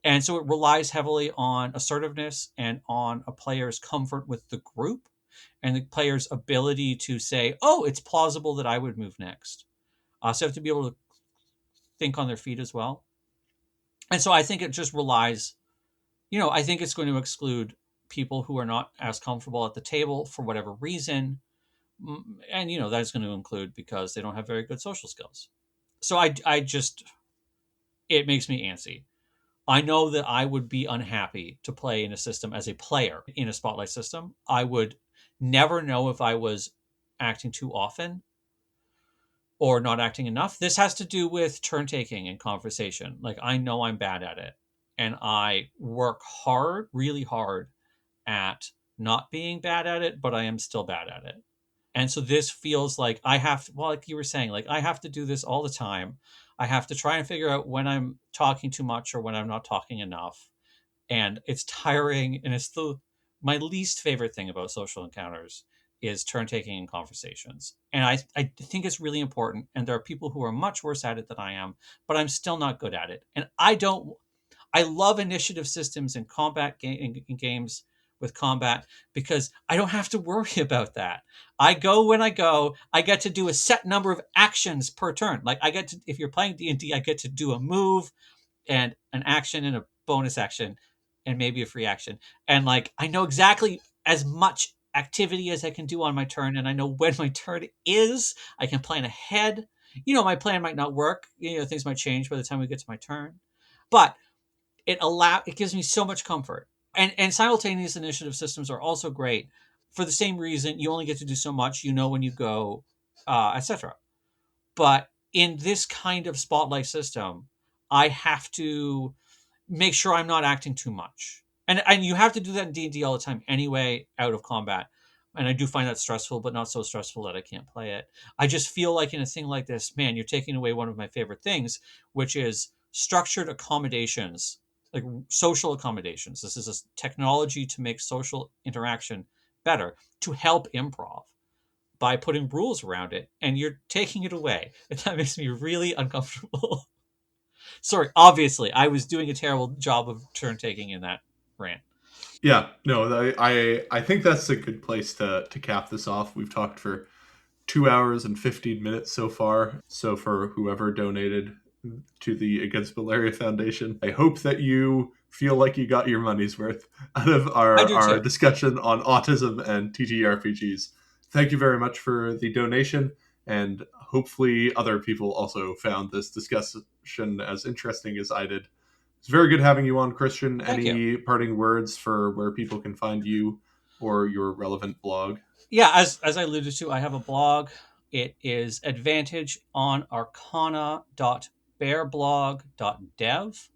and so it relies heavily on assertiveness and on a player's comfort with the group and the player's ability to say, oh, it's plausible that I would move next. So they have to be able to think on their feet as well. And so I think it just relies, I think it's going to exclude people who are not as comfortable at the table for whatever reason. And, that's going to include because they don't have very good social skills. So I just, it makes me antsy. I know that I would be unhappy to play in a system as a player in a spotlight system. I would never know if I was acting too often or not acting enough. This has to do with turn taking and conversation. Like, I know I'm bad at it, and I work hard, really hard, at not being bad at it, but I am still bad at it. And so this feels like I have to, well, like you were saying, like I have to do this all the time. I have to try and figure out when I'm talking too much or when I'm not talking enough. And it's tiring, and it's my least favorite thing about social encounters is turn taking and conversations. And I think it's really important, and there are people who are much worse at it than I am, but I'm still not good at it. And I love initiative systems and combat in games with combat, because I don't have to worry about that. I go when I go. I get to do a set number of actions per turn. Like, I get to, if you're playing D&D, I get to do a move and an action and a bonus action and maybe a free action. And like I know exactly as much activity as I can do on my turn, and I know when my turn is. I can plan ahead. My plan might not work. Things might change by the time we get to my turn. But it gives me so much comfort. And simultaneous initiative systems are also great for the same reason. You only get to do so much, when you go, etc. But in this kind of spotlight system, I have to make sure I'm not acting too much. And you have to do that in D&D all the time anyway, out of combat. And I do find that stressful, but not so stressful that I can't play it. I just feel like in a thing like this, man, you're taking away one of my favorite things, which is structured accommodations, like social accommodations. This is a technology to make social interaction better, to help improv by putting rules around it, and you're taking it away. And that makes me really uncomfortable. Sorry, obviously, I was doing a terrible job of turn taking in that rant. Yeah, no, I think that's a good place to cap this off. We've talked for 2 hours and 15 minutes so far. So for whoever donated to the Against Malaria Foundation, I hope that you feel like you got your money's worth out of I our, do our too. discussion on autism and TTRPGs. Thank you very much for the donation, and hopefully other people also found this discussion as interesting as I did. It's very good having you on, Christian. Thank you. Any parting words for where people can find you or your relevant blog? Yeah, as I alluded to, I have a blog. It is advantageonarcana.bearblog.dev.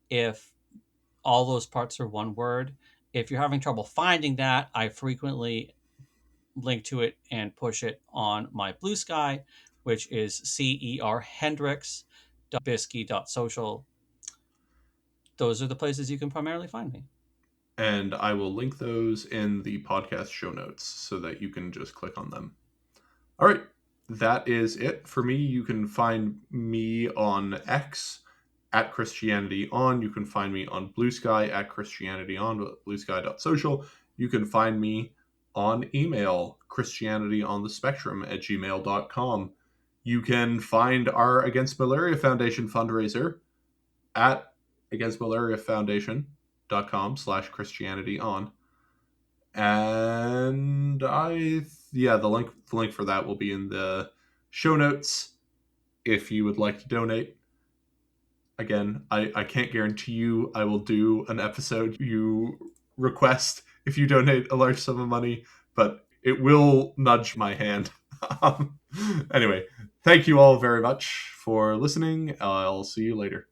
If all those parts are one word. If you're having trouble finding that, I frequently link to it and push it on my Blue Sky, which is cerhendrix.bisky.social. Those are the places you can primarily find me. And I will link those in the podcast show notes so that you can just click on them. All right, that is it for me. You can find me on X at Christianity On. You can find me on Blue Sky at Christianity On, bluesky.social. You can find me on email, christianityonthespectrum@gmail.com. You can find our Against Malaria Foundation fundraiser at againstmalariafoundation.com/Christianity On. And the link for that will be in the show notes if you would like to donate. Again, I can't guarantee you I will do an episode you request if you donate a large sum of money, but it will nudge my hand. Anyway, thank you all very much for listening. I'll see you later.